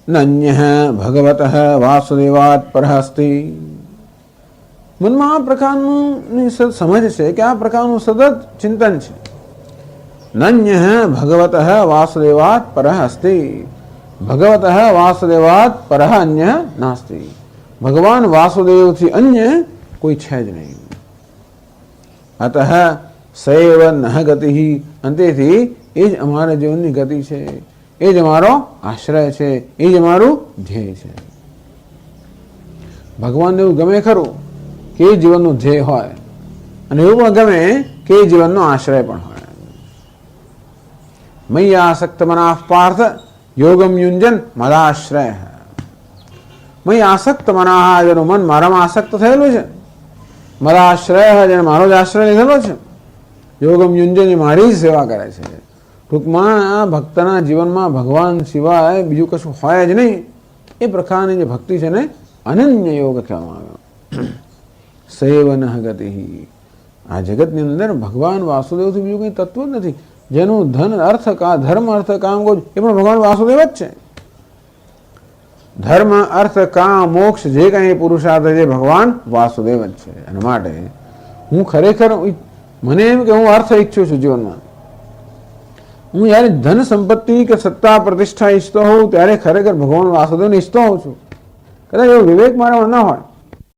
નન્ય ભગવત વાસુદેવાત પરહસ્તિ. મનમાં આ પ્રકારનું સમજ છે કે આ પ્રકારનું સતત ચિંતન છે. નન્ય ભગવત વાસુદેવાત પરહસ્તિ. ભગવત વાસુદેવાત પરહ અન્ય નાસ્તિ. ભગવાન વાસુદેવથી અન્ય કોઈ છે જ નહીં. અતઃ સૈવ નહ ગતિ. અંતેથી એ જ અમારા જીવનની ગતિ છે, એ જ અમારો આશ્રય છે, એ જ અમારું ધ્યેય છે. ભગવાનને એવું ગમે ખરું કે એ જીવનનું ધ્યેય હોય, અને એવું પણ ગમે કે એ જીવનનો આશ્રય પણ હોય. મય્યા આસક્ત મનાઃ પાર્થ યોગમ યુંજન મદાશ્રય. મય આસક્ત મનાઃ, જેનું મન મારામાં આસક્ત થયેલું છે, મદાશ્રય, જેને મારો જ આશ્રય લીધેલો છે, યોગમ યુંજન, મારી જ સેવા કરે છે. ટૂંકમાં આ ભક્તના જીવનમાં ભગવાન સિવાય બીજું કશું હોય જ નહીં. એ પ્રકારની જે ભક્તિ છે ને અનન્ય યોગ કહેવામાં આવ્યો. સૈવ નહ ગતિ. આ જગતની અંદર ભગવાન વાસુદેવથી બીજું કંઈ તત્વ જ નથી. જેનું ધન અર્થ ધર્મ અર્થ કામ એ પણ ભગવાન વાસુદેવ જ છે. ધર્મ અર્થ કામ મોક્ષ જે કંઈ પુરુષાર્થ છે ભગવાન વાસુદેવ જ છે. અને માટે હું ખરેખર મને એમ કે હું અર્થ ઈચ્છું છું જીવનમાં, હું જ્યારે ધન સંપત્તિ કે સત્તા પ્રતિષ્ઠા ઈચ્છતો હોઉં ત્યારે ખરેખર ભગવાન વાસુદેવને ઈચ્છતો હોઉં છું. કદાચ એવો વિવેક મારામાં ન હોય,